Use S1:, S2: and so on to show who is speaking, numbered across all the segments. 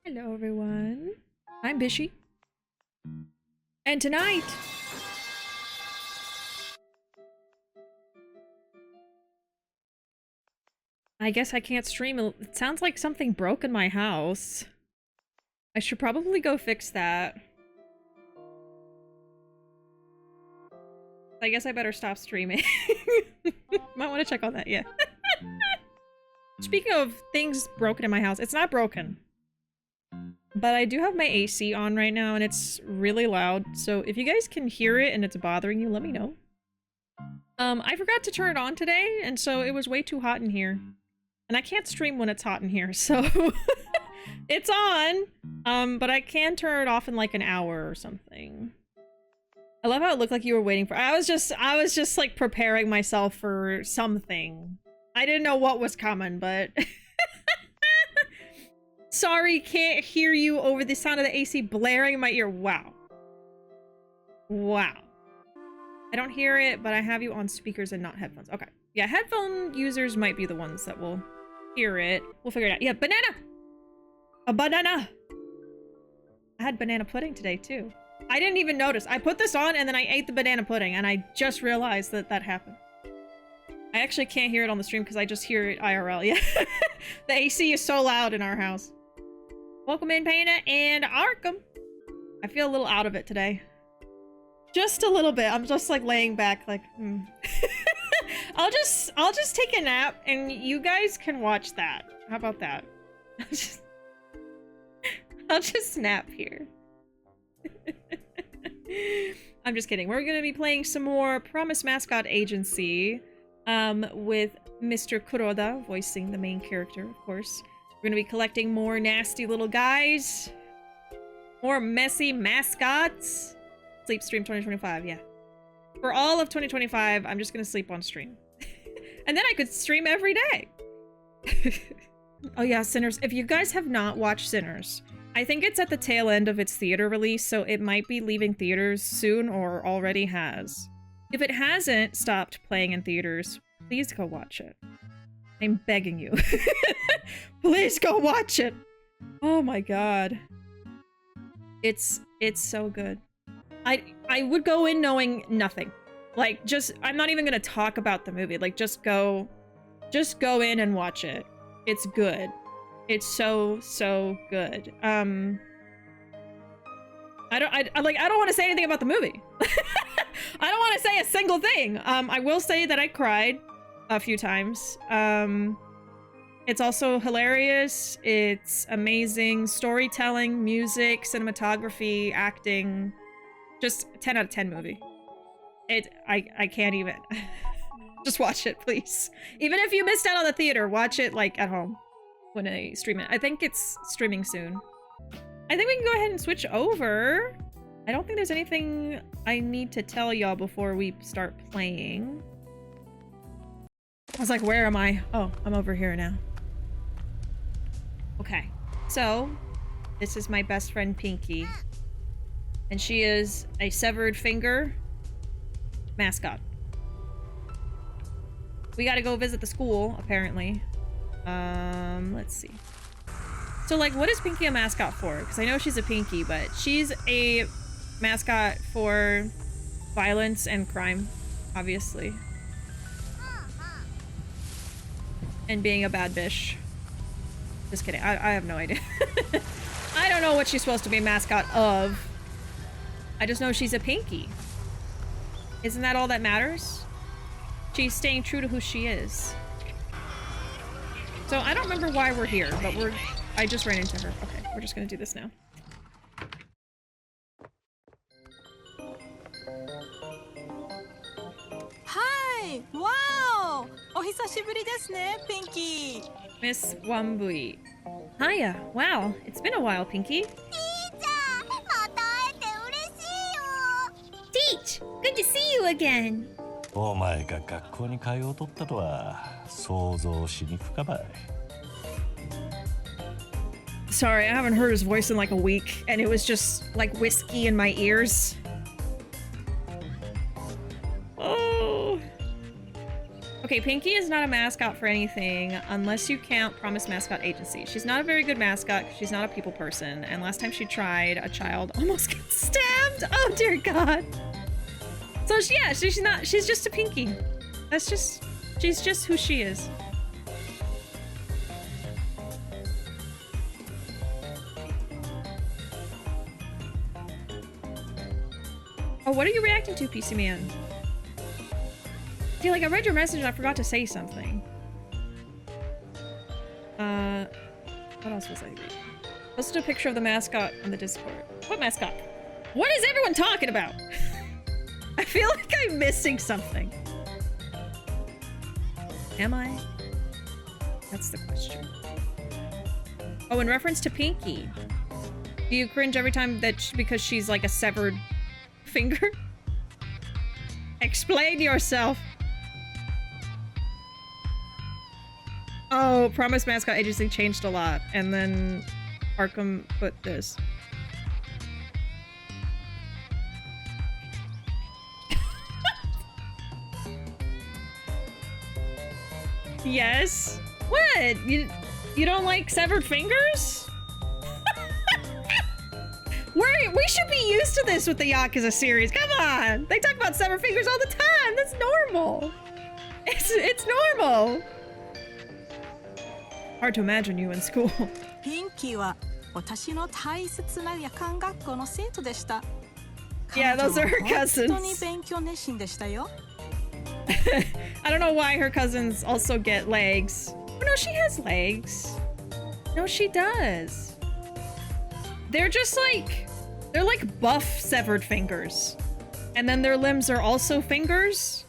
S1: Hello everyone, I'm Bishi. And tonight, I guess I can't stream. It sounds like something broke in my house. I should probably go fix that. I guess I better stop streaming. Might want to check on that, yeah. Speaking of things broken in my house, it's not broken. But I do have my AC on right now and it's really loud. So if you guys can hear it and it's bothering you, let me know. I forgot to turn it on today and so it was way too hot in here. And I can't stream when it's hot in here, so it's on. But I can turn it off in like an hour or something. I love how it looked like you were waiting for— I was just like preparing myself for something. I didn't know what was coming, but sorry, can't hear you over the sound of the AC blaring in my ear. Wow. Wow. I don't hear it, but I have you on speakers and not headphones. Okay. Yeah, headphone users might be the ones that will hear it. We'll figure it out. Yeah, banana! A banana! I had banana pudding today, too. I didn't even notice. I put this on and then I ate the banana pudding and I just realized that that happened. I actually can't hear it on the stream because I just hear it IRL. Yeah. The AC is so loud in our house. Welcome in, Pana and Arkham. I feel a little out of it today. Just a little bit. I'm just like laying back like, I'll just take a nap and you guys can watch that. How about that? I'll just nap here. I'm just kidding. We're gonna be playing some more Promise Mascot Agency with Mr. Kuroda voicing the main character, of course. We're gonna be collecting more nasty little guys. More messy mascots. Sleep stream 2025, yeah. For all of 2025, I'm just gonna sleep on stream. And then I could stream every day. Oh yeah, Sinners. If you guys have not watched Sinners, I think it's at the tail end of its theater release, so it might be leaving theaters soon or already has. If it hasn't stopped playing in theaters, please go watch it. I'm begging you. Please go watch it. Oh my god. It's so good. I would go in knowing nothing. Like, I'm not even gonna talk about the movie. Like, just go in and watch it. It's good. It's so good. I don't want to say anything about the movie. I don't want to say a single thing. I will say that I cried a few times. It's also hilarious. It's amazing storytelling, music, cinematography, acting. Just 10 out of 10 movie. I can't even. Just watch it, please. Even if you missed out on the theater, watch it like at home when I stream it. I think it's streaming soon. I think we can go ahead and switch over. I don't think there's anything I need to tell y'all before we start playing. I was like, where am I? Oh, I'm over here now. Okay, so this is my best friend Pinky. And she is a severed finger mascot. We gotta go visit the school, apparently. Let's see. So, like, what is Pinky a mascot for? Because I know she's a Pinky, but she's a mascot for violence and crime, obviously. And being a bad bish. Just kidding. I have no idea. I don't know what she's supposed to be a mascot of. I just know she's a Pinky. Isn't that all that matters? She's staying true to who she is. So I don't remember why we're here, but I just ran into her. Okay, we're just gonna do this now.
S2: Hi! Wow! お久しぶりですね, Pinky.
S1: Miss Wambui. Hiya. Wow, it's been a while, Pinky. Teach! Good to see you again.
S3: お前が学校に通うとったとは想像しにくかばい。
S1: Sorry, I haven't heard his voice in like a week, and it was just like whiskey in my ears. Okay, Pinky is not a mascot for anything unless you count Promise Mascot Agency. She's not a very good mascot because she's not a people person. And last time she tried, a child almost got stabbed. Oh, dear God. So, yeah, she's just a Pinky. She's just who she is. Oh, what are you reacting to, PC Man? I feel like I read your message and I forgot to say something. What else was I reading? Posted a picture of the mascot on the Discord. What mascot? What is everyone talking about? I feel like I'm missing something. Am I? That's the question. Oh, in reference to Pinky. Do you cringe every time that because she's like a severed finger? Explain yourself. Oh, Promise Mascot Agency changed a lot, and then Arkham put this. Yes? What? You don't like severed fingers? We should be used to this with the Yakuza series. Come on! They talk about severed fingers all the time. That's normal. It's normal. Hard to imagine you in school.
S2: Pinky は私の大切な夜間学校の生徒でした。
S1: Yeah, those are her
S2: 本当に
S1: cousins.
S2: 勉強熱心でしたよ。
S1: I don't know why her cousins also get legs. Oh, no, she has legs. No, she does. They're just like... They're like buff severed fingers. And then their limbs are also fingers?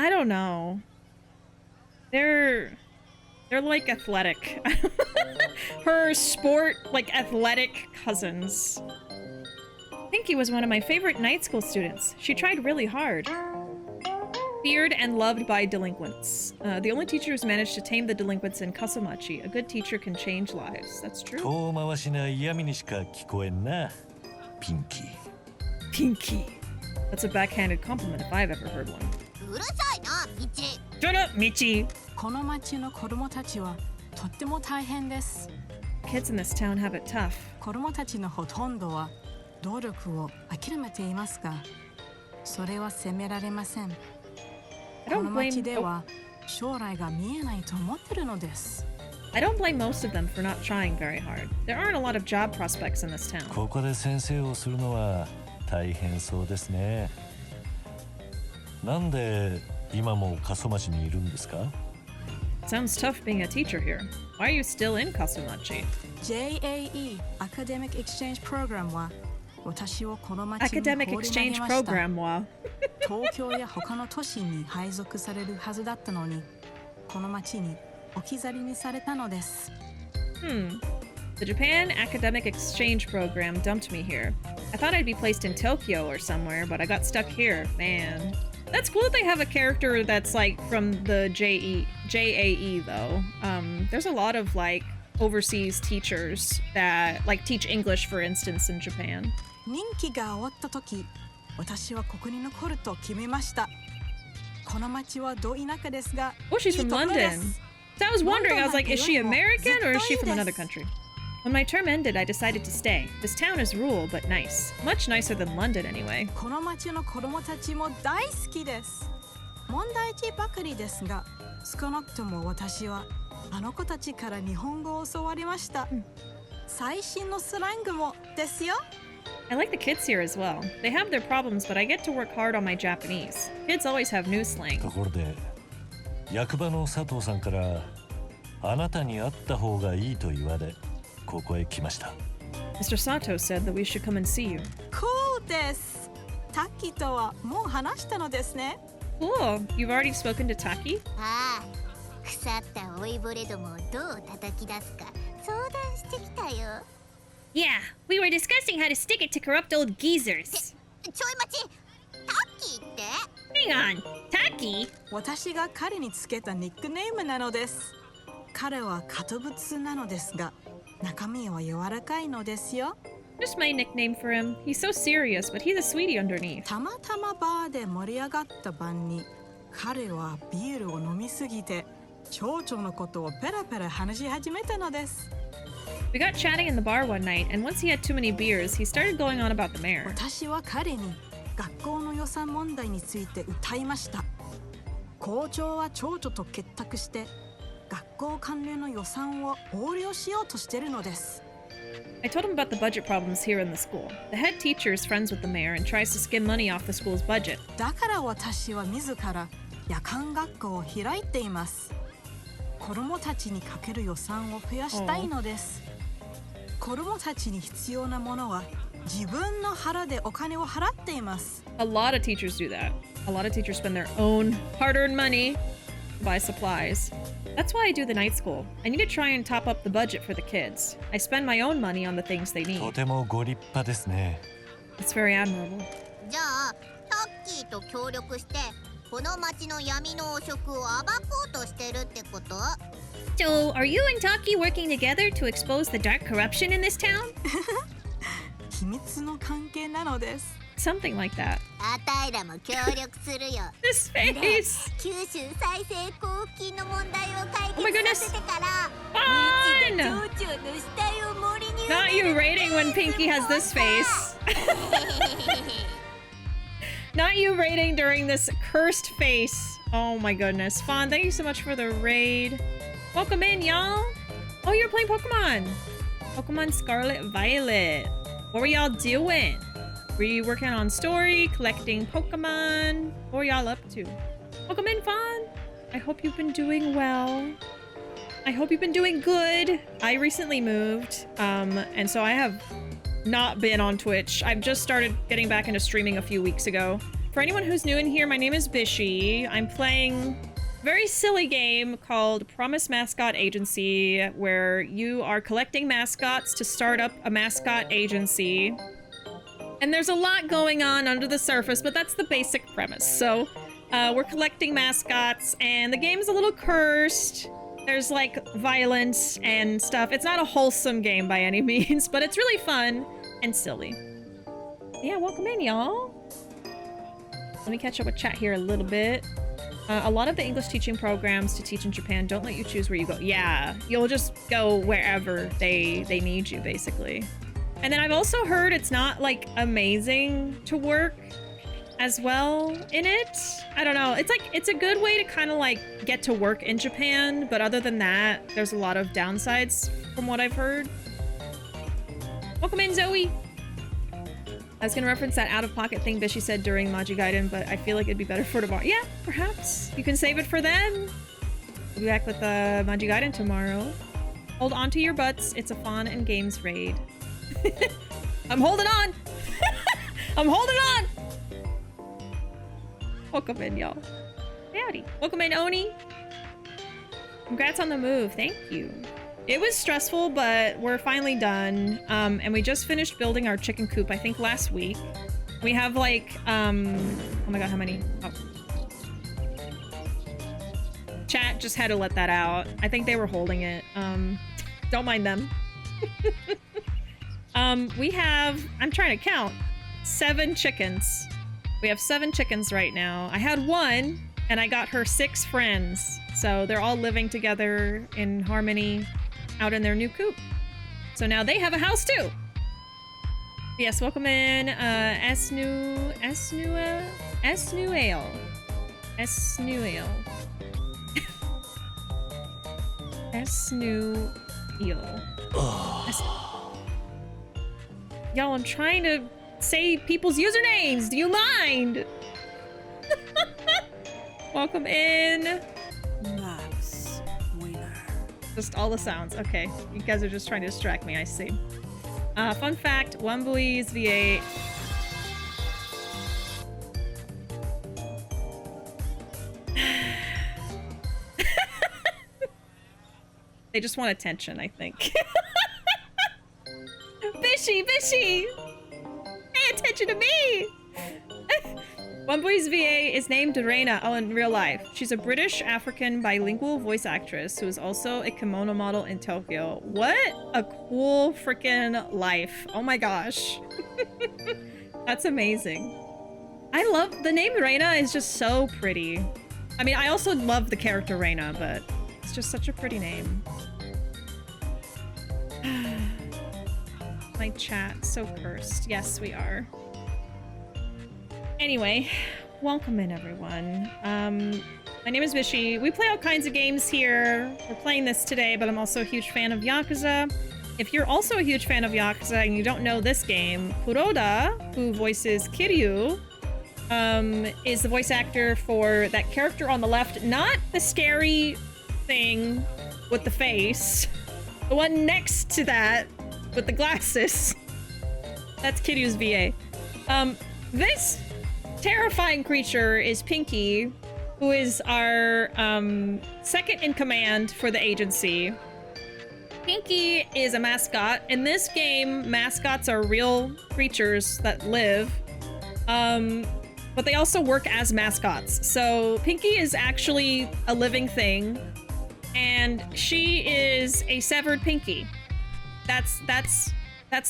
S1: I don't know. They're like athletic. Her sport, like athletic cousins. Pinky was one of my favorite night school students. She tried really hard. Feared and loved by delinquents. The only teacher who's managed to tame the delinquents in Kaso-Machi. A good teacher can change lives. That's true.
S3: 遠回しな嫌味にしか聞こえんな、ピンキー。
S1: Pinky. That's a backhanded compliment if I've ever heard one.
S4: うるさいな、ミチ。
S1: Shut up, Michi!
S2: この町の子供たちはとっても大変です。
S1: Kids in this town have it tough.
S2: 子供たちのほとんどは努力を諦めていますが、それは責められません。
S1: I
S2: この
S1: don't
S2: 町
S1: blame...
S2: では将来が見えないと思ってるのです。
S1: I don't blame most of them for not trying very hard. There aren't a lot of job prospects in this town.
S3: ここで先生をするのは大変そうですね。なんで今も過疎町にいるんですか？
S1: Sounds tough being a teacher here. Why are you still in Kaso-Machi?
S2: JAE Academic Exchange Program は私をこの町に
S1: Academic
S2: 放り投げ
S1: exchange
S2: ました。
S1: program は
S2: 東京や他の都市に配属されるはずだったのに、この町に置き去りにされたのです。
S1: The Japan Academic Exchange Program dumped me here. I thought I'd be placed in Tokyo or somewhere, but I got stuck here. Man. That's cool that they have a character that's like from the JAE though. There's a lot of like overseas teachers that like teach English, for instance, in Japan.
S2: 任期が終わった時、私はここに残ると決めました。この町はど田舎ですが、
S1: Oh, she's
S2: いい
S1: from
S2: ところで
S1: London.
S2: す。
S1: So I was wondering, I was like, is she
S2: London
S1: American or is she from
S2: 絶対いいです。
S1: another country? When my term ended, I decided to stay. This town is rural but nice. Much nicer than London anyway.
S2: この町の子供たちも大好きです。問題児ばかりですが、少なくとも私はあの子たちから日本語を教わりました。最新のスラングもですよ。
S3: I like the kids here as well. They have their problems, but I get to work hard on my Japanese. Kids always have new slang.
S5: ところで、役場の佐藤さんからあなたに会った方がいいと言われ、ここへ来ました。
S3: Mr. Sato said that we should come and see you.
S2: Cool です。タッキーとはもう話したのですね。
S3: Cool. You've already spoken to Taki?
S4: ああ、腐った老いぼれどもをどう叩き出すか相談してきたよ。
S1: Yeah, we were discussing how to stick it to corrupt old geezers.
S4: ちょい待ち、タッキーって
S1: Hang on, Taki?
S2: 私が彼につけたニックネームなのです。彼は堅物なのですが、中身は柔らかいのですよ。
S3: Just my nickname for him. He's so serious, but he's a sweetie underneath.
S2: たまたまバーで盛り上がった晩に彼はビールを飲みすぎて蝶々のことをペラペラ話し始めたのです。
S1: We got chatting in the bar one night, and once he had too many beers, he started going on about the mayor.
S2: 私は彼に学校の予算問題について訴えました。校長は蝶々と結託して学校関連の予算を横領しようとしているのです。
S1: I told him about the budget problems here in the school. The head teacher is friends with the mayor and tries to skim money off the school's budget.
S2: だから私は自ら夜間学校を開いています。子供たちにかける予算を増やしたいのです。子供たちに必要なものは自分の腹でお金を払っています。
S1: A lot of teachers do that. A lot of teachers spend their own hard-earned money to buy supplies. That's why I do the night school. I need to try and top up the budget for the kids. I spend my own money on the things they
S3: と
S1: need.
S3: てもご立派ですね。
S1: It's very admirable.
S4: じゃあタッキーと協力してこの町の闇の汚職を暴こうとしてるってこと？
S1: So, are you and Taki working together to expose the dark corruption in this town?
S2: 秘密の関係なのです。
S1: Something like that.
S4: あたいらも協力するよ。
S1: This face!
S4: 九州再生交付金の問題を解
S1: Oh my
S4: 決
S1: goodness.
S4: させてから
S1: Fun!
S4: ミチが蝶々の死体を森に
S1: Not you rating when Pinky has this face. Not you rating during this cursed face. Oh my goodness. Fawn, thank you so much for the raid. Welcome in, y'all. Oh, you're playing Pokemon. Pokemon Scarlet Violet. What were y'all doing? Were you working on story, collecting Pokemon? What were y'all up to? Welcome in, Fawn. I hope you've been doing well. I hope you've been doing good. I recently moved, and so I have not been on Twitch. I've just started getting back into streaming a few weeks ago. For anyone who's new in here, my name is Bishi. I'm playing a very silly game called Promise Mascot Agency, where you are collecting mascots to start up a mascot agency. And there's a lot going on under the surface, but that's the basic premise. So we're collecting mascots, and the game's a little cursed. There's like violence and stuff. It's not a wholesome game by any means, but it's really fun and silly. Yeah, welcome in, y'all. Let me catch up with chat here a little bit. A lot of the English teaching programs to teach in Japan don't let you choose where you go. Yeah, you'll just go wherever they need you, basically. And then I've also heard it's not like amazing to work as well in it. I don't know. It's like, it's a good way to kind of like get to work in Japan, but other than that, there's a lot of downsides from what I've heard. Welcome in, Zoe. I was gonna reference that out-of-pocket thing Bishi said during Maji Gaiden, but I feel like it'd be better for tomorrow. Yeah, perhaps. You can save it for then. We'll be back with Maji Gaiden tomorrow. Hold on to your butts. It's a fun and games raid. I'm holding on! I'm holding on! Welcome in, y'all. Howdy. Welcome in, Oni. Congrats on the move. Thank you. It was stressful, but we're finally done. And we just finished building our chicken coop, I think last week. We have like, oh my god, how many? Oh. Chat just had to let that out. I think they were holding it. Don't mind them. We have, I'm trying to count, 7 chickens. We have 7 chickens right now. I had 1, and I got her 6 friends. So they're all living together in harmony out in their new coop. So now they have a house too. Yes, welcome in, Esnuale. Y'all, I'm trying to say people's usernames. Do you mind? Welcome in.
S2: Max winner.
S1: Just all the sounds. Okay, you guys are just trying to distract me, I see. Fun fact, Wambui's VA... They just want attention, I think. Bishi! Pay attention to me! Wambui's VA is named Reina. Oh, in real life. She's a British African bilingual voice actress who is also a kimono model in Tokyo. What a cool freaking life. Oh my gosh. That's amazing. I love the name Reina is just so pretty. I mean, I also love the character Reina, but it's just such a pretty name. My chat, so cursed. Yes, we are. Anyway, welcome in, everyone. My name is Bishi. We play all kinds of games here. We're playing this today, but I'm also a huge fan of Yakuza. If you're also a huge fan of Yakuza and you don't know this game, Kuroda, who voices Kiryu, is the voice actor for that character on the left, not the scary thing with the face, the one next to that with the glasses. That's Kiryu's VA. This terrifying creature is Pinky, who is our second in command for the agency. Pinky is a mascot. In this game, mascots are real creatures that live, but they also work as mascots. So Pinky is actually a living thing, and she is a severed Pinky. That's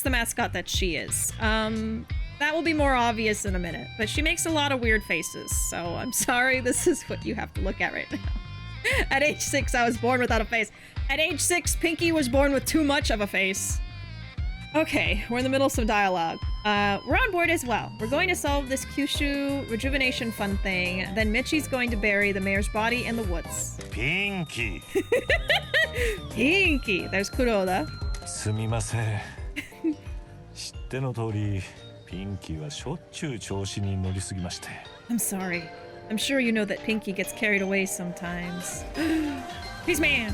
S1: the mascot that she is. That will be more obvious in a minute, but she makes a lot of weird faces, so I'm sorry, this is what you have to look at right now. At age 6, I was born without a face. At age 6, Pinky was born with too much of a face. Okay, we're in the middle of some dialogue. We're on board as well. We're going to solve this Kyushu rejuvenation fun thing, then Michi's going to bury the mayor's body in the woods.
S3: Pinky.
S1: Pinky! There's Kuroda.
S3: すみません。知っての通り、ピンキーはしょっちゅう調子に乗りすぎまして。
S1: I'm sorry. I'm sure you know that Pinky gets carried away sometimes. Peace man!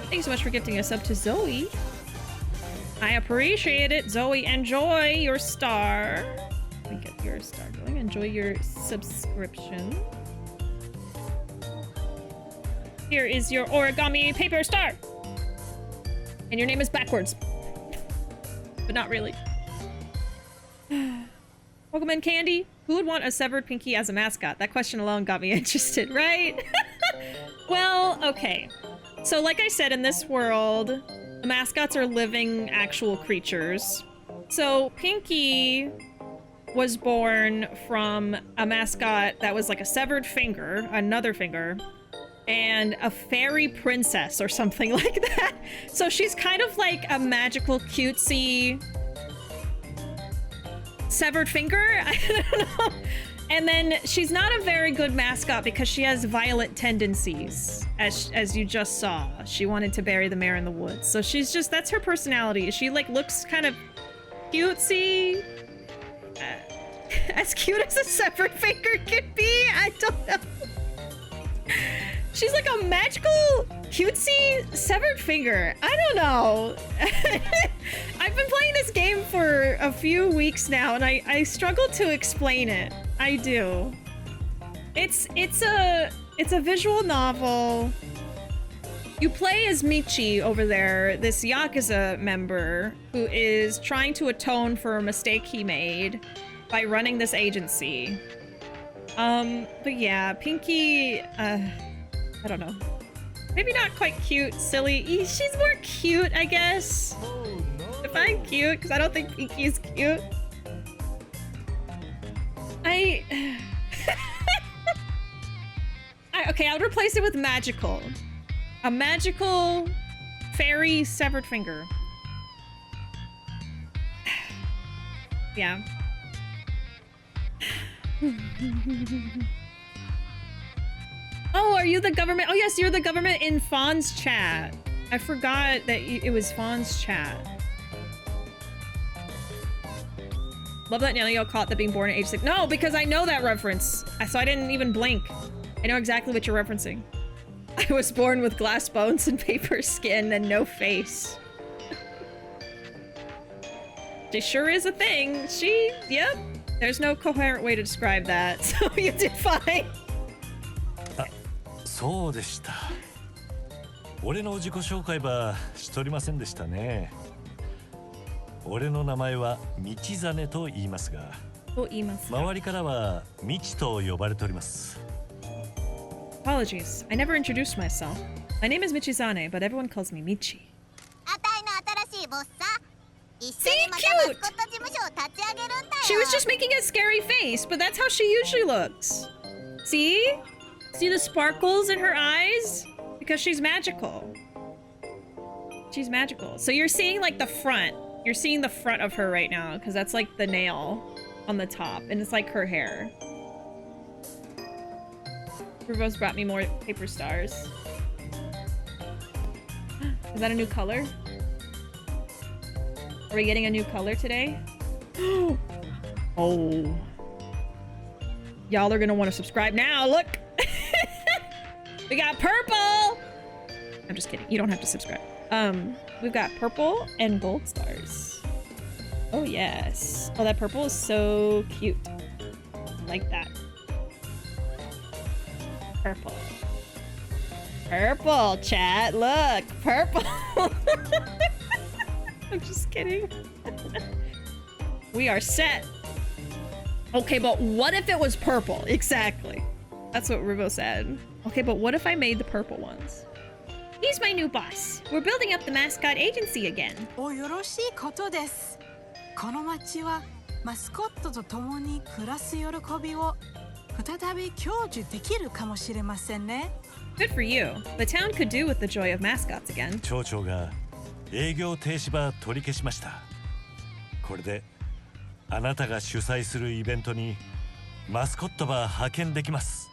S1: Thanks so much for gifting a sub to Zoe. I appreciate it, Zoe. Enjoy your star. Let me get your star going. Enjoy your subscription. Here is your origami paper star. And your name is backwards. But not really. Welcome in, Candy. Who would want a severed Pinky as a mascot? That question alone got me interested, right? Well, okay. So like I said, in this world, the mascots are living, actual creatures. So Pinky was born from a mascot that was like a severed finger, another finger, and a fairy princess or something like that. So she's kind of like a magical, cutesy severed finger. I don't know. And then she's not a very good mascot because she has violent tendencies, as you just saw. She wanted to bury the mayor in the woods. So she's just, that's her personality. She like looks kind of cutesy. As cute as a severed finger could be. I don't know. She's like a magical, cutesy severed finger. I don't know. I've been playing this game for a few weeks now, and I struggle to explain it. I do. It's a visual novel. You play as Michi over there, this yakuza member who is trying to atone for a mistake he made by running this agency. But yeah, Pinky, I don't know. Maybe not quite cute, silly. She's more cute, I guess.
S3: Oh, no.
S1: Define cute, because I don't think Pinky is cute. Okay, I would replace it with magical. A magical fairy severed finger. Yeah. Oh, are you the government? Oh yes, you're the government in Fawn's chat. I forgot that it was Fawn's chat. Love that Nelio caught that being born at age 6. No, because I know that reference. So I didn't even blink. I know exactly what you're referencing. I was born with glass bones and paper skin and no face. She sure is a thing. Yep. There's no coherent way to describe that, so you did fine.
S3: そうでした。俺の自己紹介はしとりませんでしたね。俺の名前は道真と言いますが、周りからは道と呼ばれております。
S1: Apologies, I never introduced myself. My name is Michizane, but everyone calls me Michi.
S4: あたいの新しいボスさ。一緒
S1: See,
S4: にまたマス
S1: cute!
S4: コット事務所を立ち上げるんだよ。
S1: She was just making a scary face, but that's how she usually looks. See? See the sparkles in her eyes? Because she's magical. She's magical. So you're seeing like the front. You're seeing the front of her right now because that's like the nail on the top and it's like her hair. Ruuuvo's brought me more paper stars. Is that a new color? Are we getting a new color today? Oh. Y'all are gonna want to subscribe now. Look! We got purple! I'm just kidding. You don't have to subscribe. We've got purple and gold stars. Oh, yes. Oh, that purple is so cute. I like that. Purple. Purple, chat. Look, purple. I'm just kidding. We are set. Okay, but what if it was purple? Exactly. That's what Ruuuvo said. Okay, but what if I made the purple ones? He's my new boss. We're building up the Mascot Agency again.
S2: およろしいことです。この町はマスコットと共に暮らす喜びを再び享受できるかもしれませんね。
S1: Good for you. The town could do with the joy of mascots again.
S3: 町長が営業停止場取り消しました。これであなたが主催するイベントにマスコットバー派遣できます。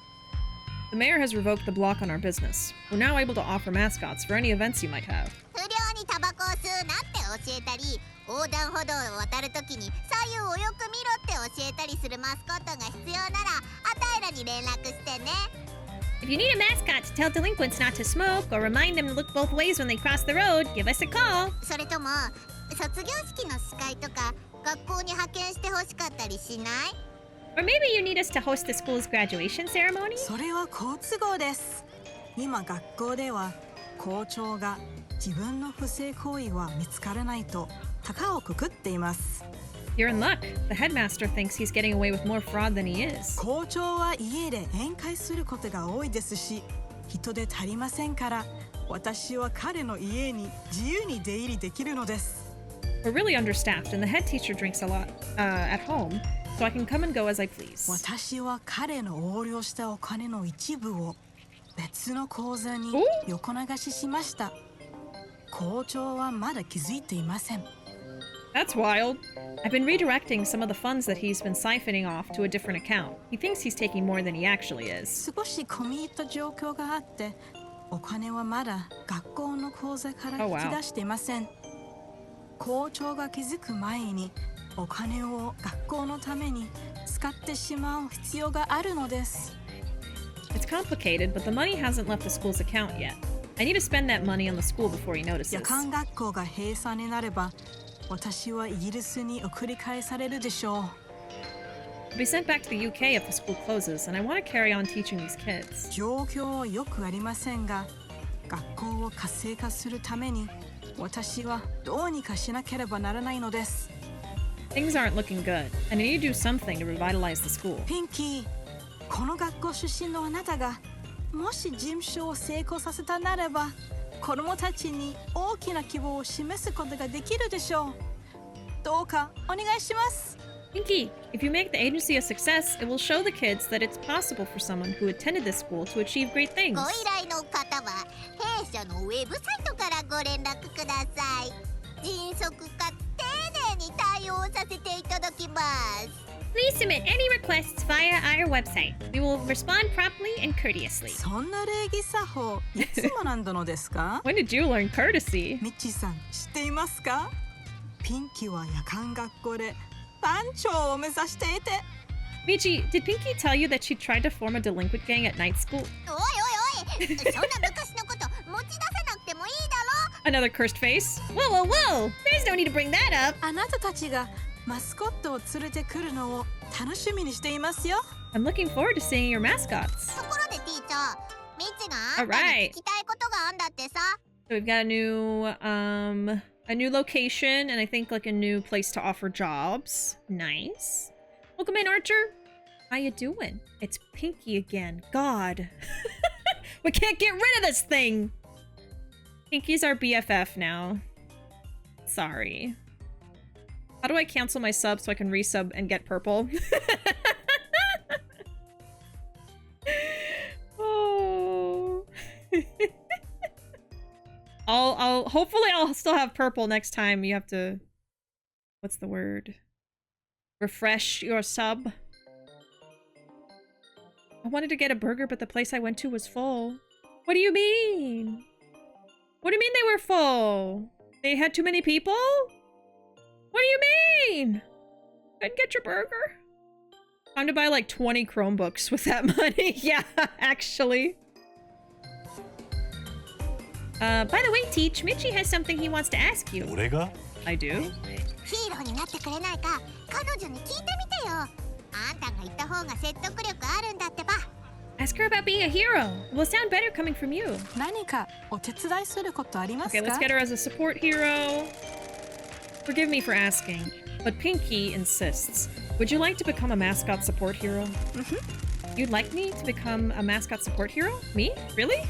S1: The mayor has revoked the block on our business. We're now able to offer mascots for any events you might have.
S4: 不良にタバコを吸うなって教えたり、横断歩道を渡るときに左右をよく見ろって教えたりするマスコットが必要なら、あたいらに連絡してね。
S1: If you need a mascot to tell delinquents not to smoke or remind them to look both ways when they cross the road, give us a call.
S4: それとも卒業式の司会とか学校に派遣してほしかったりしない？
S1: Or maybe you need us to host the school's graduation ceremony?
S2: それは好都合です。今学校では校長が自分の不正行為は見つからないと高をくくっています。
S1: You're in luck. The headmaster thinks he's getting away with more fraud than he is.
S2: 校長は家で宴会することが多いですし、人で足りませんから、私は彼の家に自由に出入りできるのです。
S1: We're really understaffed, and the head teacher drinks a lot at home, so I can come and go as I please.
S2: 私は彼の横領したお金の一部を別の口座に横流ししました。校長はまだ気づいていません。
S1: That's wild. I've been redirecting some of the funds that he's been siphoning off to a different account. He thinks he's taking more than he actually is.
S2: 少し込み入った状況があって、お金はまだ学校の口座から引き出していません。校長が気づく前にお金を学校のために使ってしまう必要があるのです。
S1: It's complicated, but the money hasn't left the school's account yet. I need to spend that money on the school before he notices.
S2: 夜間学校が閉鎖になれば、私はイギリスに送り返されるでしょう。
S1: I'll be sent back to the UK if the school closes, and I want to carry on teaching these kids.
S2: 状況はよくありませんが、学校を活性化するために私はどうにかしなければならないのです。
S1: Things aren't looking good, and I need to do something to revitalize the school.
S2: ピンキー、この学校出身のあなたがもし事務所を成功させたならば、子供たちに大きな希望を示すことができるでしょう。どうかお願いします。
S1: Pinky, if you make the agency a success, it will show the kids that it's possible for someone who attended this school to achieve great things.
S4: ご依頼の方は弊社のウェブサイトからご連絡ください。迅速か丁寧に対応させていただきます。
S1: Please submit any requests via our website. We will respond promptly and courteously.
S2: そんな礼儀作法いつ学んだのですか？
S1: When did you learn courtesy?
S2: ミッチーさん知っていますか？ピンキーは夜間学校で班長を目指していて。
S1: Michi, did Pinky tell you that she tried to form a delinquent gang at night school?
S4: おいおいおい、そんな昔のこと持ち出さなくてもいいだろ。
S1: Another cursed face. Whoa, whoa, whoa! There's no need to bring that up.
S2: あなたたちがマスコットを連れてくるのを楽しみにしていますよ。
S1: I'm looking forward to seeing your mascots.
S4: ところでティーチャー、ミッチがあんたに聞きたいことがあんだってさ。
S1: So we've got a new location and I think like a new place to offer jobs. Nice. Welcome in, Archer. How you doing? It's Pinky again. God. We can't get rid of this thing. Pinky's our BFF now. Sorry. How do I cancel my sub so I can resub and get purple? Hopefully I'll still have purple next time. You have to, what's the word? Refresh your sub. I wanted to get a burger, but the place I went to was full. What do you mean? What do you mean they were full? They had too many people? What do you mean? Couldn't get your burger? Time to buy like 20 Chromebooks with that money. Yeah, actually. By the way, Teach, Michi has something he wants to ask you. I do? Ask her about being a hero. It will sound better coming from you. Okay, let's get her as a support hero. Forgive me for asking, but Pinky insists. Would you like to become a mascot support hero? Mm-hmm. You'd like me to become a mascot support hero? Me? Really?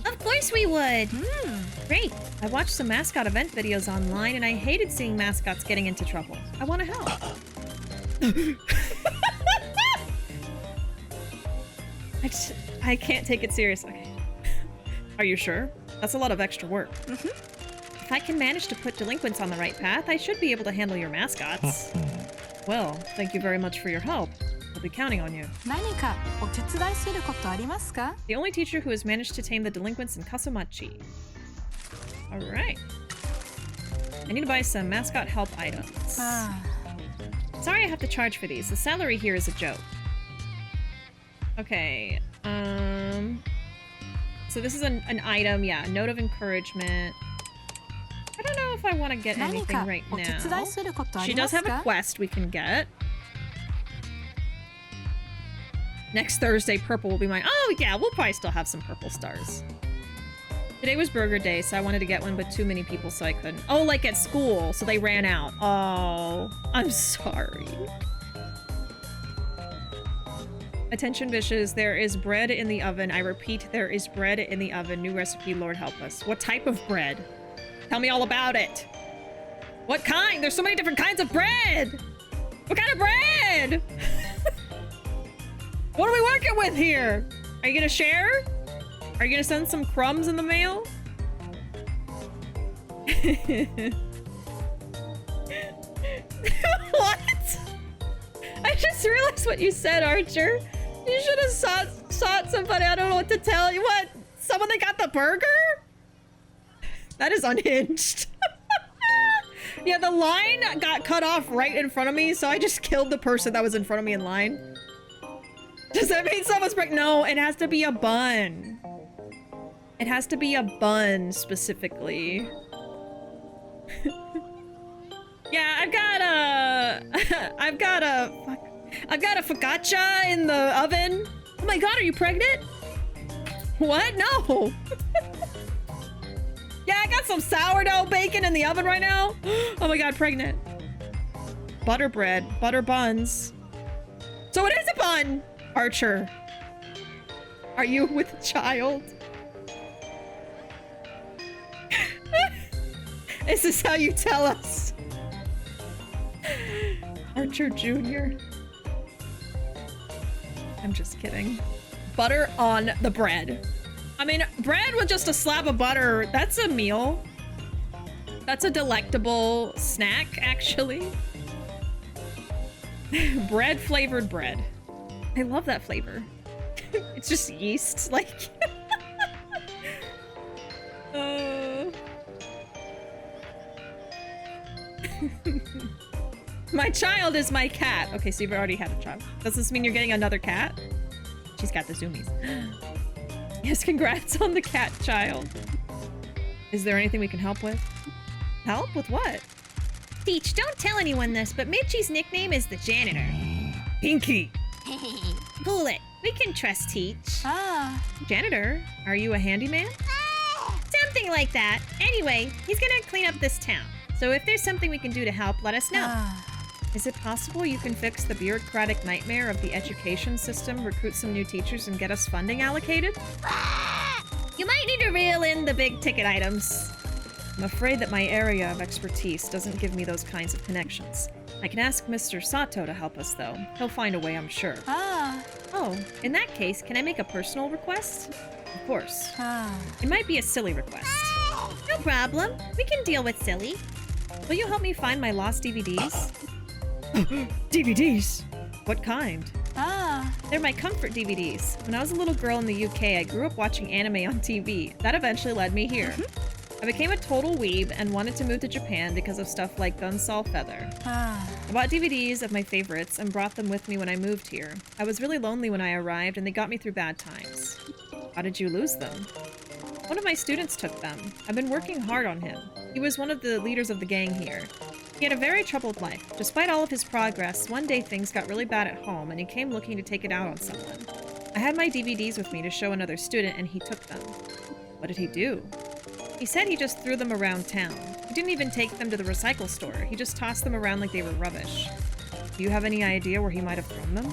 S1: Of course we would! Great. I watched some mascot event videos online and I hated seeing mascots getting into trouble. I want to help. I can't take it serious. Okay. Are you sure? That's a lot of extra work. Mm-hmm. If I can manage to put delinquents on the right path, I should be able to handle your mascots. Well, thank you very much for your help. I'll be counting on you. The only teacher who has managed to tame the delinquents in Kaso-Machi. Alright. I need to buy some mascot help items. Sorry I have to charge for these. The salary here is a joke. Okay, so this is an item, yeah, note of encouragement. I don't know if I want to get anything right now. She does have a quest we can get. Next Thursday, purple will be mine. Oh yeah, we'll probably still have some purple stars. Today was burger day, so I wanted to get one, but too many people, so I couldn't. Oh, like at school, so they ran out. Oh, I'm sorry. Attention, Bishes, there is bread in the oven. I repeat, there is bread in the oven. New recipe, Lord help us. What type of bread? Tell me all about it. What kind? There's so many different kinds of bread! What kind of bread? What are we working with here? Are you gonna share? Are you gonna send some crumbs in the mail? What? I just realized what you said, Archer. You should have sought somebody. I don't know what to tell you. What? Someone that got the burger? That is unhinged. Yeah, the line got cut off right in front of me, so I just killed the person that was in front of me in line. Does that mean someone's break? No, it has to be a bun. It has to be a bun specifically. Yeah, I've got a focaccia in the oven. Oh my god, are you pregnant? What? No. Yeah, I got some sourdough bacon in the oven right now. Oh my god, pregnant. Butter bread, butter buns. So it is a bun, Archer. Are you with a child? Is this how you tell us? Archer Jr. I'm just kidding. Butter on the bread. I mean, bread with just a slab of butter, that's a meal. That's a delectable snack, actually. Bread flavored bread. I love that flavor. It's just yeast, like... My child is my cat. Okay, so you've already had a child. Does this mean you're getting another cat? She's got the zoomies. Yes, congrats on the cat child. Is there anything we can help with? Help? With what? Teach, don't tell anyone this, but Michi's nickname is the janitor. Pinky. Cool it. We can trust Teach. Ah. Janitor? Are you a handyman? Something like that. Anyway, he's gonna clean up this town. So if there's something we can do to help, let us know. Is it possible you can fix the bureaucratic nightmare of the education system, recruit some new teachers, and get us funding allocated? You might need to reel in the big ticket items. I'm afraid that my area of expertise doesn't give me those kinds of connections. I can ask Mr. Sato to help us, though. He'll find a way, I'm sure. Oh, in that case, can I make a personal request? Of course.
S2: Ah.
S1: It might be a silly request.
S6: No problem. We can deal with silly.
S1: Will you help me find my lost DVDs? DVDs? What kind?
S2: Ah.
S1: They're my comfort DVDs. When I was a little girl in the UK, I grew up watching anime on TV. That eventually led me here. I became a total weeb and wanted to move to Japan because of stuff like Gunsall Feather.
S2: Ah.
S1: I bought DVDs of my favorites and brought them with me when I moved here. I was really lonely when I arrived and they got me through bad times. How did you lose them? One of my students took them. I've been working hard on him. He was one of the leaders of the gang here. He had a very troubled life. Despite all of his progress, one day things got really bad at home and he came looking to take it out on someone. I had my DVDs with me to show another student and he took them. What did he do? He said he just threw them around town. He didn't even take them to the recycle store. He just tossed them around like they were rubbish. Do you have any idea where he might have thrown them?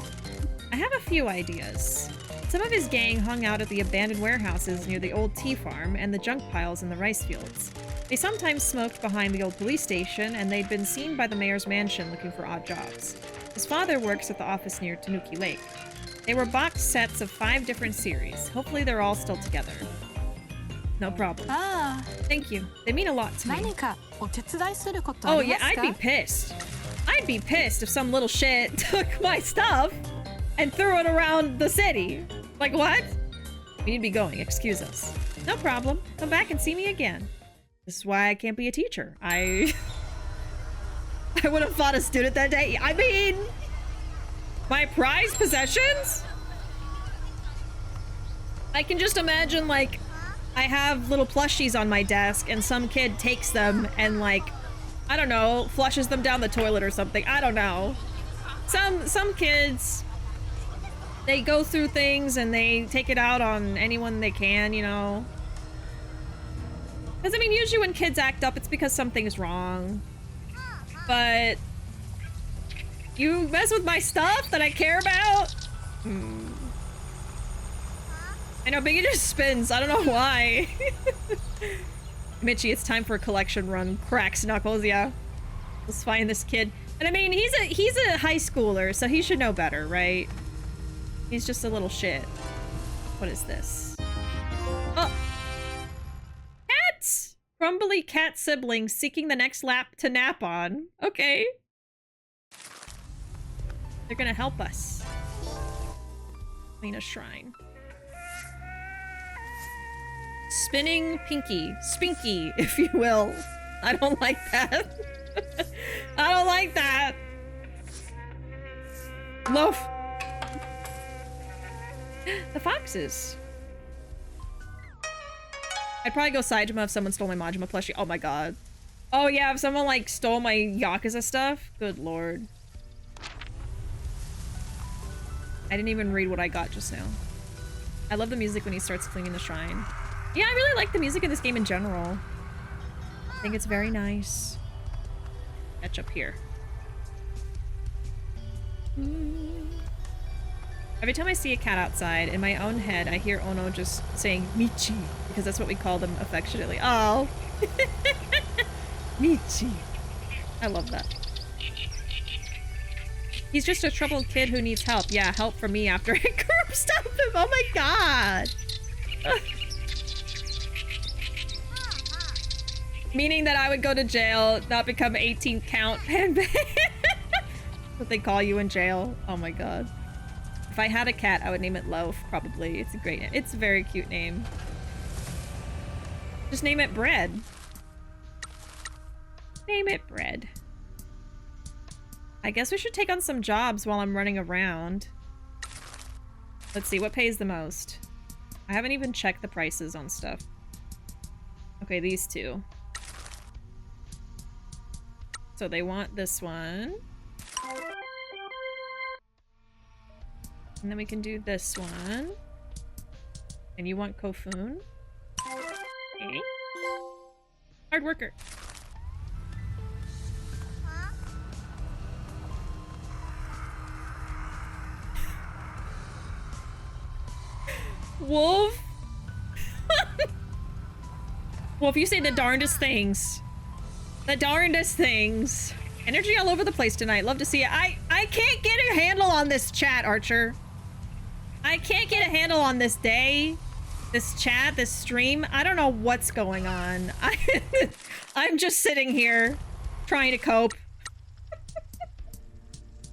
S1: I have a few ideas. Some of his gang hung out at the abandoned warehouses near the old tea farm and the junk piles in the rice fields. They sometimes smoked behind the old police station, and they'd been seen by the mayor's mansion looking for odd jobs. His father works at the office near Tanuki Lake. They were box sets of 5 different series. Hopefully they're all still together. No problem.
S2: Ah.
S1: Thank you. They mean a lot to me.
S2: 何かお手伝いすることあ
S1: Oh
S2: りま
S1: yeah,
S2: すか
S1: I'd be pissed. I'd be pissed if some little shit took my stuff and threw it around the city. Like what? We need to be going. Excuse us. No problem. Come back and see me again. This is why I can't be a teacher. I would have fought a student that day. I mean, my prized possessions? I can just imagine, like, I have little plushies on my desk and some kid takes them and, like, I don't know, flushes them down the toilet or something. I don't know. Some kids, they go through things and they take it out on anyone they can, you know. Because, I mean, usually when kids act up, it's because something's wrong. But you mess with my stuff that I care about? I know, Biggie just spins. I don't know why. Michi, it's time for a collection run. Cracks knuckles, yeah. Let's find this kid. And I mean, he's a high schooler, so he should know better, right? He's just a little shit. What is this? Oh! Cats! Crumbly cat siblings seeking the next lap to nap on. Okay. They're gonna help us. Clean a shrine. Spinning Pinky. Spinky, if you will. I don't like that. I don't like that. Loaf. The foxes. I'd probably go Saitama if someone stole my Majima plushie. Oh my god. Oh yeah, if someone like stole my Yakuza stuff. Good lord. I didn't even read what I got just now. I love the music when he starts cleaning the shrine. Yeah, I really like the music in this game in general. I think it's very nice. Catch up here. Every time I see a cat outside, in my own head, I hear Ono just saying Michi, because that's what we call them affectionately. Oh. Michi. I love that. He's just a troubled kid who needs help. Yeah, help from me after I curb stomp him. Oh my god. Meaning that I would go to jail, not become 18 count Panbei. What they call you in jail. Oh my god. If I had a cat, I would name it Loaf, probably. It's a great name. It's a very cute name. Just name it Bread. Name it Bread. I guess we should take on some jobs while I'm running around. Let's see, what pays the most? I haven't even checked the prices on stuff. Okay, these two. So they want this one. And then we can do this one. And you want Kofun? Okay. Hard worker. Wolf? Wolf, you say the darndest things. The darndest things. Energy all over the place tonight. Love to see it. I can't get a handle on this chat, Archer. I can't get a handle on this day. This chat, this stream, I don't know what's going on. I'm just sitting here trying to cope.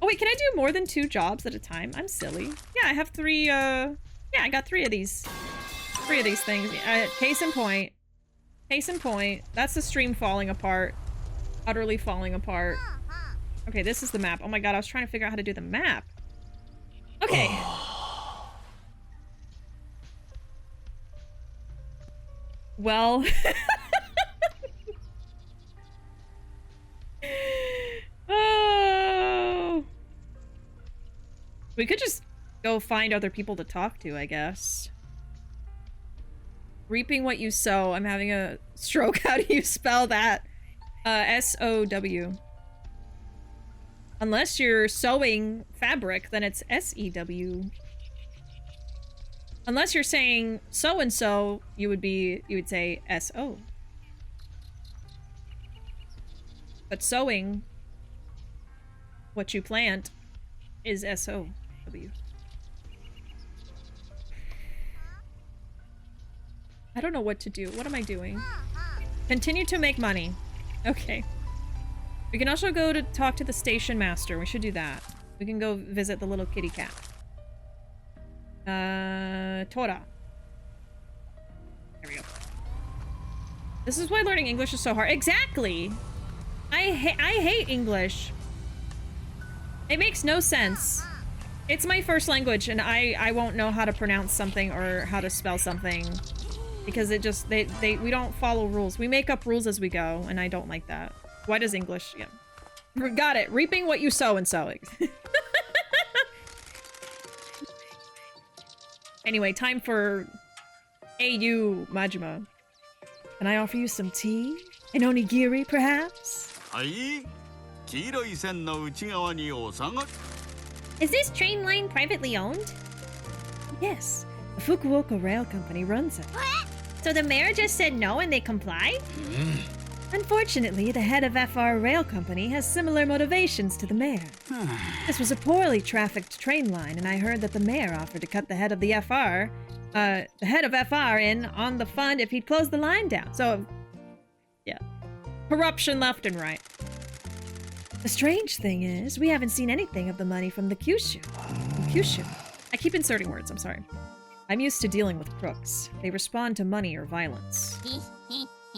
S1: Oh wait, can I do more than 2 jobs at a time? I'm silly. Yeah, I have 3, yeah, I got 3 of these. 3 of these things. Case in point. Case in point. That's the stream falling apart. Utterly falling apart. Okay, this is the map. Oh my god, I was trying to figure out how to do the map. Okay. Well. Oh. We could just go find other people to talk to, I guess. Reaping what you sow. I'm having a stroke. How do you spell that? S-O-W. Unless you're sewing fabric, then it's S-E-W. Unless you're saying so-and-so, you would say S-O. But sowing what you plant is S-O-W. I don't know what to do. What am I doing? Continue to make money. Okay. We can also go to talk to the station master. We should do that. We can go visit the little kitty cat. Tora. There we go. This is why learning English is so hard. Exactly! I hate English. It makes no sense. It's my first language, and I won't know how to pronounce something or how to spell something. Because it just, we don't follow rules. We make up rules as we go, and I don't like that. Why does English, yeah. Got it. Reaping what you sow and sowing. Anyway, time for AU Majima. Can I offer you some tea? An onigiri, perhaps?
S6: Is this train line privately owned?
S1: Yes. The Fukuoka Rail Company runs it.
S6: So the mayor just said no and they complied?
S1: Unfortunately, the head of FR Rail Company has similar motivations to the mayor. This was a poorly trafficked train line, and I heard that the mayor offered to cut the head of the head of FR in on the fund if he'd close the line down. So, yeah. Corruption left and right. The strange thing is, we haven't seen anything of the money from the Kyushu. Kyushu. I keep inserting words, I'm sorry. I'm used to dealing with crooks. They respond to money or violence.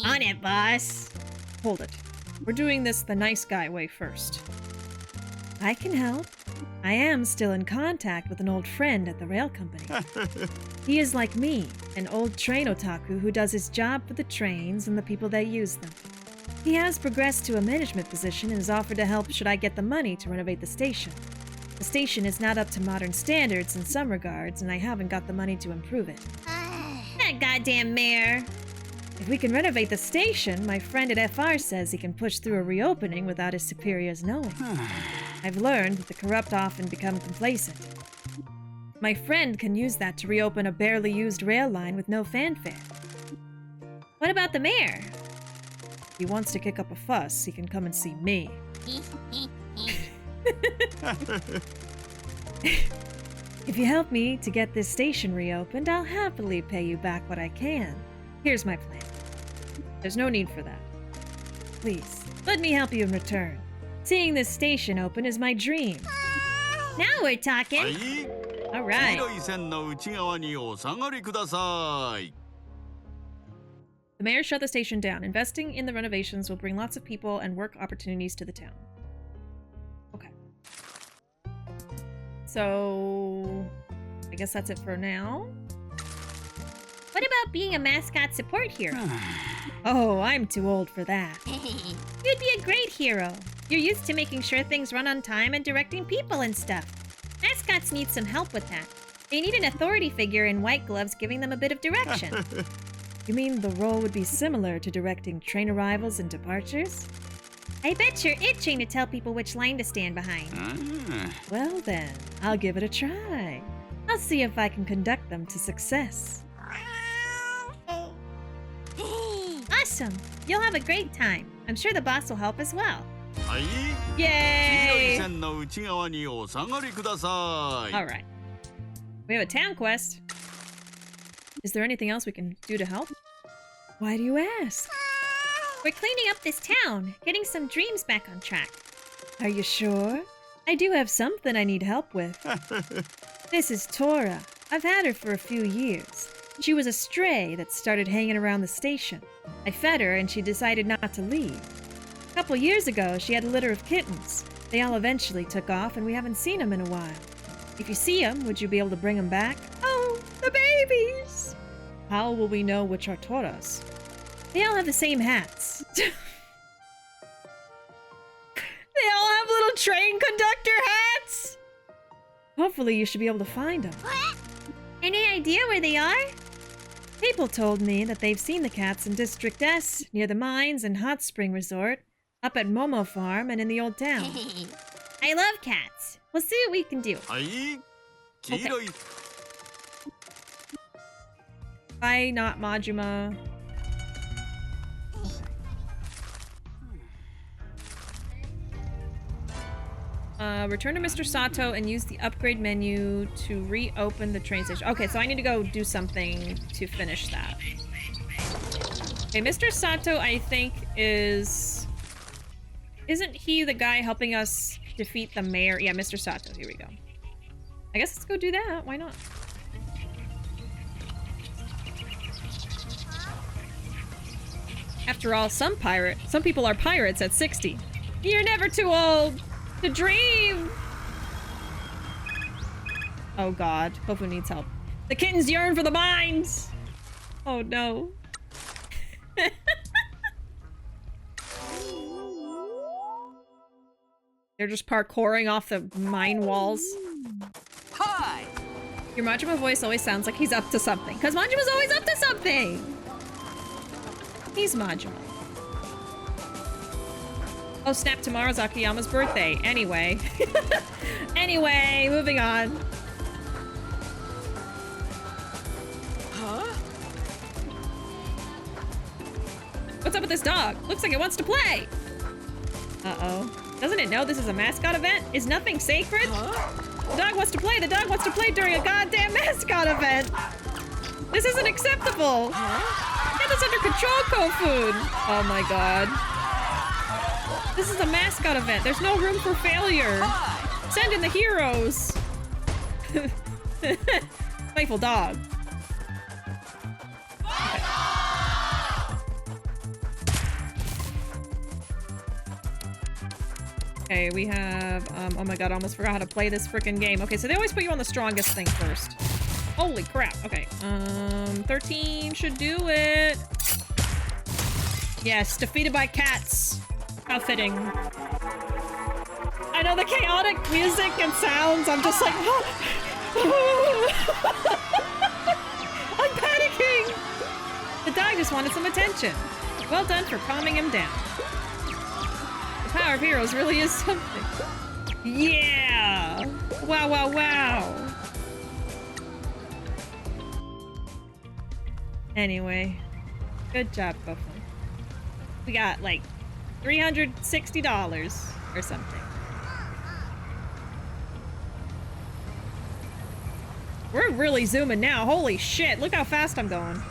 S6: On it, boss.
S1: Hold it. We're doing this the nice guy way first. I can help. I am still in contact with an old friend at the rail company. He is like me, an old train otaku who does his job for the trains and the people that use them. He has progressed to a management position and has offered to help should I get the money to renovate the station. The station is not up to modern standards in some regards, and I haven't got the money to improve it.
S6: That goddamn mayor.
S1: If we can renovate the station, my friend at FR says he can push through a reopening without his superiors knowing. I've learned that the corrupt often become complacent. My friend can use that to reopen a barely used rail line with no fanfare.
S6: What about the mayor?
S1: If he wants to kick up a fuss, he can come and see me. If you help me to get this station reopened, I'll happily pay you back what I can. Here's my plan. There's no need for that. Please, let me help you in return. Seeing this station open is my dream.
S6: Now we're talking.
S1: All right. The mayor shut the station down. Investing in the renovations will bring lots of people and work opportunities to the town. Okay. So, I guess that's it for now.
S6: What about being a mascot support hero?
S1: Oh, I'm too old for that.
S6: You'd be a great hero. You're used to making sure things run on time and directing people and stuff. Mascots need some help with that. They need an authority figure in white gloves giving them a bit of direction.
S1: You mean the role would be similar to directing train arrivals and departures?
S6: I bet you're itching to tell people which line to stand behind.
S1: Well then, I'll give it a try. I'll see if I can conduct them to success.
S6: Awesome! You'll have a great time. I'm sure the boss will help as well.
S1: Yay! Alright. We have a town quest. Is there anything else we can do to help? Why do you ask?
S6: We're cleaning up this town, getting some dreams back on track.
S1: Are you sure? I do have something I need help with. This is Tora. I've had her for a few years. She was a stray that started hanging around the station. I fed her and she decided not to leave. A couple years ago, she had a litter of kittens. They all eventually took off and we haven't seen them in a while. If you see them, would you be able to bring them back? Oh, the babies! How will we know which are Tora's? They all have the same hats. They all have little train conductor hats! Hopefully you should be able to find them.
S6: Any idea where they are?
S1: People told me that they've seen the cats in District S, near the mines and hot spring resort, up at Momo Farm and in the old town.
S6: I love cats. We'll see what we can do.
S1: Okay. Bye, not Majima. Return to Mr. Sato and use the upgrade menu to reopen the train station. Okay, so I need to go do something to finish that. Okay, Mr. Sato, I think, is... Isn't he the guy helping us defeat the mayor? Yeah, Mr. Sato. Here we go. I guess let's go do that. Why not? After all, some people are pirates at 60. You're never too old to dream! Oh god, Kofu needs help. The kittens yearn for the mines! Oh no. They're just parkouring off the mine walls.
S7: Hi!
S1: Your Majima voice always sounds like he's up to something. Because Majima's always up to something! He's Majima. Oh snap, tomorrow's Akiyama's birthday. Anyway. Anyway, moving on.
S7: Huh?
S1: What's up with this dog? Looks like it wants to play! Uh-oh. Doesn't it know this is a mascot event? Is nothing sacred?
S7: Huh?
S1: The dog wants to play! The dog wants to play during a goddamn mascot event! This isn't acceptable!
S7: Huh?
S1: Get this under control, Kofu! Oh my god. This is a mascot event. There's no room for failure.
S7: Hi!
S1: Send in the heroes! Playful dog. Okay, we have, oh my god, I almost forgot how to play this freaking game. Okay, so they always put you on the strongest thing first. Holy crap, okay. 13 should do it. Yes, defeated by cats. How fitting. I know the chaotic music and sounds, I'm just like, I'm panicking! The dog just wanted some attention. Well done for calming him down. The power of heroes really is something. Yeah! Wow, wow, wow! Anyway, good job, Kofu. We got, like, $360 or something. We're really zooming now. Holy shit, look how fast I'm going.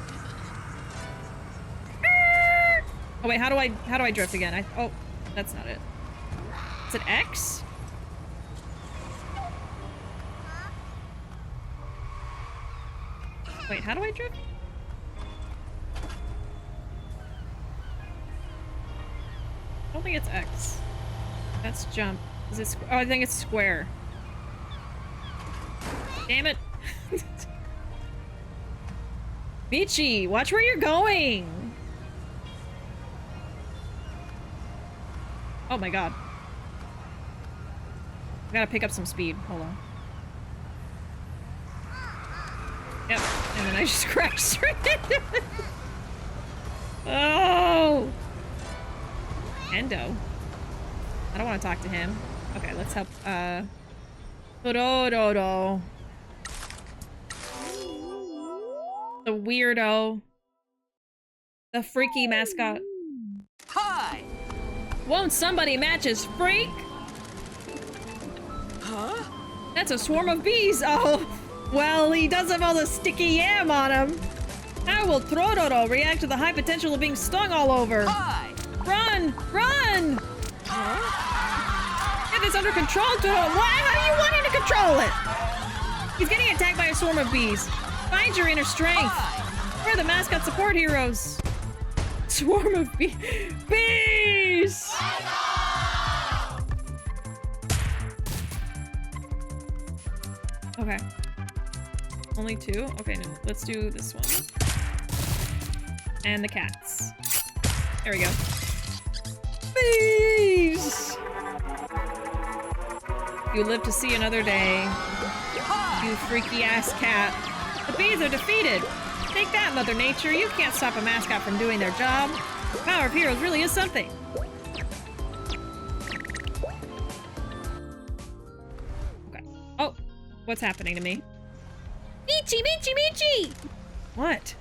S1: Oh wait, how do I drift again? Oh, that's not it. Is it X? Wait, how do I drift? I don't think it's X. That's jump. Is it oh, I think it's square. Damn it. Michi, watch where you're going. Oh my god. I gotta pick up some speed. Hold on. Yep, and then I just crashed straight into it. Oh! Endo. I don't want to talk to him. Okay, let's help, Kuroda. The weirdo. The freaky mascot.
S7: Hi!
S1: Won't somebody match his freak?
S7: Huh?
S1: That's a swarm of bees. Oh, well, he does have all the sticky yam on him. How will Tororo react to the high potential of being stung all over?
S7: Hi!
S1: Run! Run! Get this under control, Tororo. Why? How do you want him to control it? He's getting attacked by a swarm of bees. Find your inner strength. We're the mascot support heroes. Swarm of bees. Okay. Only 2? Okay, no. Let's do this one. And the cats. There we go. Bees! You live to see another day. You freaky ass cat. The bees are defeated. Take that, Mother Nature. You can't stop a mascot from doing their job. The power of heroes really is something. Okay. Oh, what's happening to me?
S6: Michi! Michi! Michi!
S1: What?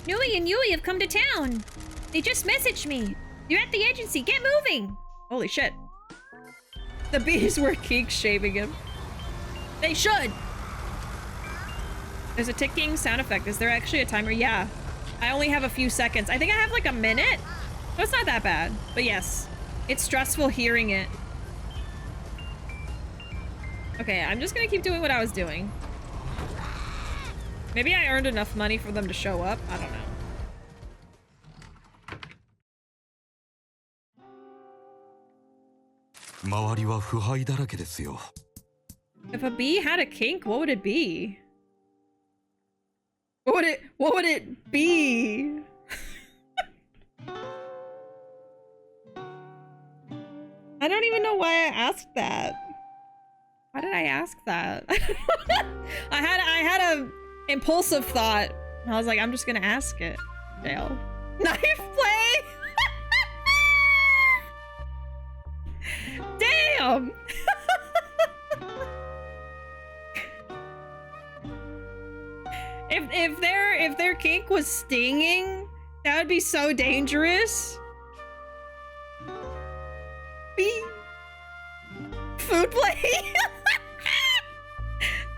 S6: Nui and Yui have come to town. They just messaged me. You're at the agency. Get moving.
S1: Holy shit. The bees were kink shaving him. They should. There's a ticking sound effect. Is there actually a timer? Yeah. I only have a few seconds. I think I have like a minute. So it's not that bad. But yes, it's stressful hearing it. Okay, I'm just gonna keep doing what I was doing. Maybe I earned enough money for them to show up. I don't know. If a bee had a kink, what would it be? What would it be? I don't even know why I asked that. Why did I ask that? I had a impulsive thought. I was like, I'm just gonna ask it. Dale. Knife play? Damn! If their kink was stinging, that would be so dangerous. Food play?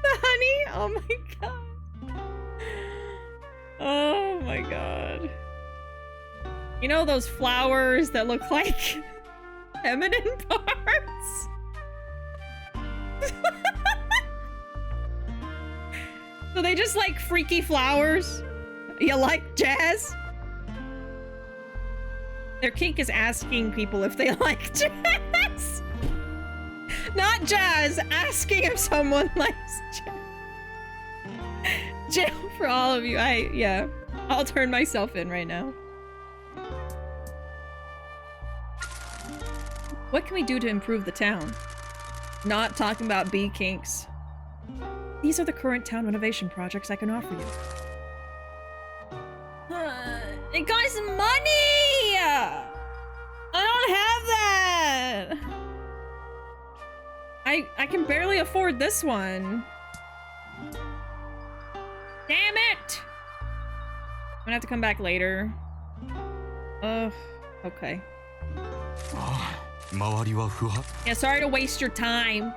S1: The honey? Oh my god. Oh my god. You know those flowers that look like feminine parts? So they just like freaky flowers? You like jazz? Their kink is asking people if they like jazz. Not jazz, asking if someone likes jazz. Jail for all of you. Yeah. I'll turn myself in right now. What can we do to improve the town? Not talking about bee kinks. These are the current town renovation projects I can offer you. It costs money! I don't have that! I can barely afford this one. Damn it! I'm gonna have to come back later. Okay. Yeah, sorry to waste your time.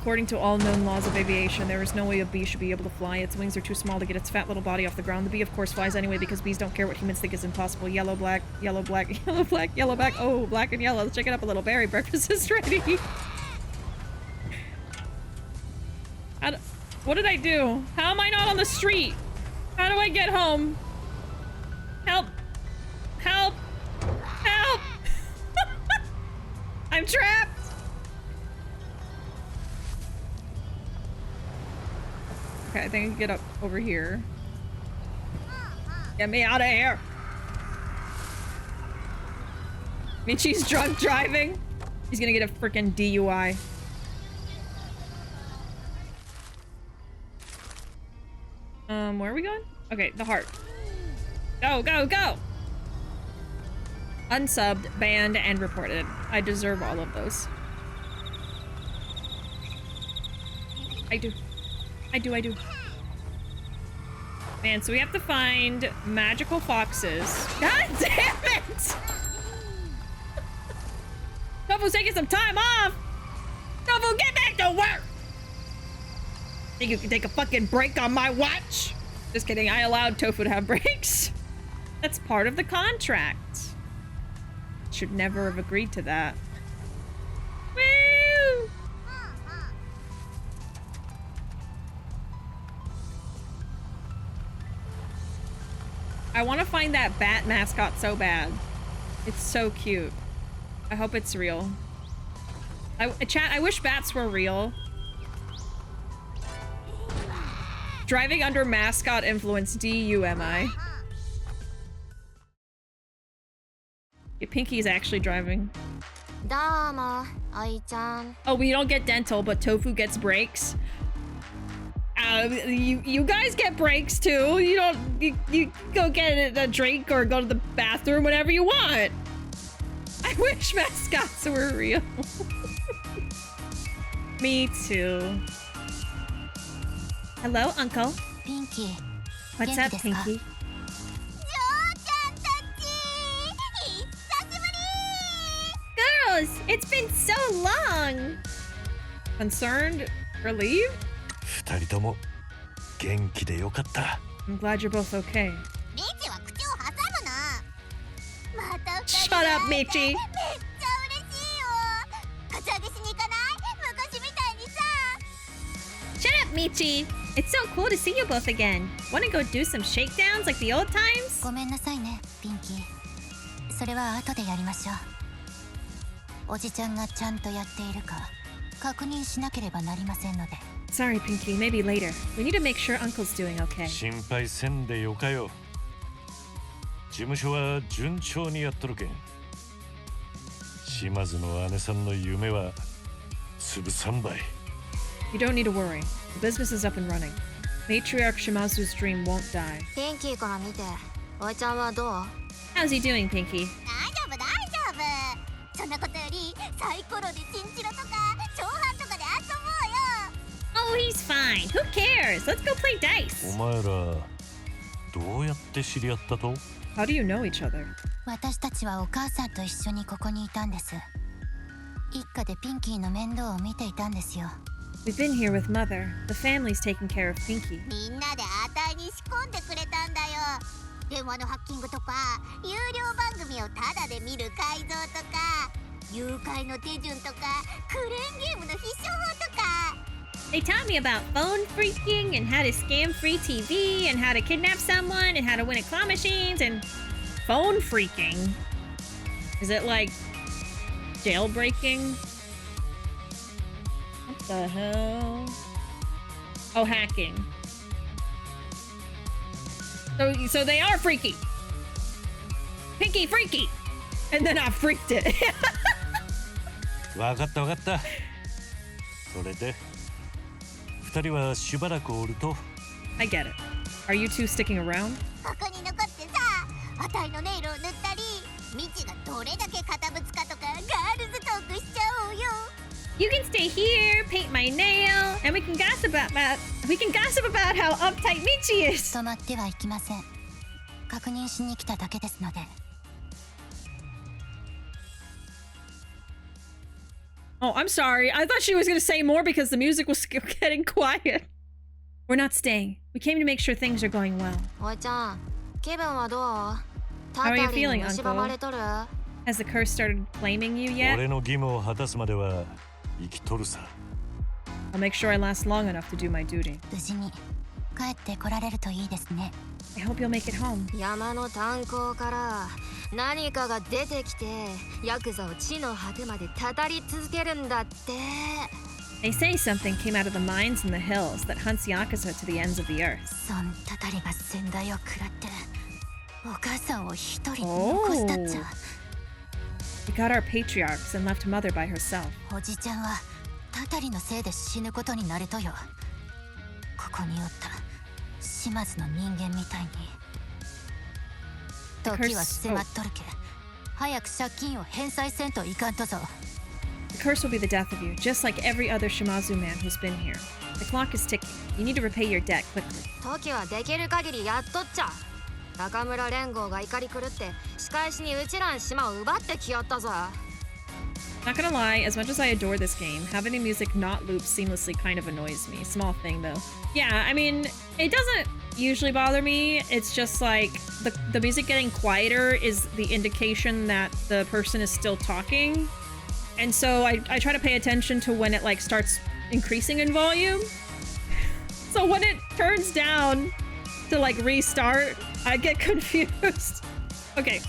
S1: According to all known laws of aviation, there is no way a bee should be able to fly. Its wings are too small to get its fat little body off the ground. The bee, of course, flies anyway because bees don't care what humans think is impossible. Yellow, black, yellow, black, yellow, black, yellow, black. Oh, black and yellow. Let's check it up a little. Berry, breakfast is ready. What did I do? How am I not on the street? How do I get home? Help! Help! Help! I'm trapped! Okay, I think I can get up over here. Get me out of here! Michi's drunk driving. He's gonna get a freaking DUI. Where are we going? Okay, the heart. Go, go, go! Unsubbed, banned, and reported. I deserve all of those. I do. I do. Man, so we have to find magical foxes. God damn it! Tofu's taking some time off! Tofu, get back to work! Think you can take a fucking break on my watch? Just kidding, I allowed Tofu to have breaks. That's part of the contract. Should never have agreed to that. Woo! I want to find that bat mascot so bad. It's so cute. I hope it's real. Chat, I wish bats were real. Driving under mascot influence, DUMI. Okay, Pinky's actually driving. Oh, we don't get dental, but Tofu gets breaks. You guys get breaks too. You don't. You go get a drink or go to the bathroom whenever you want. I wish mascots were real. Me too. Hello, Uncle.
S4: Pinky.
S1: What's up, Pinky?
S6: Girls, it's been so long.
S1: Concerned? Relieved?
S5: 二人とも元気でよかった。
S1: I'm glad you're both okay.
S4: ミチは口を挟むな。また二人
S1: Shut up, Michi.
S4: めっちゃ嬉しいよ。カツアゲしに行かない？昔みたいにさ。
S6: Shut up, Michi. It's so cool to see you both again. Wanna go do some shakedowns like the old times?
S4: ごめんなさいね、ピンキー。それは後でやりましょう。おじちゃんがちゃんとやっているか確認しなければなりませんので。
S1: Sorry, Pinky. Maybe later. We need to make sure Uncle's doing okay.
S5: 心配せんでよかよ。事務所は順調にやっとるけん。島津の姉さんの夢は潰さんばい。
S1: You don't need to worry. The business is up and running. Matriarch Shimazu's dream won't die.
S4: ピンキーから見て、おいちゃんはどう？
S6: How's he doing, Pinky?
S4: 大丈夫大丈夫。そんなことよりサイコロでチンチロとか長半とかで遊ぼうよ。
S6: Oh, he's fine. Who cares? Let's go play dice.
S5: お前らどうやって知り合ったと？
S1: How do you know each other?
S4: 私たちはお母さんと一緒にここにいたんです。一家でピンキーの面倒を見ていたんですよ。
S1: We've been here with Mother. The family's taking care of Pinky.
S4: みんなであたいに仕込んでくれたんだよ。電話のハッキングとか、有料番組をタダで見る改造とか、誘拐の手順とか、クレーンゲームの必勝法とか。
S6: They taught me about phone freaking and how to scam free TV and how to kidnap someone and how to win at claw machines and
S1: Phone freaking? Is it like jailbreaking? What the hell? Oh, hacking. So they are freaky. Pinky freaky. And then I freaked it.
S5: わかったわかった。それで二人はしばらくおると。
S1: I get it. Are you two sticking around?
S4: ここに残ってさ、あたいのネイルを塗ったり、ミチがどれだけ堅物かとかガールズトークしちゃおうよ。
S6: you can stay here, paint my nail, and we can gossip about how uptight Michi is.
S4: 止まってはいきません。確認しに来ただけですので。
S1: Oh, I'm sorry. I thought she was going to say more because the music was getting quiet. We're not staying. We came to make sure things are going well.
S4: おいちゃん、気分はどう？
S1: How are you feeling,
S4: 蝕まれとる？
S1: Has the curse started claiming you yet?
S5: 俺の義務を果たすまでは生きとるさ。
S1: I'll make sure I last long enough to do my duty.
S4: 無事に帰ってこられるといいですね。
S1: I hope you'll make it home.
S8: 山の炭鉱から何かが出てきてヤクザを地の果てまでたたり続けるんだって。
S1: They say something came out of the mines in the hills that hunts yakuza to the ends of the earth.
S4: そんたたりが先代を食らってお母さんを一人残したっちゃ。
S1: We got our patriarchs and left Mother by herself.
S4: おじちゃんはたたりのせいで死ぬことになるとよ。ここにおった島津の人間みたいに。時は迫っとるけ。早く借金を返済せんといかんとぞ。
S1: The curse will be the death of you, just like every other Shimazu man who's been here. The clock is ticking. You need to repay your debt quickly.
S8: 時はできる限りやっとっちゃ。中村連合が怒り狂って仕返しにうちらん島を奪ってきよったぞ。
S1: Not gonna lie, as much as I adore this game, having the music not loop seamlessly kind of annoys me. Small thing though. Yeah, I mean, it doesn't usually bother me. It's just like the music getting quieter is the indication that the person is still talking. And so I try to pay attention to when it like starts increasing in volume. So when it turns down to like restart, I get confused. Okay.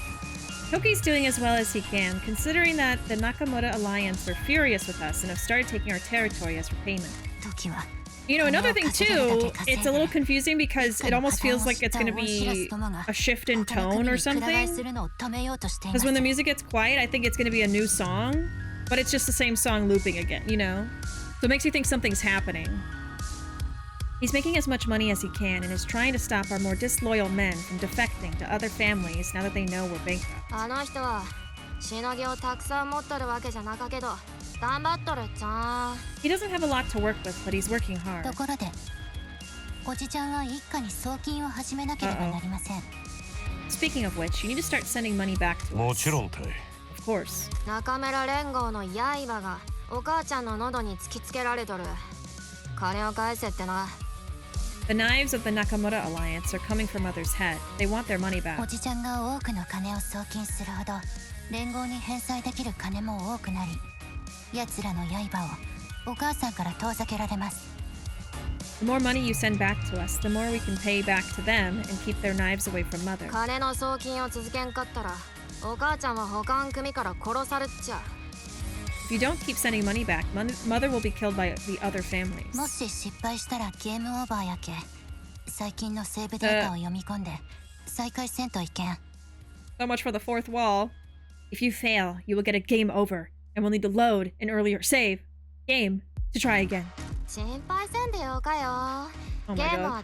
S1: Toki's doing as well as he can, considering that the Nakamura Alliance are furious with us and have started taking our territory as repayment. You know, another thing too, it's a little confusing because it almost feels like it's going to be a shift in tone or something. Because when the music gets quiet, I think it's going to be a new song, but it's just the same song looping again, you know? So it makes you think something's happening. He's making as much money as he can and is trying to stop our more disloyal men from defecting to other families now that they know we're bankrupt. He doesn't have a lot to work with, but he's working hard. Speaking of which, you need to start sending money back to us. Of course. The knives of the Nakamura Alliance are coming for Mother's head. They want their money back. The more money you send back to us, the more we can pay back to them and keep their knives away from Mother. If you don't keep sending money back, Mother will be killed by the other families. So much for the fourth wall. If you fail, you will get a game over, and will need to load an earlier save game to try again. Oh my god.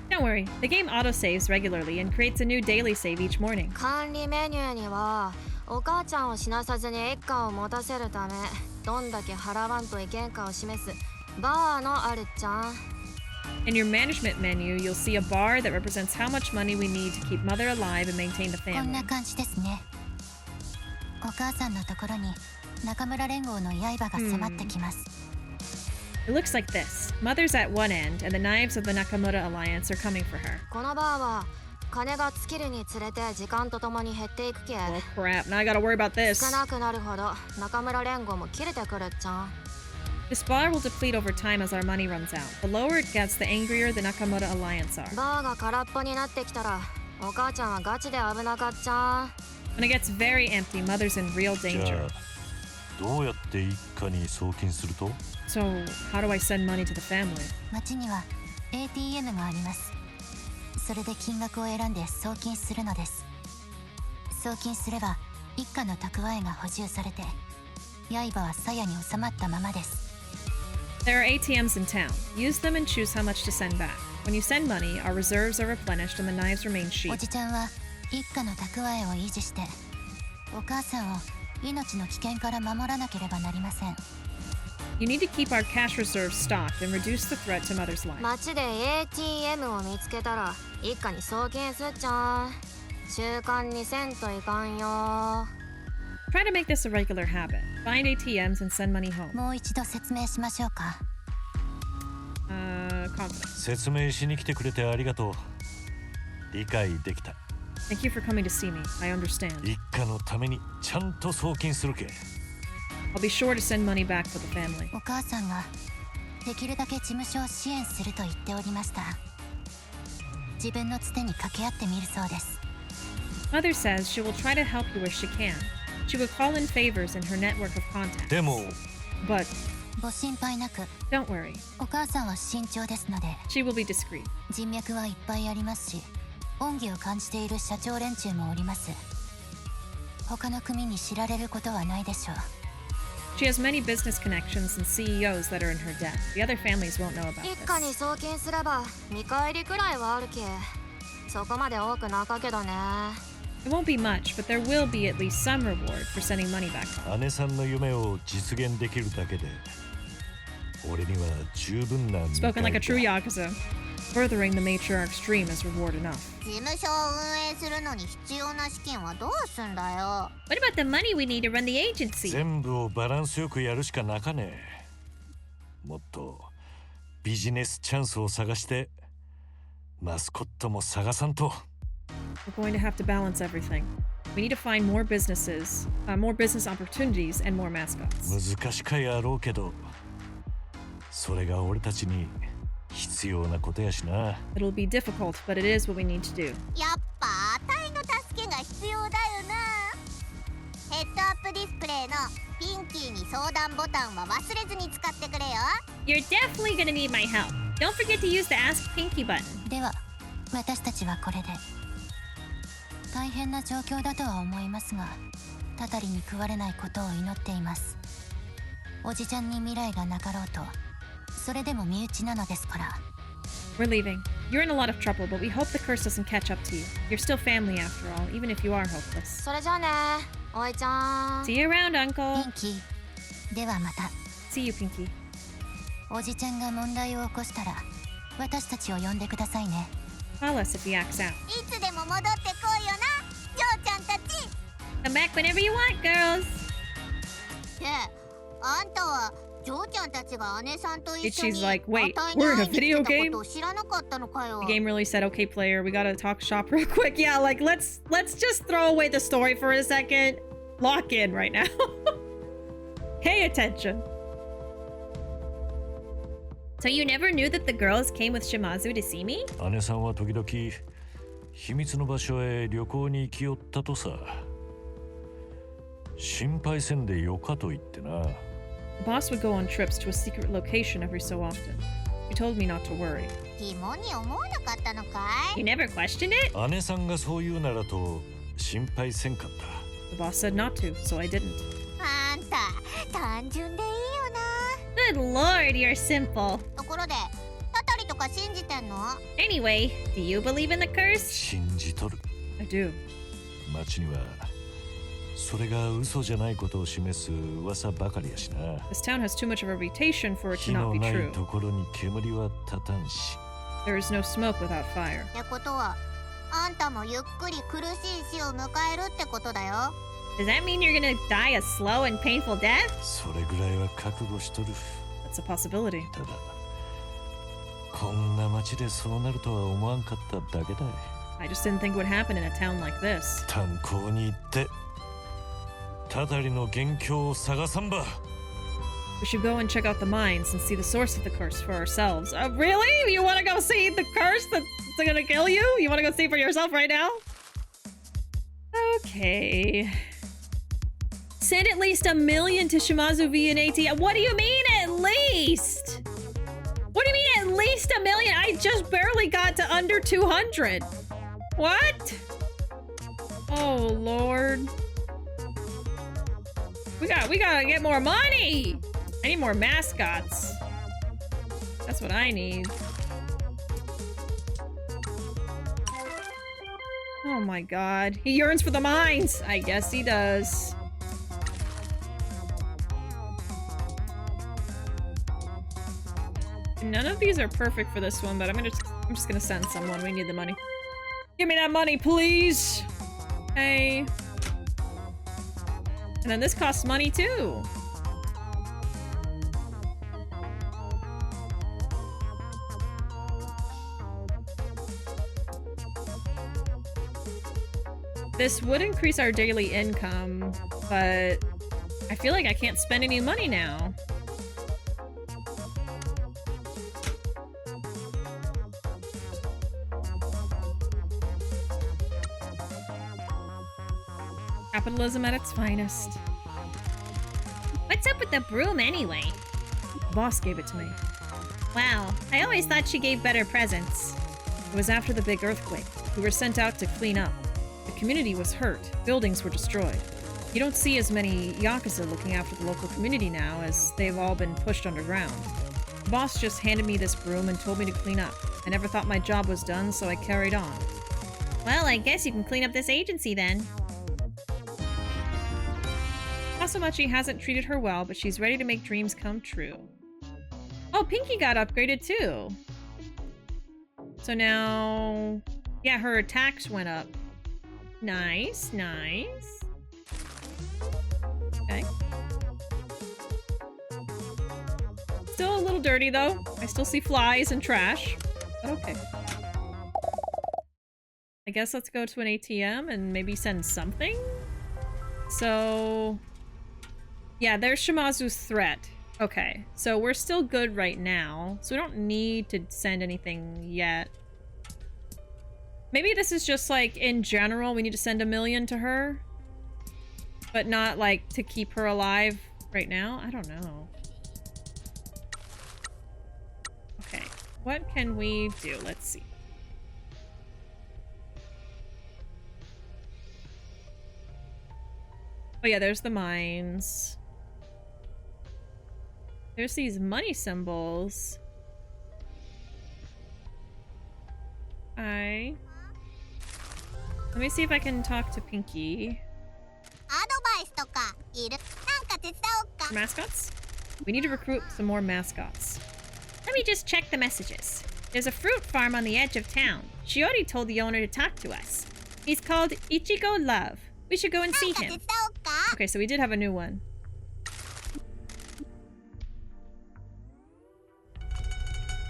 S1: Don't worry, the game autosaves regularly and creates a new daily save each morning. In your management menu, you'll see a bar that represents how much money we need to keep Mother alive and maintain the family. It looks like this. Mother's at one end, and the knives of the Nakamura Alliance are coming for her. Oh crap, now I gotta worry about this. This bar will deplete over time as our money runs out. The lower it gets, the angrier the Nakamura Alliance are. When it gets very empty, Mother's in real danger. So, how do I send money to the family? There are ATMs in town. Use them and choose how much to send back. When you send money, our reserves are replenished and the knives remain sheathed. You need to keep our cash reserves stocked and reduce the threat to Mother's life. Try to make this a regular habit. Find ATMs and send money home. Thank you for coming to see me. I understand. I'll be sure to send money back for the family. Mother says she will try to help you as she can. She will call in favors in her network of contacts. But don't worry. She will be discreet. She has many business connections and CEOs that are in her debt. The other families won't know about this. It won't be much, but there will be at least some reward for sending money back home. Spoken like a true yakuza. Furthering the matriarch's dream is reward enough.
S4: 事務所を運営するのに必要な資金はどうすんだよ。
S6: What about the money we need to run the agency?
S5: 全部をバランスよくやるしかなかねえ。もっとビジネスチャンスを探してマスコットも探さんと。
S1: We're going to have to balance everything. We need to find more businesses, more business opportunities, and more mascots.
S5: 難しかやろうけどそれが俺たちに必要なことやしな。
S1: It'll be difficult, but it is what we need to do.
S4: やっぱあたいの助けが必要だよな。ヘッドアップディスプレイのピンキーに相談ボタンは忘れずに使ってくれよ。
S6: You're definitely gonna need my help. Don't forget to use the Ask Pinky button.
S9: では私たちはこれで。大変な状況だとは思いますが、たたりに食われないことを祈っています。おじちゃんに未来がなかろうと、それでも身内なのですから。
S1: We're leaving. You're in a lot of trouble, but we hope the curse doesn't catch up to you. You're still family after all, even if you are hopeless.
S8: それじゃあね、おいちゃん。
S1: See you around,
S9: ピ
S1: Uncle.
S9: ンキー、ではまた。
S1: See you, Pinky.
S9: おじちゃんが問題を起こしたら、私たちを呼んでくださいね。
S1: Call us if he acts out.
S4: いつでも戻ってこいよな、ジョーちゃんたち。
S6: Come back whenever you want, girls.
S4: ってあんたはジョーちゃんたちが姉さんと一緒に
S1: She's like, wait,
S4: あたいに
S1: we're in a
S4: 会いに来
S1: video
S4: てた
S1: game?
S4: ことを知らなかったのかよ。
S1: The game really said, okay, player, we gotta talk shop real quick. Yeah, like, let's just throw away the story for a second. Lock in right now. Pay attention.
S6: So you never knew that the girls came with Shimazu to see me?
S5: 姉さんは時々秘密の場所へ旅行に行きよったとさ。心配せんでよかと言ってな。
S1: The boss would go on trips to a secret location every so often. She told me not to worry.
S4: 疑問に思わなかったのかい？
S6: You never questioned it?
S5: 姉さんがそう言うならと心配せんかった。
S1: The boss said not to, so I didn't.
S4: あんた単純でいいよな。
S6: Good lord, you're simple.
S4: ところでたたりとか信じてんの？
S6: Anyway, do you believe in the curse?
S5: 信じとる。
S1: I do.
S5: 町にはそれが嘘じゃないことを示す噂ばかりやしな。
S1: This town has too much of a reputation for it to
S5: 火
S1: not
S5: の
S1: be
S5: ない
S1: true.
S5: ところに煙は立たんし。
S1: There is no smoke without fire.
S4: ってことはあんたもゆっくり苦しい死を迎えるってことだよ。
S6: Does that mean you're gonna die a slow and painful death?
S5: それぐらいは覚悟しとる。
S1: That's a possibility.
S5: ただこんな町でそうなるとは思わんかっただけだ。
S1: I just didn't think it would happen in a town like this.
S5: 炭鉱に行ってたたりの元凶を探さんば。
S1: We should go and check out the mines and see the source of the curse for ourselves. Really? You want to go see the curse that's gonna kill you? You want to go see for yourself right now? Okay. Send at least $1 million to Shimazu V and AT. What do you mean at least? What do you mean at least $1 million? I just barely got to under 200. What? Oh Lord. We gotta get more money. I need more mascots. That's what I need. Oh my god. He yearns for the mines. I guess he does. None of these are perfect for this one, but I'm just gonna send someone. We need the money. Give me that money, please. Hey. And then this costs money too. This would increase our daily income, but I feel like I can't spend any money now. Capitalism at its finest.
S6: What's up with the broom anyway?
S1: The boss gave it to me.
S6: Wow, I always thought she gave better presents.
S1: It was after the big earthquake. We were sent out to clean up. The community was hurt. Buildings were destroyed. You don't see as many yakuza looking after the local community now, as they've all been pushed underground. The boss just handed me this broom and told me to clean up. I never thought my job was done, so I carried on.
S6: Well, I guess you can clean up this agency then.
S1: Kaso-Machi hasn't treated her well, but she's ready to make dreams come true. Oh, Pinky got upgraded too. So now Yeah, her attacks went up. Nice, nice. Okay. Still a little dirty, though. I still see flies and trash. But okay. I guess let's go to an ATM and maybe send something? So... yeah, there's Shimazu's threat. Okay, so we're still good right now. So we don't need to send anything yet. Maybe this is just like, in general, we need to send 1 million to her. But not like to keep her alive right now? I don't know. Okay, what can we do? Let's see. Oh yeah, there's the mines. There's these money symbols. Hi. Let me see if I can talk to Pinky. Mascots? We need to recruit some more mascots.
S6: Let me just check the messages. There's a fruit farm on the edge of town. Shiori told the owner to talk to us. He's called Ichigo Love. We should go and see him.
S1: Okay, so we did have a new one.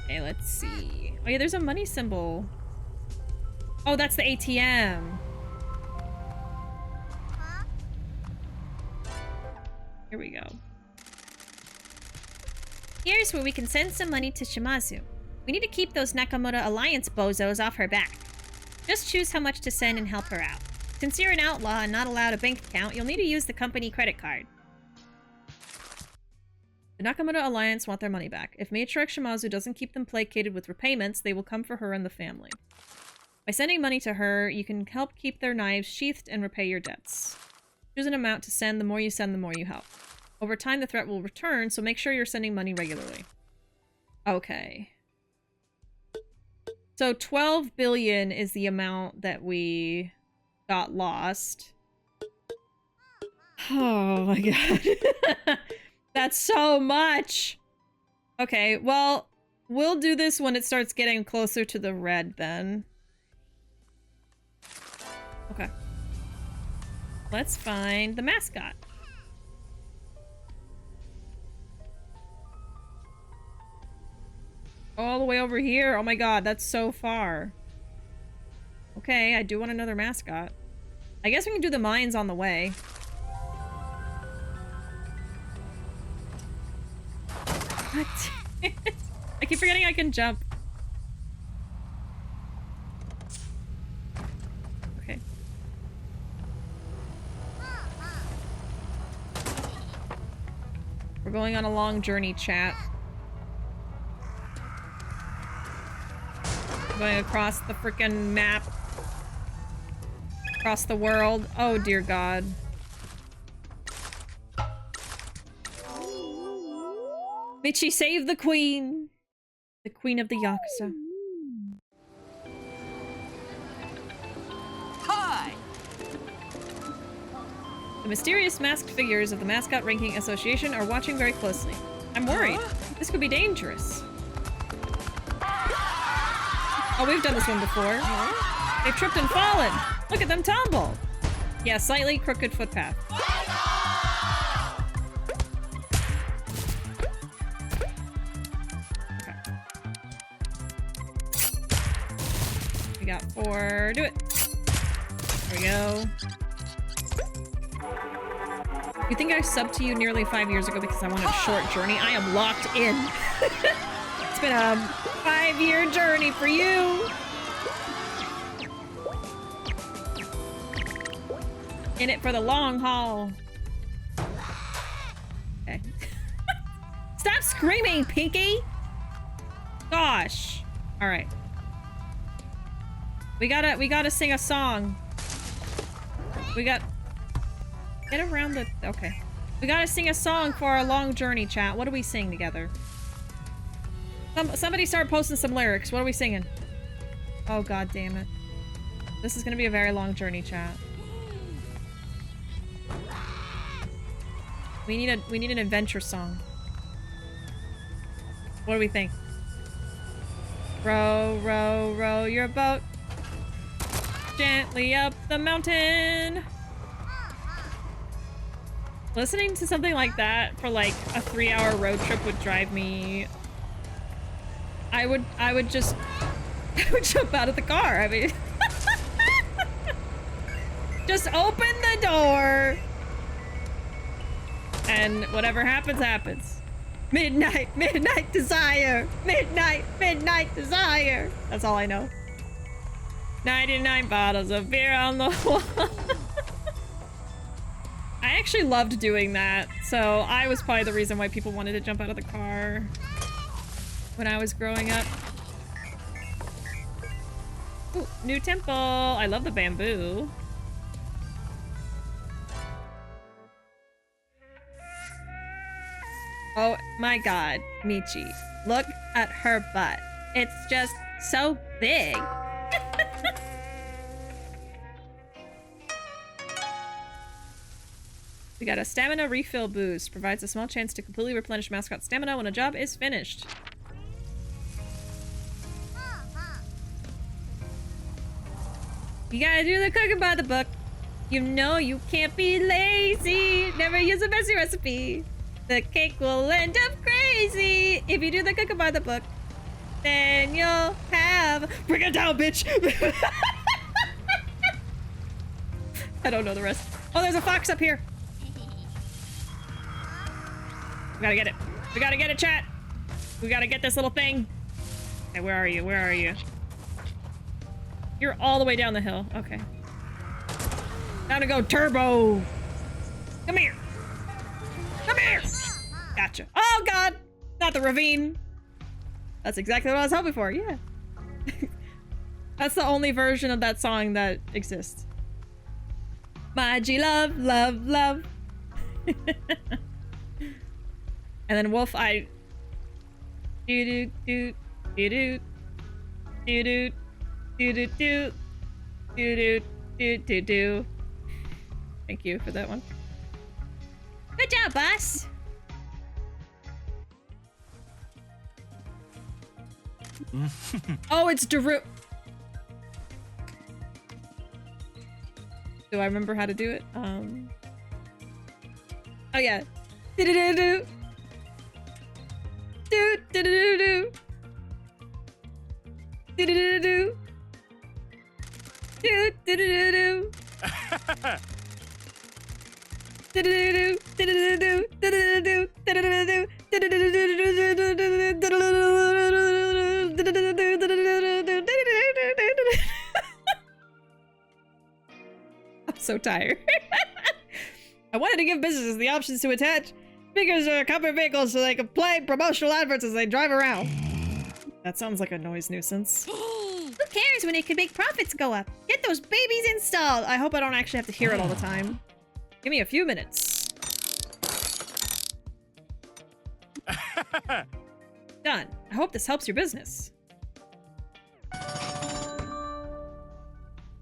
S1: Okay, let's see. Oh yeah, there's a money symbol. Oh, that's the ATM. Here we go.
S6: Here's where we can send some money to Shimazu. We need to keep those Nakamura Alliance bozos off her back. Just choose how much to send and help her out. Since you're an outlaw and not allowed a bank account, you'll need to use the company credit card.
S1: The Nakamura Alliance want their money back. If Matriarch Shimazu doesn't keep them placated with repayments, they will come for her and the family. By sending money to her, you can help keep their knives sheathed and repay your debts. Choose an amount to send. The more you send, the more you help. Over time, the threat will return, so make sure you're sending money regularly. Okay. So 12 billion is the amount that we got lost. Oh my god. That's so much! Okay, well, we'll do this when it starts getting closer to the red then. Okay. Let's find the mascot. All the way over here. Oh my god, that's so far. Okay, I do want another mascot. I guess we can do the mines on the way. What? I keep forgetting I can jump. Okay. We're going on a long journey, chat. Going across the frickin' map. Across the world. Oh dear god. Michi, save the queen! The queen of the yakuza.
S7: Hi!
S1: The mysterious masked figures of the Mascot Ranking Association are watching very closely. I'm worried. This could be dangerous. Oh, we've done this one before. They've tripped and fallen. Look at them tumble. Yeah, slightly crooked footpath. Okay. We got 4. Do it. There we go. You think I subbed to you nearly 5 years ago because I wanted a short journey? I am locked in. It's been a 5-year journey for you. In it for the long haul. Okay. Stop screaming, Pinky! Gosh. Alright. We gotta sing a song. Get around the... Okay. We gotta sing a song for our long journey, chat. What do we sing together? Somebody start posting some lyrics. What are we singing? Oh god damn it. This is gonna be a very long journey, chat. We need an adventure song. What do we think? Row, row, row your boat Gently up the mountain. Listening to something like that for like a 3-hour road trip would drive me. I would just I would jump out of the car. I mean, just open the door and whatever happens, happens. Midnight, midnight desire. Midnight, midnight desire. That's all I know. 99 bottles of beer on the wall. I actually loved doing that, so I was probably the reason why people wanted to jump out of the car when I was growing up. Ooh, new temple. I love the bamboo. Oh my god, Michi. Look at her butt. It's just so big. We got a stamina refill boost. Provides a small chance to completely replenish mascot stamina when a job is finished. You gotta do the cooking by the book. You know you can't be lazy. Never use a messy recipe. The cake will end up crazy. If you do the cooking by the book, then you'll have... Bring it down, bitch! I don't know the rest. Oh, there's a fox up here. We gotta get it. We gotta get it, chat. We gotta get this little thing. Okay, where are you? Where are you? You're all the way down the hill. Okay. Time to go turbo. Come here. Come here. Gotcha. Oh, God. Not the ravine. That's exactly what I was hoping for. Yeah. That's the only version of that song that exists. Maji love, love, love. And then Wolf, I... Do do do do do do do do do do do do do. Thank you for that one. Good job, boss. Oh, it's Daru. Do I remember how to do it? Oh yeah. Do do do do. Do do do do. Do do do do. Do do do do. I'm so tired. I wanted to give businesses the options to attach speakers or company vehicles so they can play promotional adverts as they drive around. That sounds like a noise nuisance.
S6: Who cares when it could make profits go up? Get those babies installed!
S1: I hope I don't actually have to hear it all the time. Give me a few minutes. Done. I hope this helps your business.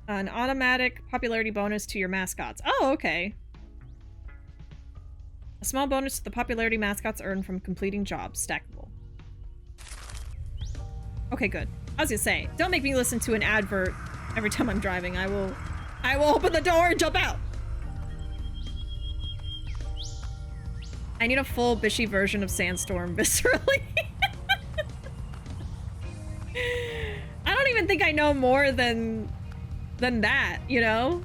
S1: An automatic popularity bonus to your mascots. Oh, okay. A small bonus to the popularity mascots earn from completing jobs. Stackable. Okay, good. I was gonna say, don't make me listen to an advert every time I'm driving. I will open the door and jump out. I need a full Bishi version of Sandstorm viscerally. I don't even think I know more than that, you know?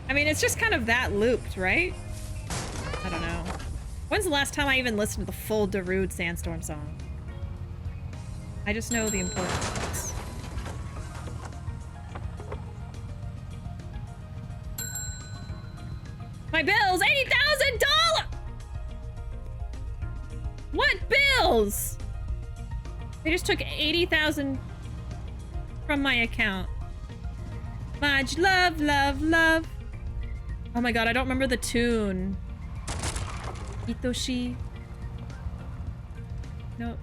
S1: I mean, it's just kind of that looped, right? I don't know. When's the last time I even listened to the full Darude Sandstorm song? I just know the important parts. My bills! $80,000! What bills? They just took $80,000 from my account. Much love, love, love. Oh my god, I don't remember the tune. Hitoshi. No.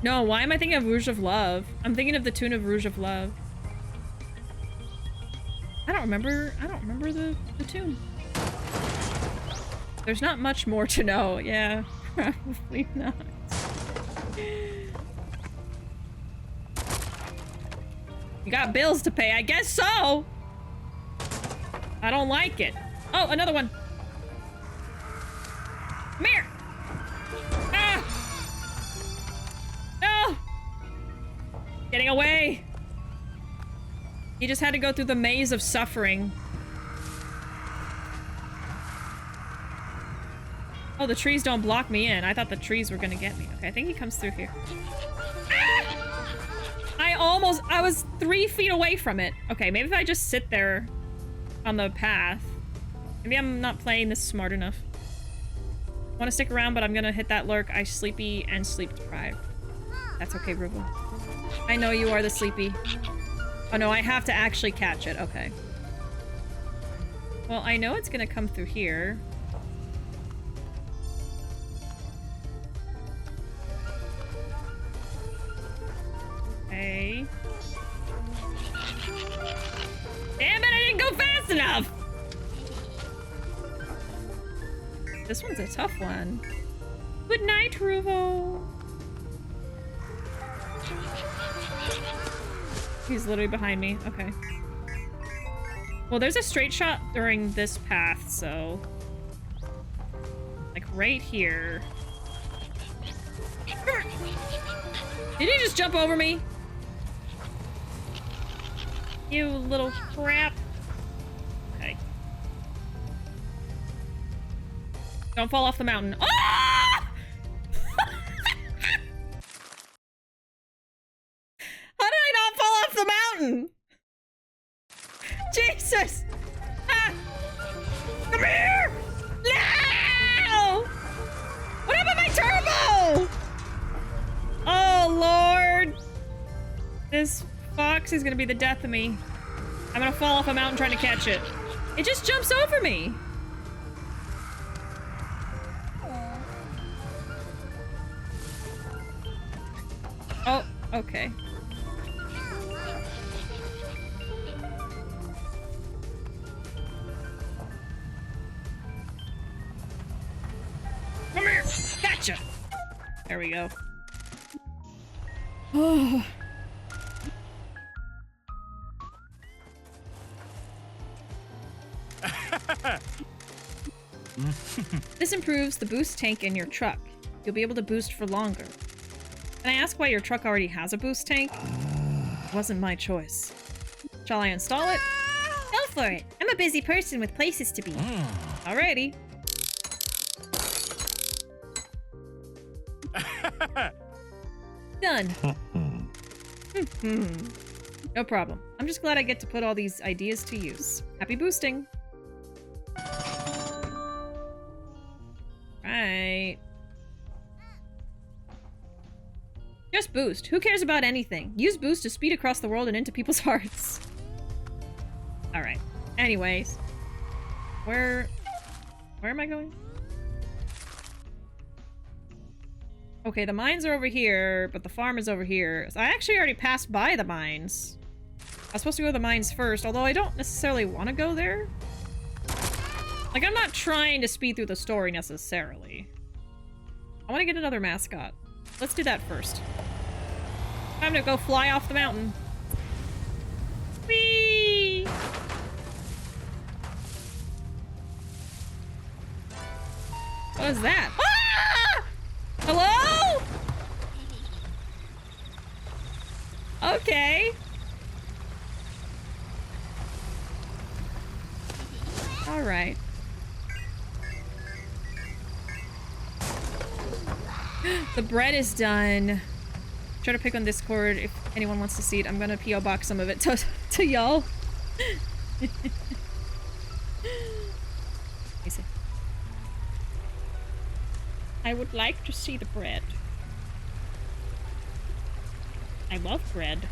S1: No, why am I thinking of Rouge of Love? I'm thinking of the tune of Rouge of Love. I don't remember the tune. There's not much more to know. Yeah, probably not. You got bills to pay, I guess so! I don't like it. Oh, another one! Come here! Ah! No! Getting away! He just had to go through the maze of suffering. Oh, the trees don't block me in. I thought the trees were gonna get me. Okay, I think he comes through here. Ah! I was 3 feet away from it. Okay, maybe if I just sit there on the path. Maybe I'm not playing this smart enough. I want to stick around, but I'm gonna hit that lurk. I sleepy and sleep deprived. That's okay, Ruuuvo. I know you are the sleepy. Oh no, I have to actually catch it. Okay. Well, I know it's gonna come through here. Okay. Damn it, I didn't go fast enough! This one's a tough one. Good night, Ruuuvo. He's literally behind me. Okay. Well, there's a straight shot during this path, so... like, right here. Did he just jump over me? You little crap. Okay. Don't fall off the mountain. Ah! How did I not fall off the mountain? Jesus! Ah! Come here! No! What happened to my turbo? Oh, Lord. This fox is gonna be the death of me. I'm gonna fall off a mountain trying to catch it. It just jumps over me. Oh, okay. Come here! Gotcha! There we go. Oh. This improves the boost tank in your truck. You'll be able to boost for longer. Can I ask why your truck already has a boost tank? It wasn't my choice. Shall I install it?
S6: Go for it. I'm a busy person with places to be.
S1: Alrighty. Done. No problem. I'm just glad I get to put all these ideas to use. Happy boosting. Right. Just boost. Who cares about anything? Use boost to speed across the world and into people's hearts. Alright. Anyways. Where am I going? Okay, the mines are over here, but the farm is over here. So I actually already passed by the mines. I was supposed to go to the mines first, although I don't necessarily want to go there. Like, I'm not trying to speed through the story necessarily. I want to get another mascot. Let's do that first. Time to go fly off the mountain. Whee! What is that? Ah! Hello? Okay. All right. The bread is done. Try to pick on Discord if anyone wants to see it. I'm gonna PO box some of it to y'all. I would like to see the bread. I love bread.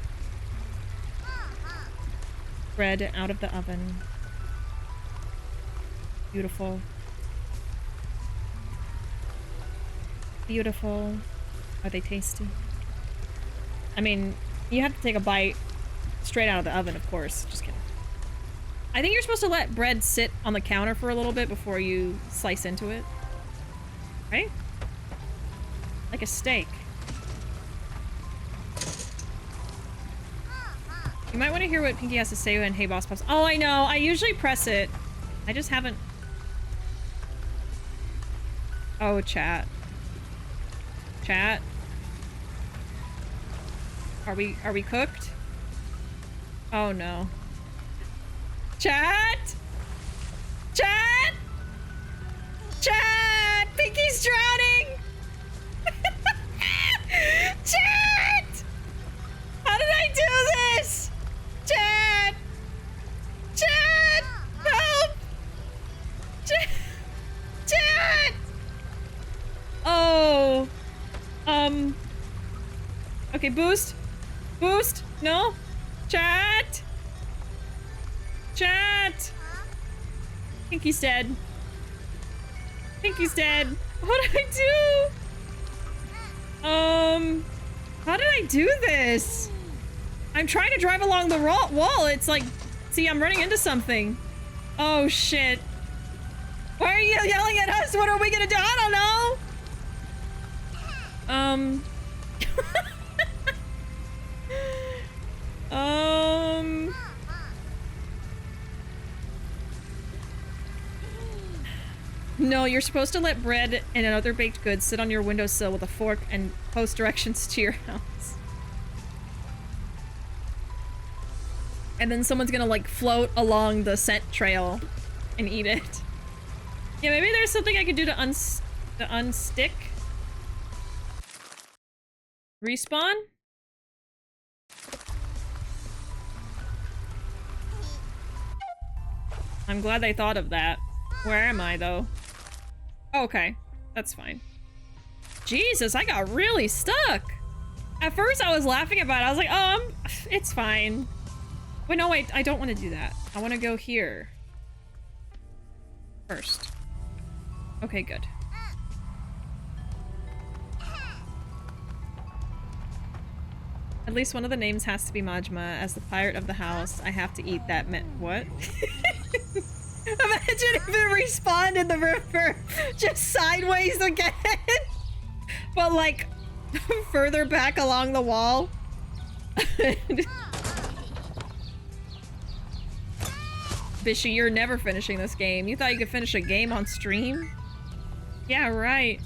S1: Bread out of the oven. Beautiful. Beautiful. Are they tasty? I mean, you have to take a bite straight out of the oven, of course. Just kidding. I think you're supposed to let bread sit on the counter for a little bit before you slice into it. Right? Like a steak. You might want to hear what Pinky has to say when Hey Boss pops. Oh, I know. I usually press it. I just haven't. Oh, chat. Chat. Are we cooked? Oh no. Chat! Chat! Chat! Pinky's drowning! Chat! How did I do this? Chat! Chat! Help! Chat! Chat! Oh. Okay, boost. Boost. No. Chat. Chat. Pinky's dead. Pinky's dead. What did I do? How did I do this? I'm trying to drive along the wall. It's like, see, I'm running into something. Oh shit. Why are you yelling at us? What are we gonna do? I don't know. No, you're supposed to let bread and other baked goods sit on your windowsill with a fork and post directions to your house. And then someone's gonna like float along the scent trail and eat it. Yeah, maybe there's something I could do to unstick. Respawn? I'm glad they thought of that. Where am I, though? Okay, that's fine. Jesus, I got really stuck! At first I was laughing about it. I was like, oh, it's fine. Wait, no, wait, I don't want to do that. I want to go here. First. Okay, good. At least one of the names has to be Majima. As the pirate of the house, I have to eat that what? Imagine if it respawned in the river just sideways again. But like further back along the wall. Bishi, you're never finishing this game. You thought you could finish a game on stream? Yeah, right.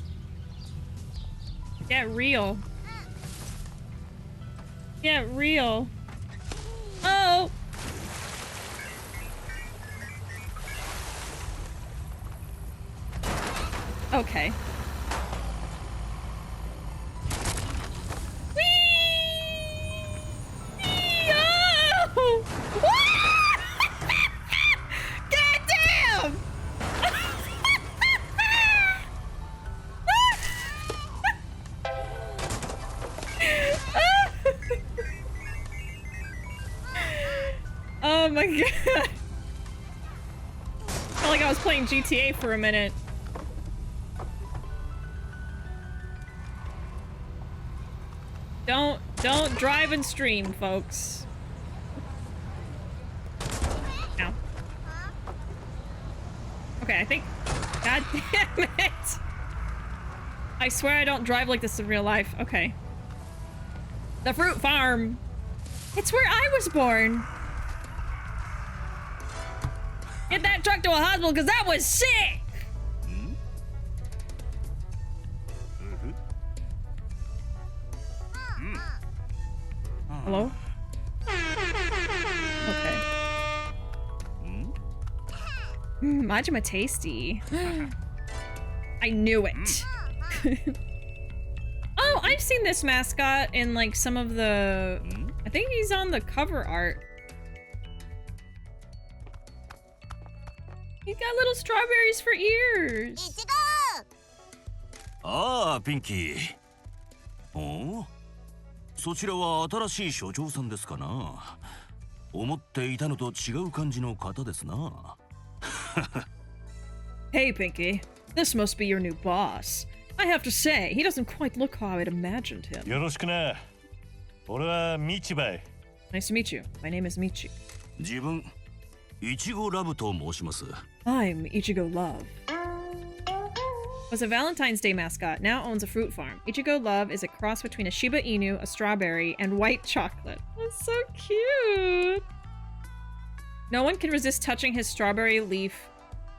S1: Get real. Get real. Oh! Okay. Whee! Oh! God damn! Oh my god. Felt like I was playing GTA for a minute. Don't drive and stream, folks. Ow. Okay, I think... God damn it! I swear I don't drive like this in real life. Okay. The fruit farm. It's where I was born. Get that truck to a hospital because that was sick! Hello? Okay. Majima tasty. I knew it. Oh, I've seen this mascot in like some of the... I think he's on the cover art. He's got little strawberries for ears.
S4: Ichigo!
S5: ああ、ピンキー。お？そちらは新しい所長さんですかな。思っていたのと違う感じの方ですな。
S1: Hey, Pinky. This must be your new boss. I have to say, he doesn't quite look how I'd imagined him.
S3: よろしくな。俺はミチバイ。
S1: Nice to meet you. My name is Michi.
S5: 自分、イチゴラブと申します。
S1: I'm Ichigo Love. Was a Valentine's Day mascot, now owns a fruit farm. Ichigo Love is a cross between a Shiba Inu, a strawberry, and white chocolate. That's so cute! No one can resist touching his strawberry leaf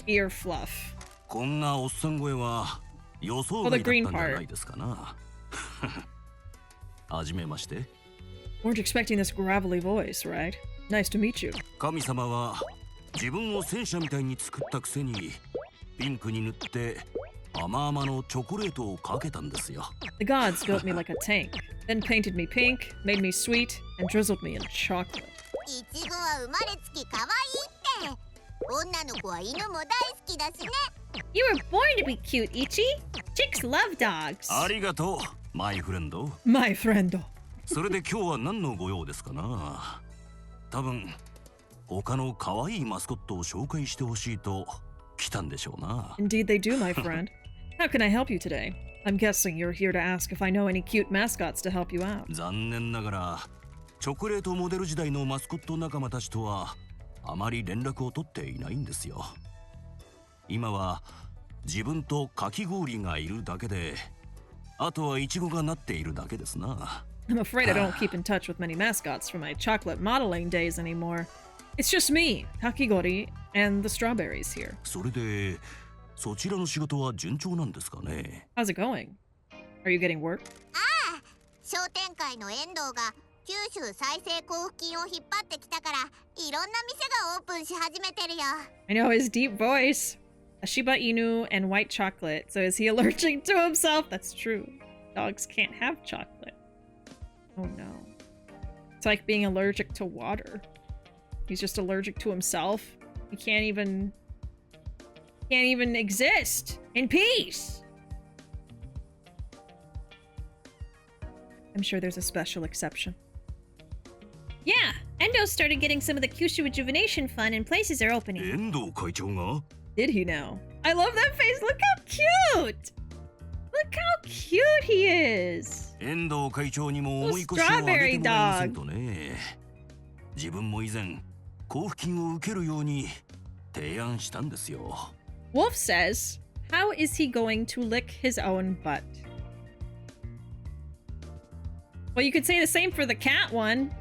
S1: ear fluff.
S5: こんなおっさん声は予想外だったんじゃないですかな。はじめまして。
S1: Weren't expecting this gravelly voice, right? Nice to meet you.
S5: 神様は自分を戦車みたいに作ったくせにピンクに塗って甘々のチョコレートをかけたんですよ。
S1: The gods built me like a tank, then painted me pink, made me sweet, and drizzled me in chocolate.
S4: イチゴは生まれつき可愛いって。女の子は犬も大好きだしね。
S6: You were born to be cute, Ichi. Chicks love dogs.
S5: ありがとう、マイフレンド。
S1: My friend.
S5: それで今日は何のご用ですかな。多分他の可愛いマスコットを紹介してほしいと来たんでしょうな。
S1: Indeed they do, my friend. How can I help you today? I'm guessing you're here to ask if I know any cute mascots to help you out.
S5: 残念ながらチョコレートモデル時代のマスコット仲間たちとはあまり連絡を取っていないんですよ。今は自分とかき氷がいるだけで、あとはイチゴがなっているだけですな。
S1: I'm afraid I don't keep in touch with many mascots from my chocolate modeling days anymore. It's just me, Kakigori, and the strawberries here.
S5: それでそちらの仕事は順調なんですかね。
S1: How's it going? Are you getting work?
S4: ああ、商店会の遠藤が九州再生交付金を引っ張ってきたから、いろんな店がオープンし始めてるよ。
S1: I know his deep voice. A Shiba Inu and white chocolate. So is he allergic to himself? That's true. Dogs can't have chocolate. Oh no. It's like being allergic to water. He's just allergic to himself. He can't even exist in peace. I'm sure there's a special exception.
S6: Yeah, Endo started getting some of the Kyushu Rejuvenation Fund and places are opening.
S5: 遠藤会長が
S1: Did he know? I love that face. Look how cute. Look how cute he is.
S5: 遠藤会長にも思い越しを上げてもらえませんとね。自分も以前交付金を受けるように提案したんですよ。
S1: Wolf says, how is he going to lick his own butt? Well, you could say the same for the cat one.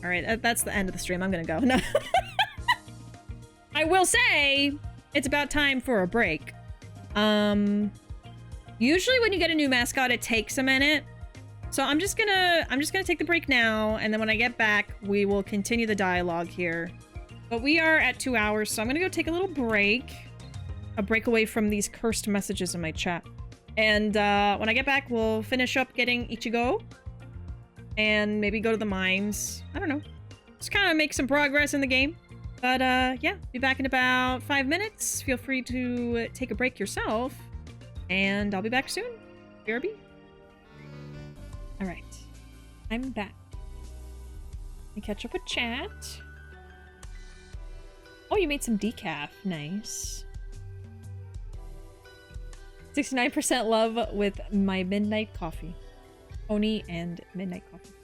S1: All right, that's the end of the stream. I'm gonna go. No. I will say it's about time for a break. Usually when you get a new mascot, it takes a minute. So I'm just gonna take the break now, and then when I get back, we will continue the dialogue here. But we are at 2 hours, so I'm gonna go take a little break. A break away from these cursed messages in my chat. And when I get back, we'll finish up getting Ichigo. And maybe go to the mines. I don't know. Just kind of make some progress in the game. But yeah, be back in about 5 minutes. Feel free to take a break yourself. And I'll be back soon. BRB. Alright. I'm back. Let me catch up with chat. Oh, you made some decaf. Nice. 69% love with my midnight coffee. Oni and midnight coffee.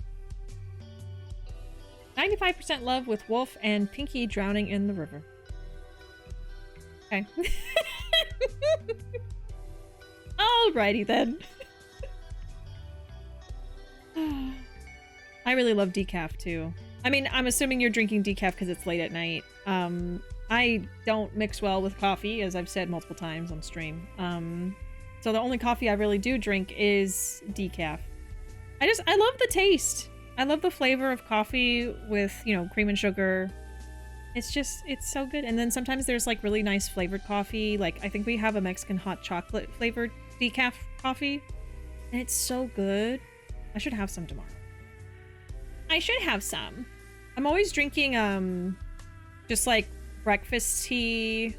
S1: 95% love with Wolf and Pinky drowning in the river. Okay. Alrighty then. I really love decaf too. I mean, I'm assuming you're drinking decaf because it's late at night. I don't mix well with coffee, as I've said multiple times on stream. So the only coffee I really do drink is decaf. I love the taste. I love the flavor of coffee with, you know, cream and sugar. It's so good. And then sometimes there's like really nice flavored coffee. Like I think we have a Mexican hot chocolate flavored decaf coffee. And it's so good. I should have some tomorrow. I should have some. I'm always drinking just like breakfast tea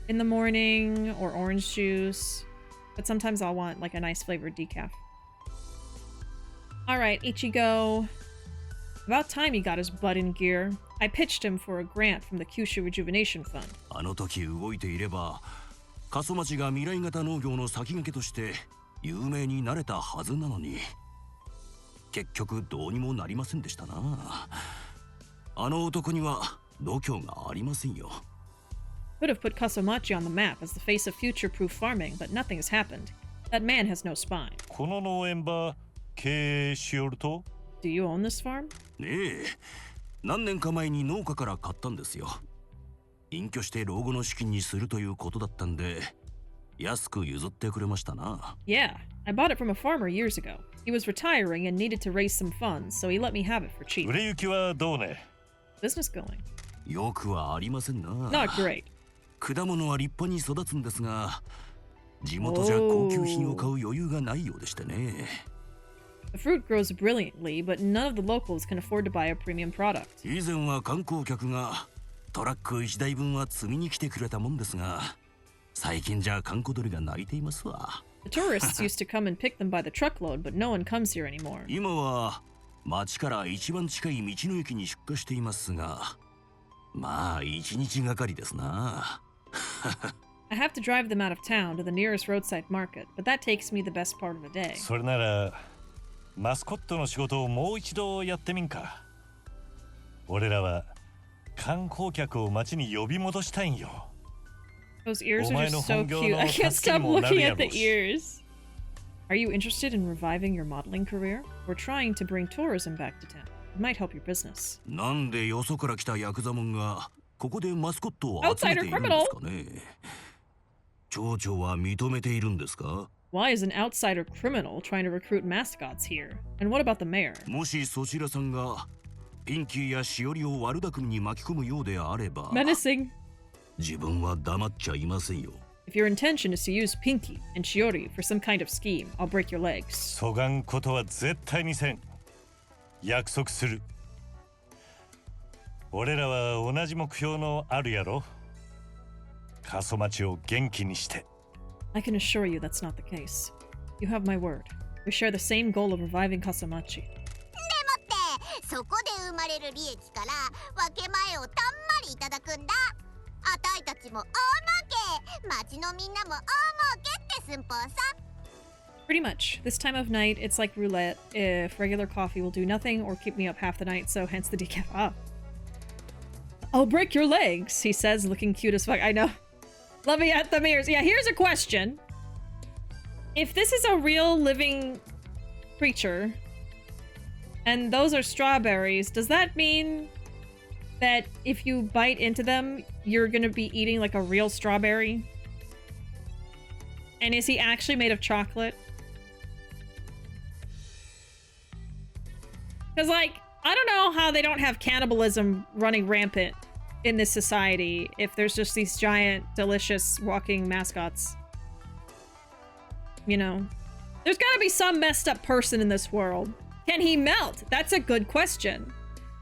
S1: in the morning or orange juice. But sometimes I'll want like a nice flavored decaf. Alright, Ichigo. About time he got his butt in gear. I pitched him for a grant from the Kyushu Rejuvenation Fund.
S5: あの時動いていれば、Kaso-Machiが未来型農業の先駆けとして有名になれたはずなのに、結局どうにもなりませんでしたな。あの男には度胸がありませんよ。
S1: Could have put Kaso-Machi on the map as the face of future-proof farming, but nothing has happened. That man has no spine.
S3: この農園ば経営しよると
S1: Do you own this farm?
S5: ねえ、何年か前に農家から買ったんですよ。隠居して老後の資金にするということだったんで、安く譲ってくれましたな。
S1: Yeah, I bought it from a farmer years ago. He was retiring and needed to raise some funds, so he let me have it for cheap.
S3: 売れ行きはどうね
S1: Business going?
S5: よくはありませんな。
S1: Not great.
S5: 果物は立派に育つんですが、地元じゃ高級品を買う余裕がないようでしてね。
S1: The fruit grows brilliantly, but none of the locals can afford to buy a premium product.
S5: 以前は観光客がトラック1台分は積みに来てくれたもんですが、最近じゃ観光鳥が鳴いていますわ。
S1: The tourists used to come and pick them by the truckload, but no one comes here anymore.
S5: 今は町から一番近い道の駅に出荷していますが、まあ一日がかりですな。
S1: I have to drive them out of town to the nearest roadside market, but that takes me the best part of a day.
S3: それならマスコットの仕事をもう一度やってみんか。俺らは観光客を町に呼び戻したいんよ。
S1: Those ears are just so cute. I can't stop looking at the ears. Are you interested in reviving your modeling career? We're trying to bring tourism back to town. It might help your business.
S5: なんでよそから来たヤクザモンがここでマスコットを集めているんですかね。町長は認めているんですか。
S1: Why is an outsider criminal trying to recruit mascots here? And what about the mayor?
S5: もしそちらさんがピンキーやしおりを悪巧みに巻き込むようであれば、
S1: Menacing.
S5: 自分は黙っちゃいませんよ。
S1: If your intention is to use Pinky and Shiori for some kind of scheme, I'll break your legs.
S3: そがんことは絶対にせん。約束する。俺らは同じ目標のあるやろ。過疎町を元気にして。
S1: I can assure you that's not the case. You have my word. We share the same goal of reviving Kaso-Machi.
S4: そこで生まれる利益から分け前をたんまりいただくんだ。あたいたちも大儲け、町のみんなも大儲けって寸法さ。
S1: Pretty much. This time of night, it's like roulette. If regular coffee will do nothing or keep me up half the night, so hence the decaf. Ah. I'll break your legs, he says, looking cute as fuck. I know. Lovey at the mirrors. Yeah, here's a question. If this is a real living creature, and those are strawberries, does that mean that if you bite into them, you're gonna be eating like a real strawberry? And is he actually made of chocolate? Because, like, I don't know how they don't have cannibalism running rampant in this society if there's just these giant, delicious walking mascots. You know? There's gotta be some messed up person in this world. Can he melt? That's a good question.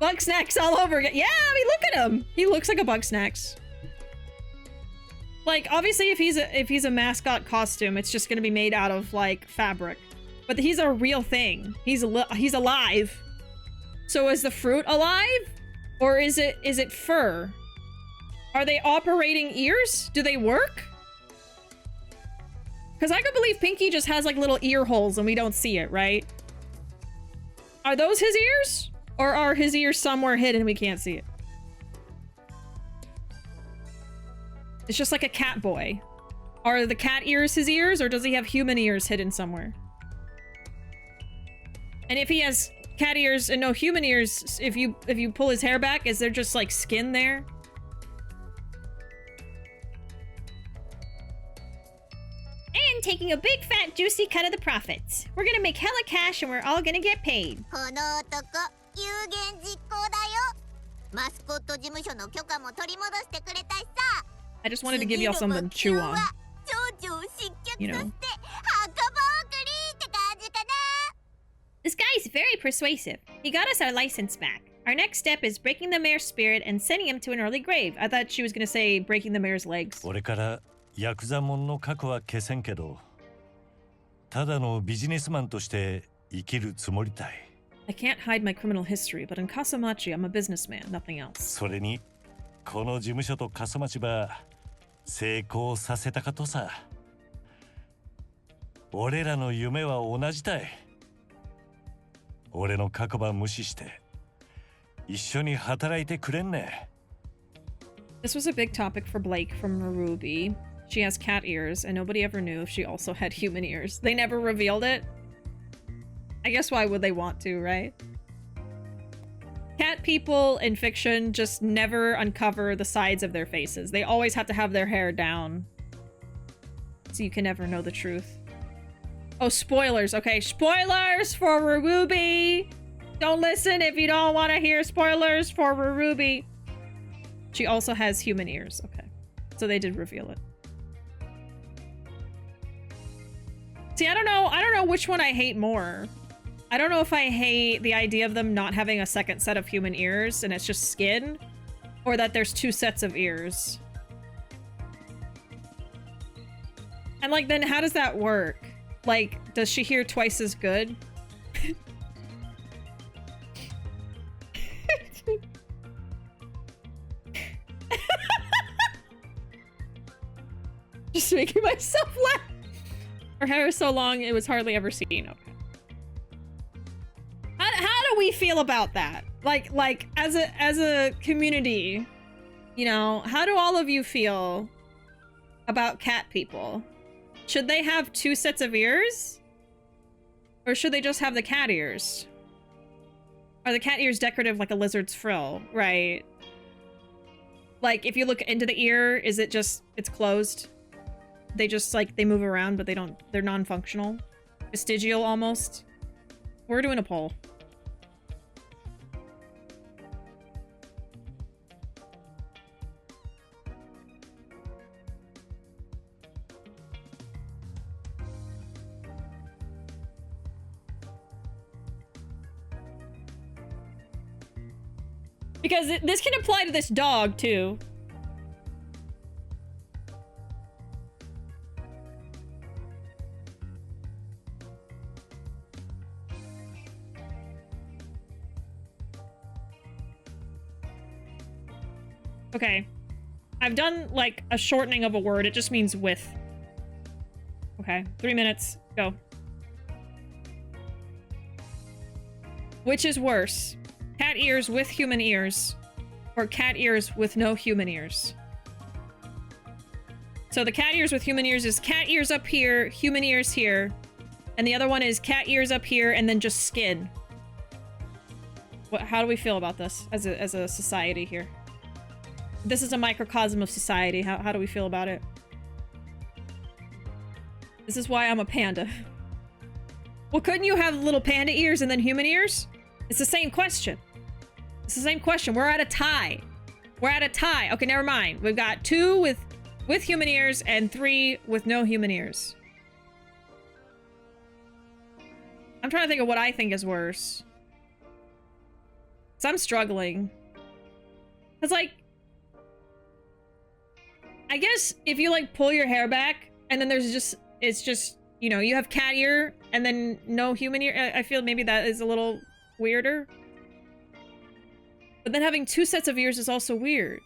S1: Bug snacks all over again. Yeah, I mean, look at him. He looks like a bug snacks. Like, obviously, if he's a mascot costume, it's just gonna be made out of like fabric. But he's a real thing. He's alive. So is the fruit alive, or is it fur? Are they operating ears? Do they work? Because I could believe Pinky just has like little ear holes and we don't see it, right? Are those his ears? Or are his ears somewhere hidden and we can't see it? It's just like a cat boy. Are the cat ears his ears, or does he have human ears hidden somewhere? And if he has cat ears and no human ears, if you pull his hair back, is there just like skin there?
S6: And taking a big fat juicy cut of the profits. We're gonna make hella cash and we're all gonna get paid.
S4: この男、有言実行だよ。マスコット事務所の許可も取り戻してくれたしさ。
S1: I just wanted to give y'all something to chew on.
S4: 町長を失脚させて、
S1: You know.
S4: 墓場送りって感じかな。
S6: This guy's very persuasive. He got us our license back. Our next step is breaking the mayor's spirit and sending him to an early grave.
S1: I thought she was gonna say breaking the mayor's legs.
S3: 俺からヤクザモンの過去は消せんけど、ただのビジネスマンとして生きるつもりたい。
S1: I can't hide my criminal history, but in Kaso-Machi, I'm a businessman, nothing else.
S3: それにこの事務所と過疎町ば成功させたかとさ。俺らの夢は同じたい。俺の過去ば無視して一緒に働いてくれんね。
S1: This was a big topic for Blake from Ruuuvo. She has cat ears, and nobody ever knew if she also had human ears. They never revealed it. I guess why would they want to, right? Cat people in fiction just never uncover the sides of their faces. They always have to have their hair down. So you can never know the truth. Oh, spoilers. Okay, spoilers for Ruuuvo. Don't listen if you don't want to hear spoilers for Ruuuvo. She also has human ears. Okay. So they did reveal it. See, I don't know which one I hate more. I don't know if I hate the idea of them not having a second set of human ears and it's just skin, or that there's two sets of ears. And like, then how does that work? Like, does she hear twice as good? Just making myself laugh. Her hair is so long, it was hardly ever seen. Okay. How do we feel about that? Like as a community, you know, how do all of you feel about cat people? Should they have two sets of ears? Or should they just have the cat ears? Are the cat ears decorative like a lizard's frill? Right. Like, if you look into the ear, is it just, it's closed? They just, like, they move around, but they're non-functional. Vestigial, almost. We're doing a poll. Because this can apply to this dog, too. Okay. I've done, like, a shortening of a word. It just means with. Okay. 3 minutes. Go. Which is worse? Cat ears with human ears, or cat ears with no human ears? So the cat ears with human ears is cat ears up here, human ears here, and the other one is cat ears up here and then just skin. How do we feel about this as a society here? This is a microcosm of society. How do we feel about it? This is why I'm a panda. Well, couldn't you have little panda ears and then human ears? It's the same question. It's the same question. We're at a tie. We're at a tie. Okay, never mind. We've got 2 with human ears and 3 with no human ears. I'm trying to think of what I think is worse. Because I'm struggling. Because, like, I guess if you, like, pull your hair back and then there's just, it's just, you know, you have cat ear and then no human ear. I feel maybe that is a little weirder. But then having 2 sets of ears is also weird.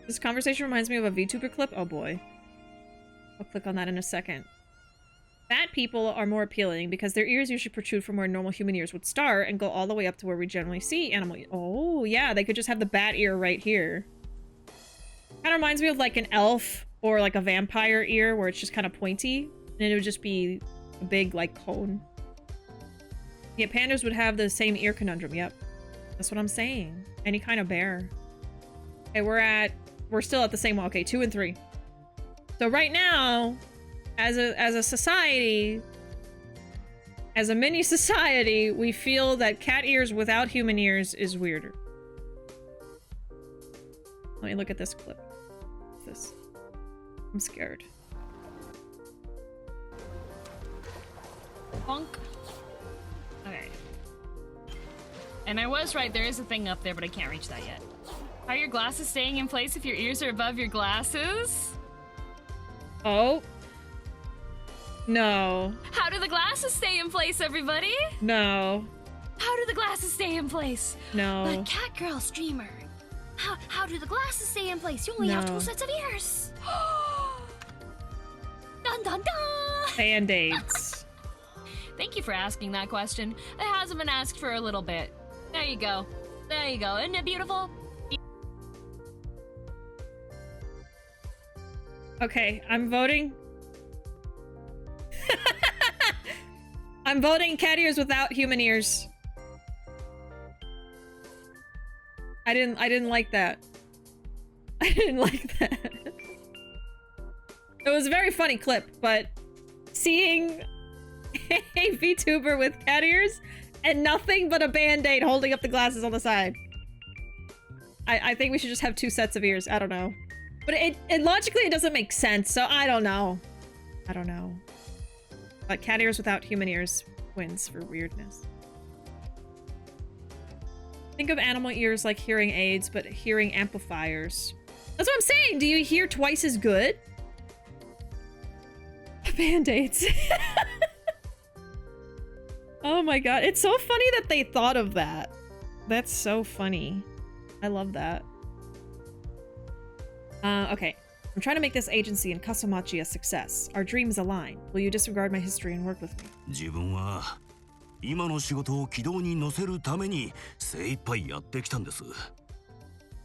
S1: This conversation reminds me of a VTuber clip. Oh boy. I'll click on that in a second. Fat people are more appealing because their ears usually protrude from where normal human ears would start and go all the way up to where we generally see animal. Oh yeah, they could just have the bat ear right here. Kind of reminds me of like an elf or like a vampire ear where it's just kind of pointy and it would just be a big like cone. Yeah, pandas would have the same ear conundrum. Yep, that's what I'm saying. Any kind of bear. Okay, we're still at the same one. Okay, 2 and 3. So right now, as a society, as a mini society, we feel that cat ears without human ears is weirder. Let me look at this clip. What's this? I'm scared.
S10: Bonk. Okay. And I was right, there is a thing up there, but I can't reach that yet. Are your glasses staying in place if your ears are above your glasses?
S1: Oh. No.
S10: How do the glasses stay in place, everybody?
S1: No.
S10: How do the glasses stay in place?
S1: No.
S8: But cat girl streamer, how do the glasses stay in place? You only have 2 sets of ears. Dun dun dun!
S1: Band-aids.
S10: Thank you for asking that question. It hasn't been asked for a little bit. There you go. There you go. Isn't it beautiful?
S1: Okay, I'm voting. I'm voting cat ears without human ears. I didn't like that. I didn't like that. It was a very funny clip, but seeing a VTuber with cat ears and nothing but a band-aid holding up the glasses on the side. I think we should just have 2 sets of ears. I don't know. But it logically it doesn't make sense, so I don't know. I don't know. But cat ears without human ears wins for weirdness. Think of animal ears like hearing aids, but hearing amplifiers. That's what I'm saying! Do you hear twice as good? Band-aids. Oh my god, it's so funny that they thought of that. That's so funny. I love that. Okay. I'm trying to make this agency and Kaso-Machi a success. Our dreams align. Will you disregard my history and work with me?
S5: 自分は今の仕事を軌道に乗せるために精一杯やってきたんです。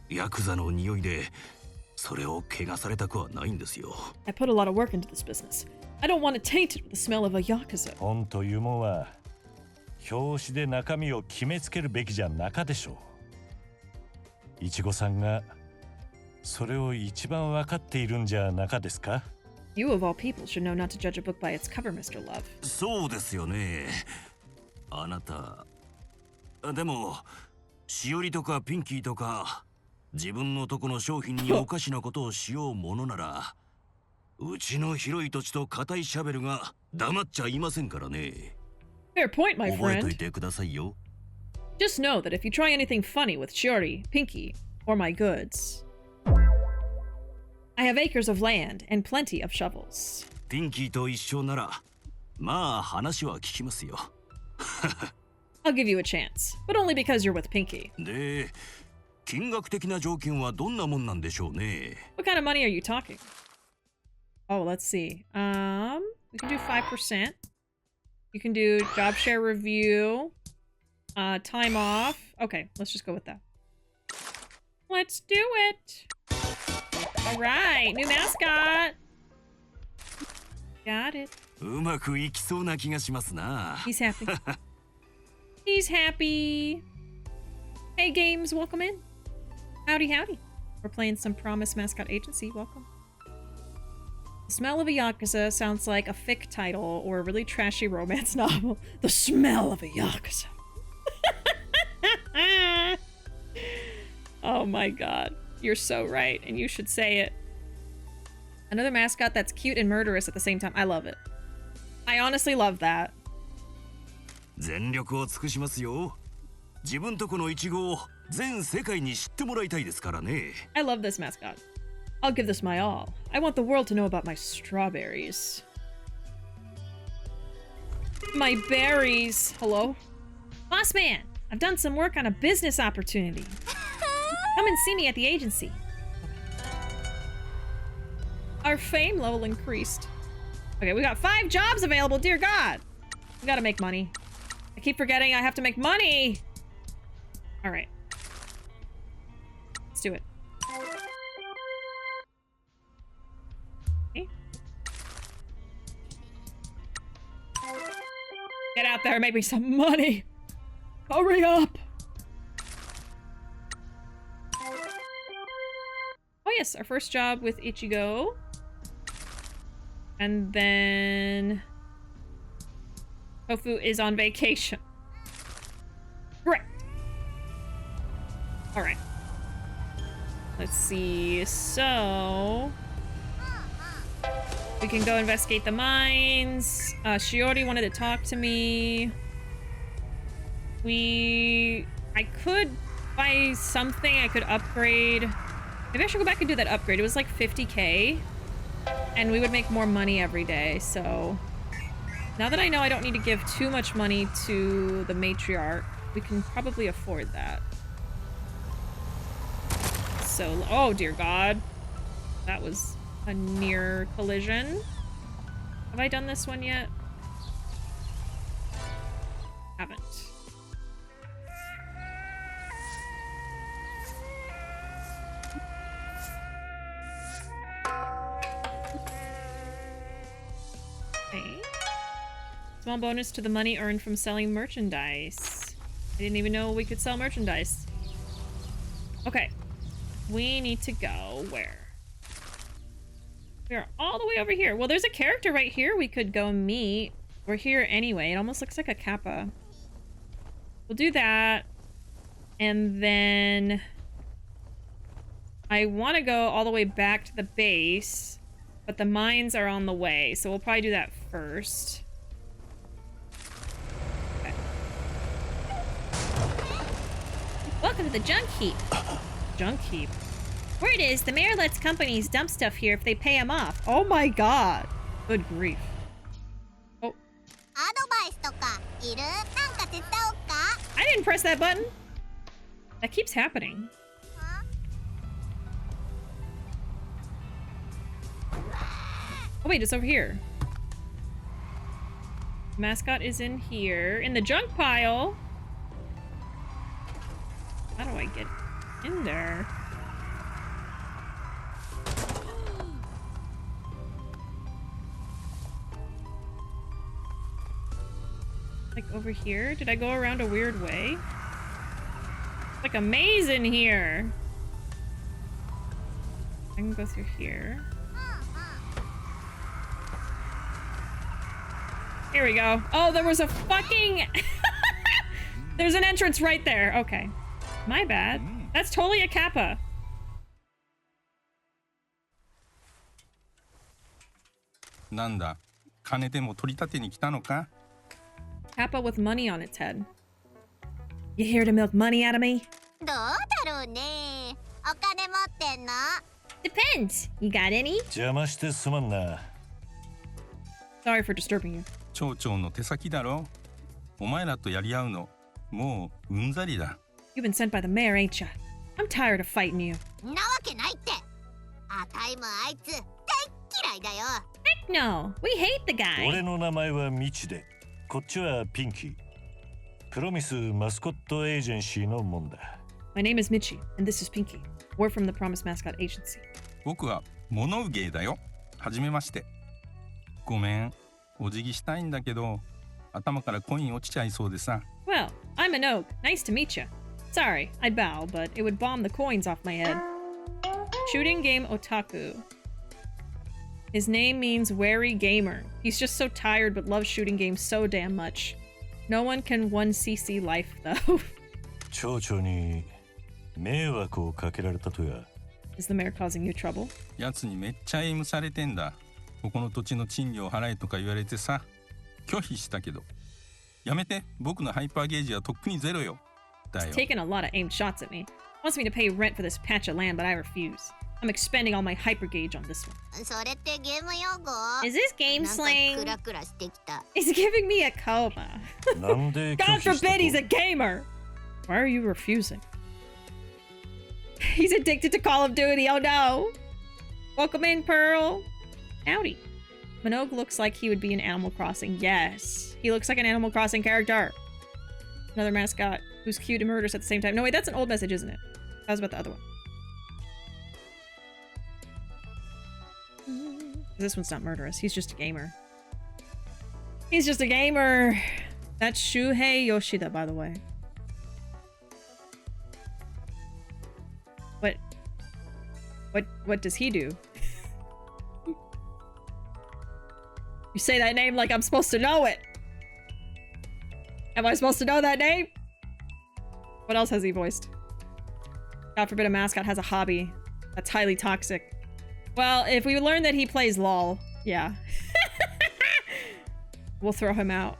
S5: ヤクザの匂いでそれを汚されたくはないんですよ。
S1: I put a lot of work into this business. I don't want it tainted with the smell of a yakuza.
S3: 本というもんは表紙で中身を決めつけるべきじゃなかでしょう。いちごさんがそれを一番わかっているんじゃなかですか?
S1: You of all people should know not to judge a book by its cover, Mr. Love.
S5: そうですよね。あなた。でも、しおりとかピンキーとか自分のとこの商品におかしなことをしようものなら、うちの広い土地と固いシャベルが黙っちゃいませんからね。
S1: Fair point, my
S5: 覚えとい
S1: friend.
S5: てくださいよ。
S1: Just know that if you try anything funny with Shiori, Pinky, or my goods, I have acres of land and plenty of shovels.
S5: ピンキーと一緒なら、まあ話は聞きますよ。
S1: I'll give you a chance, but only because you're with Pinky.
S5: で、金額的な条件はどんなもんなんでしょうね。
S1: What kind of money are you talking? Oh, let's see. We can do 5%. You can do job share review, time off. Okay, let's just go with that. Let's do it. All right, new mascot. Got it.
S5: うまくいきそうな気がしますな。
S1: He's happy. He's happy. Hey, games, welcome in. Howdy, howdy. We're playing some Promise Mascot Agency. Welcome. The Smell of a Yakuza sounds like a fic title or a really trashy romance novel. The Smell of a Yakuza. Oh my god. You're so right, and you should say it. Another mascot that's cute and murderous at the same time. I love it. I honestly love that.
S5: 全力を尽くしますよ。自分とこのイチゴを全世界に知ってもらいたいですからね。
S1: I love this mascot. I'll give this my all. I want the world to know about my strawberries. My berries. Hello?
S6: Boss man, I've done some work on a business opportunity. Come and see me at the agency.
S1: Our fame level increased. Okay, we got 5 jobs available, dear God. We gotta make money. I keep forgetting I have to make money. All right. Let's do it. Okay. Get out there and make me some money. Hurry up. Oh yes, our first job with Ichigo. And then Tofu is on vacation. Great. All right. Let's see. So we can go investigate the mines. Shiori wanted to talk to me. I could buy something. I could upgrade. Maybe I should go back and do that upgrade. It was like 50k. And we would make more money every day, so... Now that I know I don't need to give too much money to the matriarch, we can probably afford that. So... Oh, dear God. That was a near collision. Have I done this one yet? Haven't. Small bonus to the money earned from selling merchandise. I didn't even know we could sell merchandise. Okay. We need to go where? We are all the way over here. Well, there's a character right here we could go meet. We're here anyway. It almost looks like a kappa. We'll do that. And then I want to go all the way back to the base, but the mines are on the way, so we'll probably do that first. Okay.
S6: Welcome to the junk heap.
S1: Junk heap.
S6: Word is, the mayor lets companies dump stuff here if they pay him off.
S1: Oh my god. Good grief. Oh. I didn't press that button. That keeps happening. Oh wait, it's over here. Mascot is in here, in the junk pile. How do I get in there? Like over here? Did I go around a weird way? It's like a maze in here. I can go through here. Here we go. Oh, there was a fucking... There's an entrance right there. Okay. My bad. That's totally a kappa.
S11: Nanda, 金でも取り立てに来たのか?
S1: Kappa with money on its head. You here to milk money out of me?
S6: Depends. You got any?
S1: Sorry for disturbing you.
S11: 町長の手先だろ。お前らとやり合うの、もううんざりだ。
S1: You've been sent by the mayor, ain't ya? I'm tired of fighting you.
S6: Heck no. We hate the guy.
S3: 俺の名前はミチで、こっちはピンキー。プロミスマスコットエージェンシーのもんだ。
S1: My name is Michi, and this is Pinky. We're from the Promise Mascot Agency.
S11: 僕はMonouGeだよ。はじめまして。ごめん、お辞儀したいんだけど、頭からコイン落ちちゃいそうでさ。
S1: Well, I'm MonouGe. Nice to meet you. Sorry, I'd bow, but it would bomb the coins off my head. Shooting game otaku. His name means wary gamer. He's just so tired but loves shooting games so damn much. No one can 1cc life, though.
S3: 町長に迷惑をかけられたとや。
S1: Is the mayor causing you trouble?
S11: やつにめっちゃエイムされてんだ。ここの土地の賃料払えとか言われてさ、拒否したけど。やめて、僕のハイパーゲージはとっくにゼロよ。だよ。
S1: He's taken a lot of aimed shots at me. Wants me to pay rent for this patch of land, but I refuse. I'm expending all my hyper gauge on this one.
S6: Is this game slang?
S1: He's giving me a coma. God forbid he's a gamer! Why are you refusing? He's addicted to Call of Duty, oh no! Welcome in, Pearl! Howdy. MonouGe looks like he would be in Animal Crossing. Yes. He looks like an Animal Crossing character. Another mascot who's cute and murderous at the same time. No, wait, that's an old message, isn't it? That was about the other one. This one's not murderous. He's just a gamer. He's just a gamer. That's Shuhei Yoshida, by the way. What does he do? You say that name like I'm supposed to know it. Am I supposed to know that name? What else has he voiced? God forbid a mascot has a hobby that's highly toxic. Well, if we learn that he plays LOL, yeah. We'll throw him out.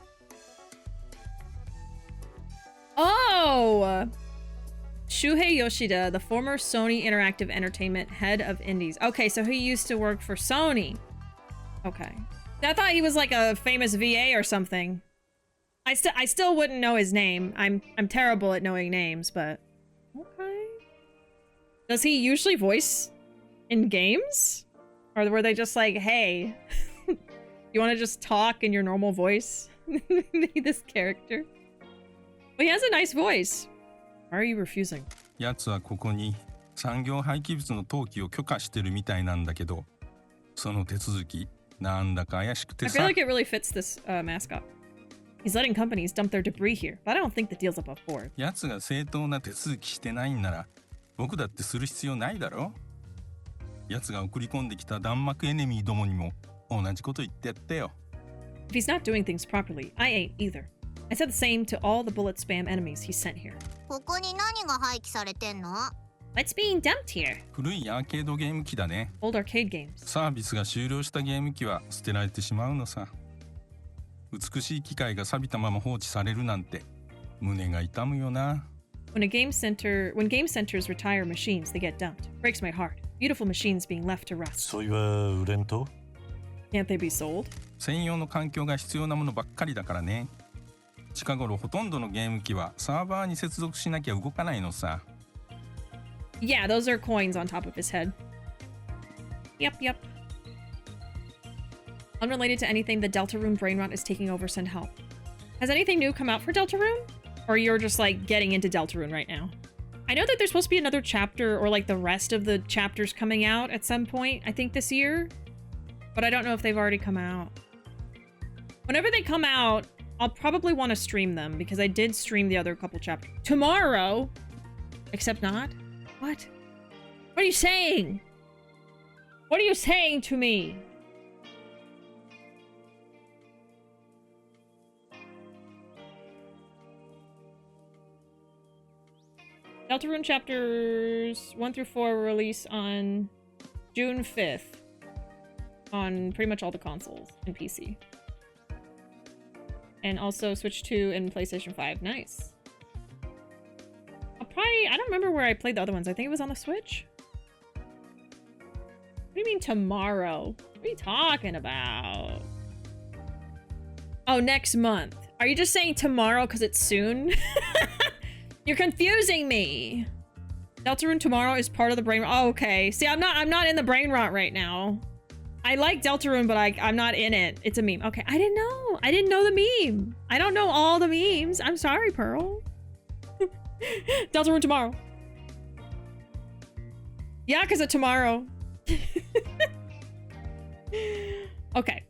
S1: Oh! Shuhei Yoshida, the former Sony Interactive Entertainment head of indies. Okay, so he used to work for Sony. Okay. I thought he was like a famous VA or something. I still wouldn't know his name. I'm terrible at knowing names, but okay. Does he usually voice in games? Or were they just like, hey, you want to just talk in your normal voice? This character. But he has a nice voice. Why are you refusing?
S11: やつはここに産業廃棄物の投棄を許可してるみたいなんだけど、その手続きなんだか怪しくてさ。
S1: I feel like it really fits this mascot. He's letting companies dump their debris here, but I don't think the deal's above board.
S11: 奴が正当な手続きしてないんなら僕だってする必要ないだろ。奴が送り込んできた弾幕エネミーどもにも同じこと言ってやってよ。
S1: If he's not doing things properly, I ain't either. I said the same to all the bullet spam enemies he sent here.
S4: ここに何が廃棄されてんの？
S6: What's being dumped here?
S11: 古いアーケードゲーム機だね。
S1: Old arcade games.
S11: サービスが終了したゲーム機は捨てられてしまうのさ。美しい機械が錆びたまま放置されるなんて胸が痛むよな。
S1: When game centers retire machines, they get dumped. Breaks my heart. Beautiful machines being left to rust.
S3: そういは売れんと？
S1: Can't they be sold?
S11: 専用の環境が必要なものばっかりだからね。近頃ほとんどのゲーム機はサーバーに接続しなきゃ動かないのさ。
S1: Yeah, those are coins on top of his head. Yep. Unrelated to anything, the Deltarune brain rot is taking over. Send help. Has anything new come out for Deltarune? Or you're just like getting into Deltarune right now? I know that there's supposed to be another chapter or like the rest of the chapters coming out at some point, I think this year. But I don't know if they've already come out. Whenever they come out, I'll probably want to stream them because I did stream the other couple chapters. Tomorrow? Except not? What? What are you saying? What are you saying to me? Deltarune chapters 1 through 4 release on June 5th on pretty much all the consoles and PC. And also Switch 2 and PlayStation 5. Nice. I don't remember where I played the other ones. I think it was on the Switch. What do you mean tomorrow? What are you talking about? Oh, next month. Are you just saying tomorrow because it's soon? You're confusing me. Deltarune tomorrow is part of the brain rot. Oh, okay. See, I'm not in the brain rot right now. I like Deltarune, but I'm not in it. It's a meme. Okay, I didn't know. I didn't know the meme. I don't know all the memes. I'm sorry, Pearl. Deltarune tomorrow. Yakuza tomorrow. Okay.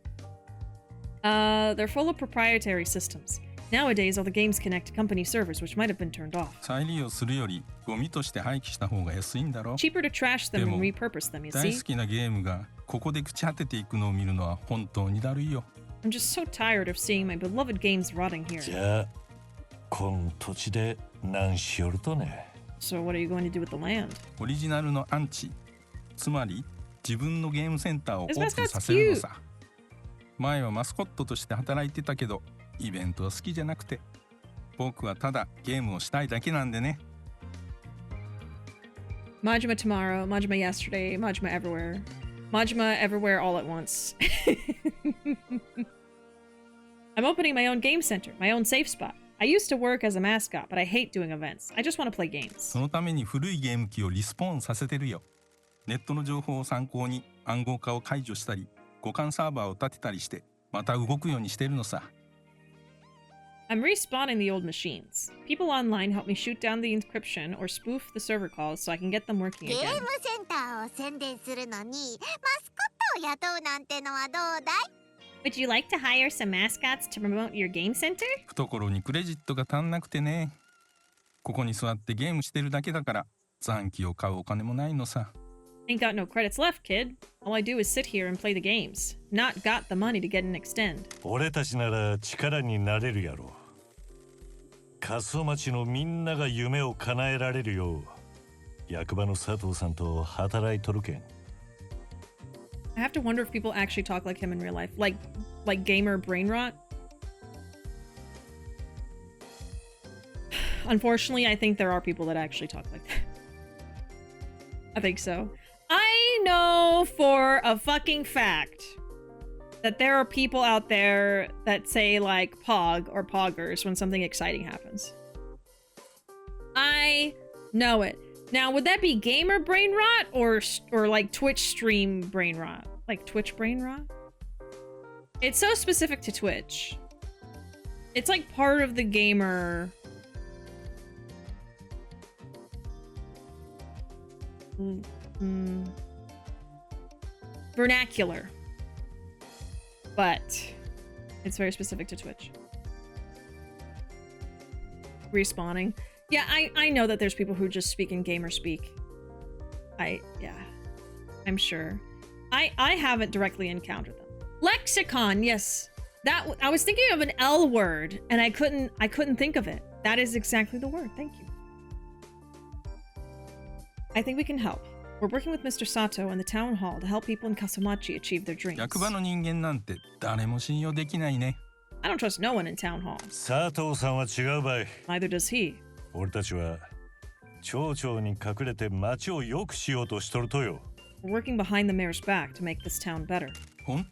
S1: They're full of proprietary systems. Nowadays, all the games connect to company servers, which might have been turned off.
S11: 再利用するよりゴミとして廃棄した方が安いんだろ。
S1: Cheaper to trash them
S11: で
S1: and
S11: も
S1: repurpose them, you
S11: 大
S1: see?
S11: 好きなゲームがここで朽ち果てていくのを見るのは本当にだるいよ。
S1: I'm just so tired of seeing my beloved games rotting here.
S3: じゃあこの土地で何しよるとね。
S1: So what are you going to do with the land?
S11: オリジナルのアンチ、つまり自分のゲームセンターをオ
S1: This
S11: ープン
S1: mascot's
S11: させるのさ。前はマスコットとして働いてたけど、イベントは好きじゃなくて、僕はただゲームをしたいだけなんでね。
S1: Majima tomorrow, Majima yesterday, Majima everywhere. Majima everywhere all at once. I'm opening my own game center, my own safe spot. I used to work as a mascot, but I hate doing events. I just want to play games.
S11: そのために古いゲーム機をリスポーンさせてるよ。ネットの情報を参考に暗号化を解除したり、互換サーバーを立てたりして、また動くようにしてるのさ。
S4: I'm respawning the old machines. People online help me shoot down the encryption or spoof the server calls so I can get them working
S12: ゲー
S4: again.
S12: ムセンターを宣伝するのにマスコットを雇うなんてのはどうだい？
S6: Would you like to hire some mascots to promote your game center?
S11: 懐にクレジットが足んなくてね。ここに座ってゲームしてるだけだから残機を買うお金もないのさ。
S4: Ain't got no credits left, kid. All I do is sit here and play the games. Not got the money to get an extend.
S3: 俺たちなら力になれるやろ。Kaso-Machiのみんなが夢を叶えられるよう役場の佐藤さんと働いとるけん。
S4: I have to wonder if people actually talk like him in real life. Like gamer brain rot. Unfortunately, I think there are people that actually talk like that. I think so. I know for a fucking fact that there are people out there that say like pog or poggers when something exciting happens. I know it. Now, would that be gamer brain rot or like Twitch stream brain rot? Like Twitch brain rot? It's so specific to Twitch. It's like part of the gamer... vernacular. But it's very specific to Twitch.
S1: Respawning. Yeah, I know that there's people who just speak in gamer speak. I'm sure. I haven't directly encountered them. Lexicon, yes. I was thinking of an L word and I couldn't think of it. That is exactly the word. Thank you. I think we can help. We're working with Mr. Sato and the town hall to help people in Kaso-Machi achieve their dreams.
S11: 役場の人間なんて誰も信用できないね。
S1: I don't trust no one in town hall.
S3: 佐藤さんは違うばい。
S1: Neither does he.
S3: 俺たちは町長に隠れて町を良くしようとしとるとよ。
S1: We're working behind the mayor's back to make this town better.
S11: 本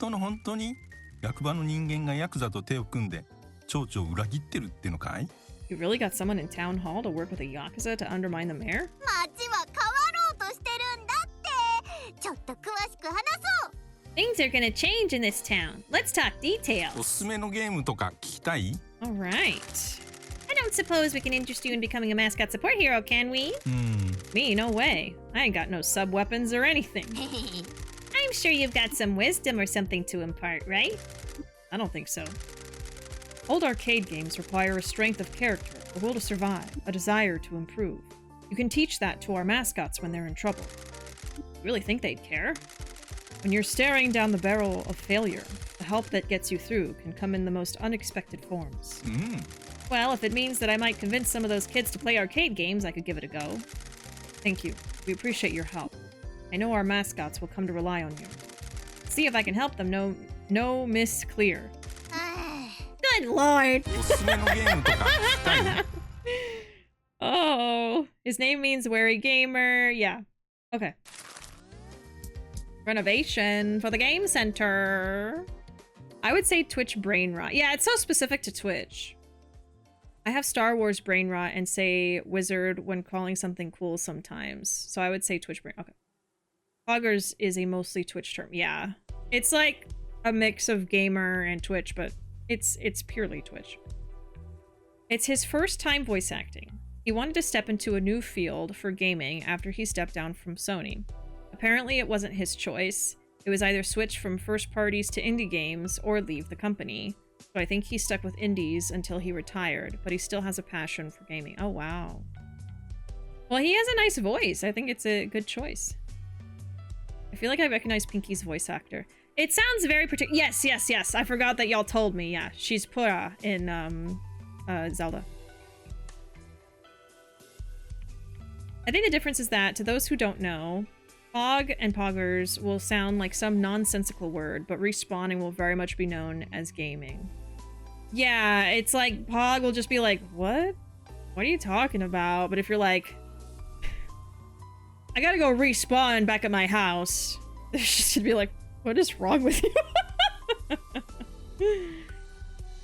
S11: 当に役場の人間がヤクザと手を組んで町長を裏切ってるってのかい？
S1: You really got someone in town hall to work with a yakuza to undermine the mayor?
S12: 町は変わろうとしてるんだって。ちょっと詳しく話そう。
S6: Things are gonna change in this town. Let's talk
S11: お
S6: details.
S11: すすめのゲームとか聞きたい？
S1: Alright.
S6: I don't suppose we can interest you in becoming a mascot support hero, can we?
S1: Me, no way. I ain't got no sub-weapons or anything.
S6: I'm sure you've got some wisdom or something to impart, right?
S1: I don't think so. Old arcade games require a strength of character, a will to survive, a desire to improve. You can teach that to our mascots when they're in trouble. You really think they'd care? When you're staring down the barrel of failure, the help that gets you through can come in the most unexpected forms.
S6: Well, if it means that I might convince some of those kids to play arcade games, I could give it a go.
S1: Thank you. We appreciate your help. I know our mascots will come to rely on you. See if I can help them. No miss clear.
S6: Good lord!
S11: おすすめのゲームとか聞きたい？
S1: Oh, his name means wary gamer. Yeah. Okay. Renovation for the game center. I would say Twitch brain rot. Yeah, it's so specific to Twitch. I have Star Wars brain rot and say wizard when calling something cool sometimes. So I would say Twitch brain. Okay. Poggers is a mostly Twitch term. Yeah. It's like a mix of gamer and Twitch, but it's purely Twitch. It's his first time voice acting. He wanted to step into a new field for gaming after he stepped down from Sony. Apparently it wasn't his choice. It was either switch from first parties to indie games or leave the company. So I think he stuck with indies until he retired, but he still has a passion for gaming. Oh, wow. Well, he has a nice voice. I think it's a good choice. I feel like I recognize Pinky's voice actor. It sounds very particular. Yes. I forgot that y'all told me. Yeah, she's Pura in Zelda. I think the difference is that, to those who don't know, Pog and Poggers will sound like some nonsensical word, but respawning will very much be known as gaming. Yeah, it's like Pog will just be like, what? What are you talking about? But if you're like, I gotta go respawn back at my house, they're just gonna be like, what is wrong with you?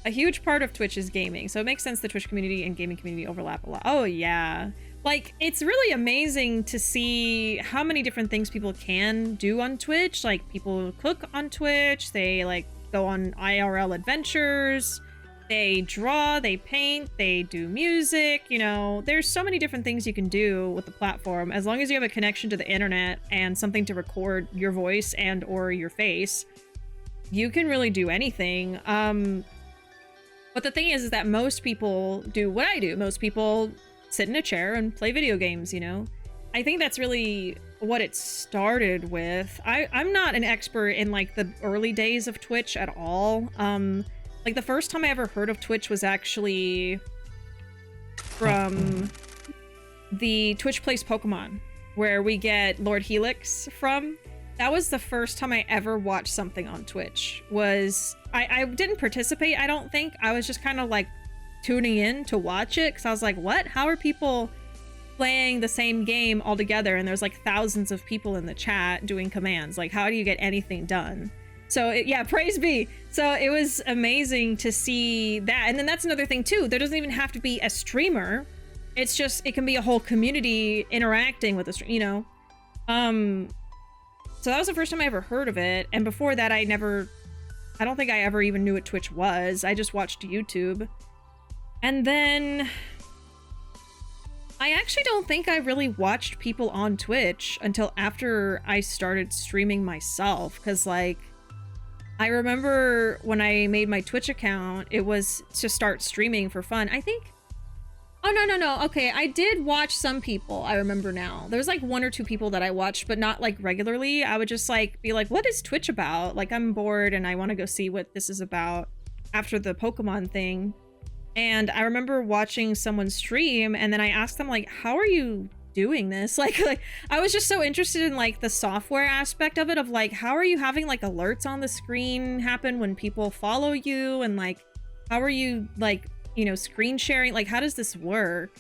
S1: A huge part of Twitch is gaming, so it makes sense the Twitch community and gaming community overlap a lot. Oh yeah. Like, it's really amazing to see how many different things people can do on Twitch. Like, people cook on Twitch, they, like, go on IRL adventures, they draw, they paint, they do music, you know. There's so many different things you can do with the platform, as long as you have a connection to the internet and something to record your voice and or your face. You can really do anything. But the thing is that most people do what I do. Most people sit in a chair and play video games, you know? I think that's really what it started with. I'm not an expert in like the early days of Twitch at all. Like the first time I ever heard of Twitch was actually from the Twitch Plays Pokemon, where we get Lord Helix from. That was the first time I ever watched something on Twitch. I didn't participate, I don't think. I was just kind of like tuning in to watch it because I was like, what? How are people playing the same game all together? And there's like thousands of people in the chat doing commands. Like, how do you get anything done? So yeah, praise be. So it was amazing to see that. And then that's another thing too. There doesn't even have to be a streamer. It's just, it can be a whole community interacting with the stream, you know? So that was the first time I ever heard of it. And before that, I don't think I ever even knew what Twitch was. I just watched YouTube. And then I actually don't think I really watched people on Twitch until after I started streaming myself. Because like, I remember when I made my Twitch account, it was to start streaming for fun. I think Oh, no. Okay, I did watch some people, I remember now. There's like 1 or 2 people that I watched, but not like regularly. I would just like be like, what is Twitch about? Like, I'm bored and I want to go see what this is about after the Pokemon thing. And I remember watching someone stream and then I asked them like, how are you doing this? Like I was just so interested in like the software aspect of it, of like, how are you having like alerts on the screen happen when people follow you? And like, how are you like, you know, screen sharing? Like, how does this work?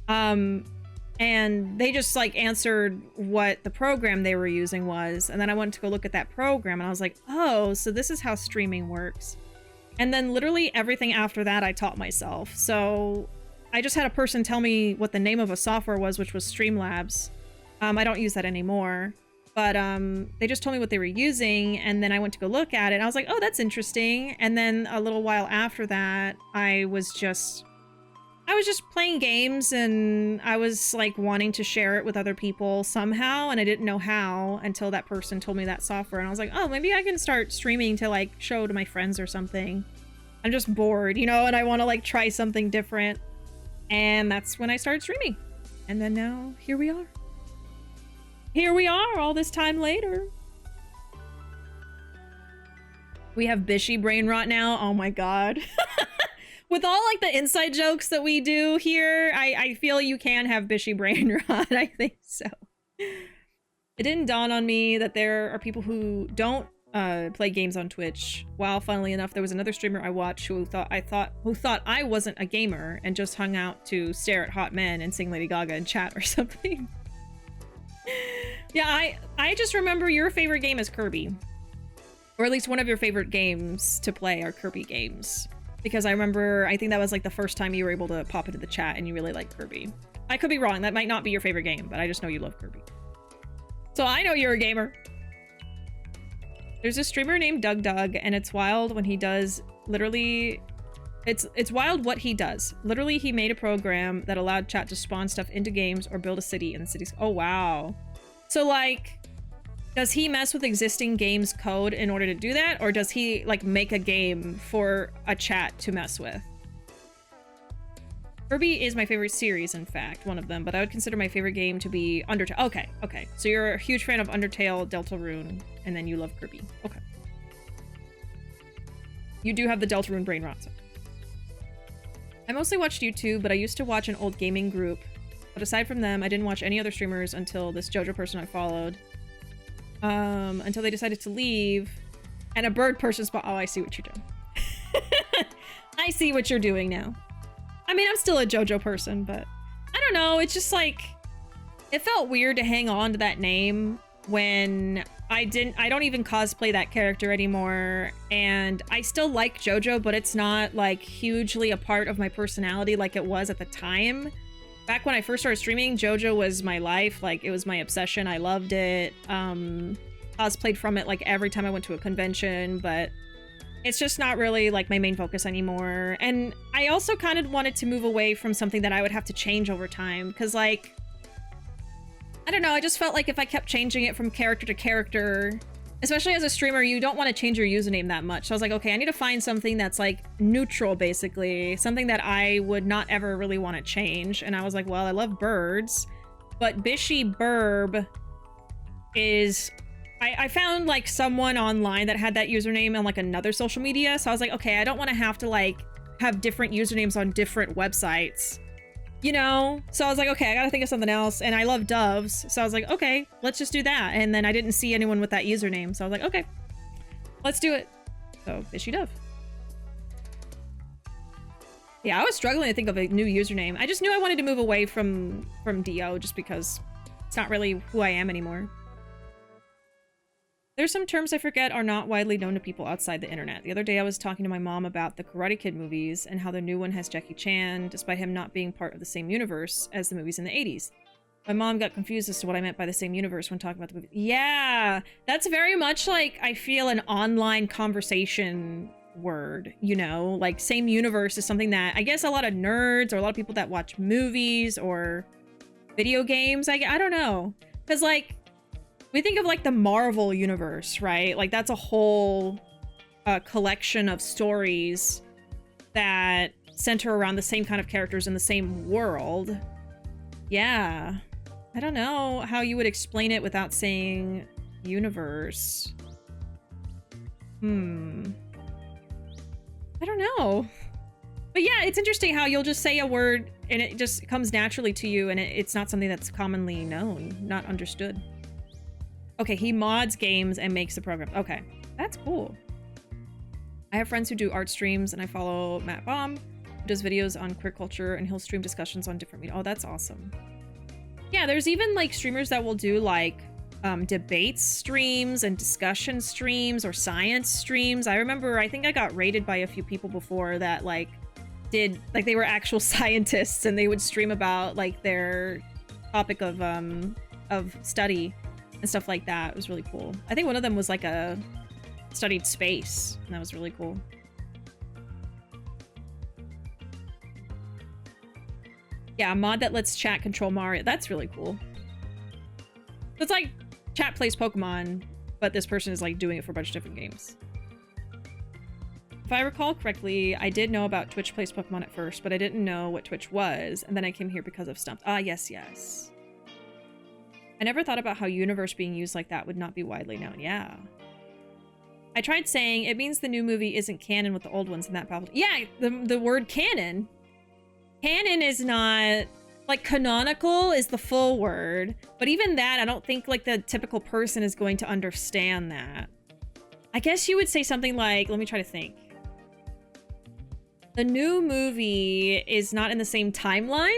S1: And they just like answered what the program they were using was. And then I went to go look at that program and I was like, oh, so this is how streaming works. And then literally everything after that I taught myself. So I just had a person tell me what the name of a software was, which was Streamlabs. I don't use that anymore, but they just told me what they were using, and then I went to go look at it and I was like, oh, that's interesting. And then a little while after that, I was just playing games and I was like wanting to share it with other people somehow, and I didn't know how until that person told me that software, and I was like, oh, maybe I can start streaming to like show to my friends or something. I'm just bored, you know, and I want to like try something different. And that's when I started streaming. And then now here we are. Here we are all this time later. We have Bishi brain rot now. Oh my god. With all like the inside jokes that we do here, I feel you can have Bishi brain rot. I think so. It didn't dawn on me that there are people who don't play games on Twitch. While funnily enough, there was another streamer I watched who thought I wasn't a gamer and just hung out to stare at hot men and sing Lady Gaga in chat or something. Yeah, I just remember your favorite game is Kirby. Or at least one of your favorite games to play are Kirby games. Because I think that was like the first time you were able to pop into the chat and you really like Kirby. I could be wrong, that might not be your favorite game, but I just know you love Kirby. So I know you're a gamer. There's a streamer named Doug, and it's wild when he does literally... It's wild what he does. Literally, he made a program that allowed chat to spawn stuff into games or build a city in the cities. Oh, wow. So, like, does he mess with existing games code in order to do that? Or does he, like, make a game for a chat to mess with? Kirby is my favorite series, in fact, one of them, but I would consider my favorite game to be Undertale. Okay. So you're a huge fan of Undertale, Deltarune, and then you love Kirby. Okay. You do have the Deltarune brain rot. I mostly watched YouTube, but I used to watch an old gaming group. But aside from them, I didn't watch any other streamers until this JoJo person I followed. Until they decided to leave. And a bird person spot. Oh, I see what you're doing. I see what you're doing now. I mean, I'm still a JoJo person, but I don't know. It's just like, it felt weird to hang on to that name when I don't even cosplay that character anymore. And I still like JoJo, but it's not like hugely a part of my personality like it was at the time. Back when I first started streaming, JoJo was my life. Like, it was my obsession. I loved it. Cosplayed from it like every time I went to a convention, but it's just not really like my main focus anymore. And I also kind of wanted to move away from something that I would have to change over time, because like, I don't know, I just felt like if I kept changing it from character to character, especially as a streamer, you don't want to change your username that much. So I was like, okay, I need to find something that's like neutral, basically. Something that I would not ever really want to change. And I was like, well, I love birds, but Bishi Burb is... I found like someone online that had that username on like another social media. So I was like, okay, I don't want to have to like have different usernames on different websites, you know? So I was like, okay, I gotta think of something else. And I love doves. So I was like, okay, let's just do that. And then I didn't see anyone with that username. So I was like, okay, let's do it. So BishiDove. Yeah, I was struggling to think of a new username. I just knew I wanted to move away from Dio just because it's not really who I am anymore. There's some terms I forget are not widely known to people outside the internet. The other day I was talking to my mom about the Karate Kid movies and how the new one has Jackie Chan, despite him not being part of the same universe as the movies in the 80s. My mom got confused as to what I meant by the same universe when talking about the movie. Yeah, that's very much like, I feel, an online conversation word, you know? Like, same universe is something that I guess a lot of nerds or a lot of people that watch movies or video games, I don't know. Because, like, we think of like the Marvel universe, right? Like that's a whole collection of stories that center around the same kind of characters in the same world. Yeah. I don't know how you would explain it without saying universe. I don't know. But yeah, it's interesting how you'll just say a word and it just comes naturally to you, and it's not something that's commonly known, not understood. Okay, he mods games and makes the program. Okay, that's cool. I have friends who do art streams, and I follow Matt Baum, who does videos on queer culture, and he'll stream discussions on different media. Oh, that's awesome. Yeah, there's even like streamers that will do like debates streams and discussion streams or science streams. I remember, I think I got rated by a few people before that like did, like they were actual scientists and they would stream about like their topic of study and stuff like that. It was really cool. I think one of them was like studied space, and that was really cool. Yeah, a mod that lets chat control Mario. That's really cool. It's like chat plays Pokemon, but this person is like doing it for a bunch of different games. If I recall correctly, I did know about Twitch plays Pokemon at first, but I didn't know what Twitch was, and then I came here because of Stumped. Ah, yes, yes. I never thought about how universe being used like that would not be widely known. Yeah. I tried saying it means the new movie isn't canon with the old ones, and that baffled. Yeah, the word canon. Canon is not, like, canonical is the full word, but even that, I don't think like the typical person is going to understand that. I guess you would say something like, let me try to think. The new movie is not in the same timeline.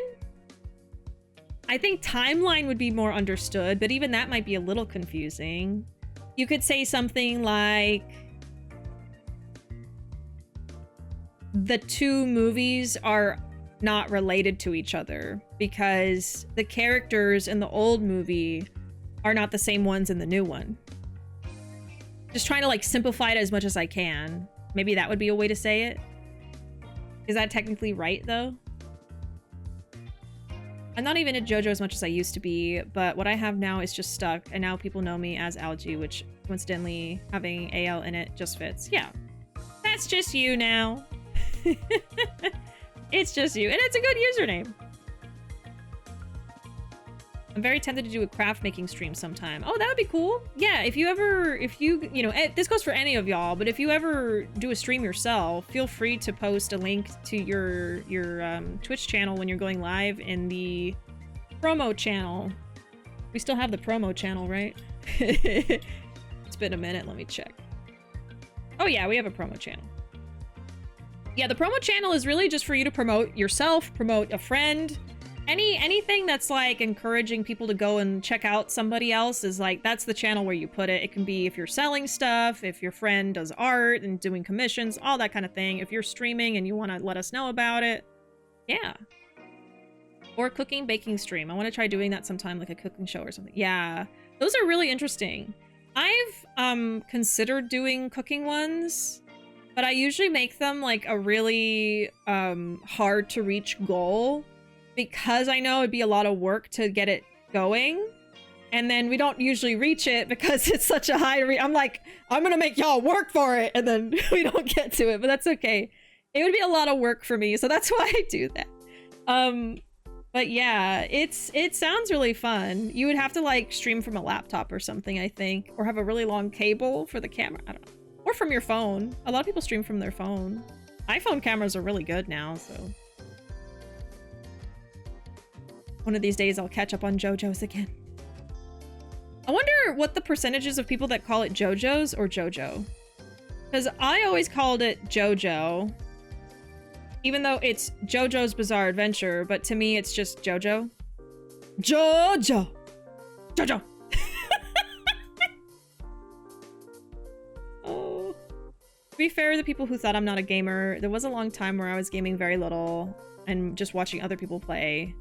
S1: I think timeline would be more understood, but even that might be a little confusing. You could say something like, the two movies are not related to each other because the characters in the old movie are not the same ones in the new one. Just trying to like simplify it as much as I can. Maybe that would be a way to say it. Is that technically right though? I'm not even a JoJo as much as I used to be, but what I have now is just stuck, and now people know me as Algae, which coincidentally having AL in it just fits. Yeah, that's just you now. It's just you, and it's a good username. I'm very tempted to do a craft making stream sometime. Oh, that would be cool. Yeah, if you, you know, this goes for any of y'all, but if you ever do a stream yourself, feel free to post a link to your Twitch channel when you're going live in the promo channel. We still have the promo channel, right? It's been a minute, let me check. Oh yeah, we have a promo channel. Yeah, the promo channel is really just for you to promote yourself, promote a friend. Anything that's like encouraging people to go and check out somebody else is like, that's the channel where you put it. It can be if you're selling stuff, if your friend does art and doing commissions, all that kind of thing. If you're streaming and you want to let us know about it. Yeah. Or cooking, baking stream. I want to try doing that sometime, like a cooking show or something. Yeah. Those are really interesting. I've considered doing cooking ones, but I usually make them like a really hard to reach goal because I know it'd be a lot of work to get it going. And then we don't usually reach it because it's such a high I'm like, I'm gonna make y'all work for it, and then we don't get to it, but that's okay. It would be a lot of work for me, so that's why I do that. But yeah, it sounds really fun. You would have to like stream from a laptop or something, I think, or have a really long cable for the camera. I don't know. Or from your phone. A lot of people stream from their phone. iPhone cameras are really good now, so. One of these days I'll catch up on JoJo's again. I wonder what the percentages of people that call it JoJo's or JoJo. Because I always called it JoJo. Even though it's JoJo's Bizarre Adventure, but to me it's just JoJo. JoJo! JoJo! Oh. To be fair to the people who thought I'm not a gamer, there was a long time where I was gaming very little and just watching other people play.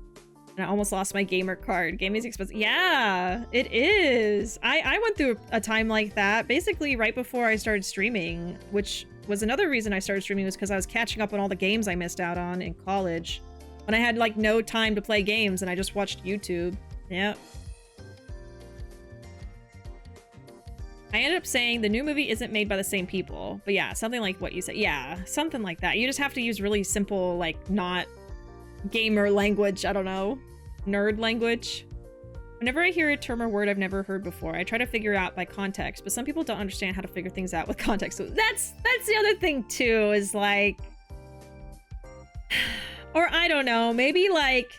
S1: And I almost lost my gamer card. Gaming's expensive. Yeah, it is. I went through a time like that basically right before I started streaming, which was another reason I started streaming, was because I was catching up on all the games I missed out on in college when I had like no time to play games and I just watched YouTube. Yep. I ended up saying the new movie isn't made by the same people. But yeah, something like what you said. Yeah, something like that. You just have to use really simple, like, not gamer language. I don't know. Nerd language. Whenever I hear a term or word I've never heard before, I try to figure out by context, but some people don't understand how to figure things out with context. So that's the other thing too, is like, or I don't know, maybe like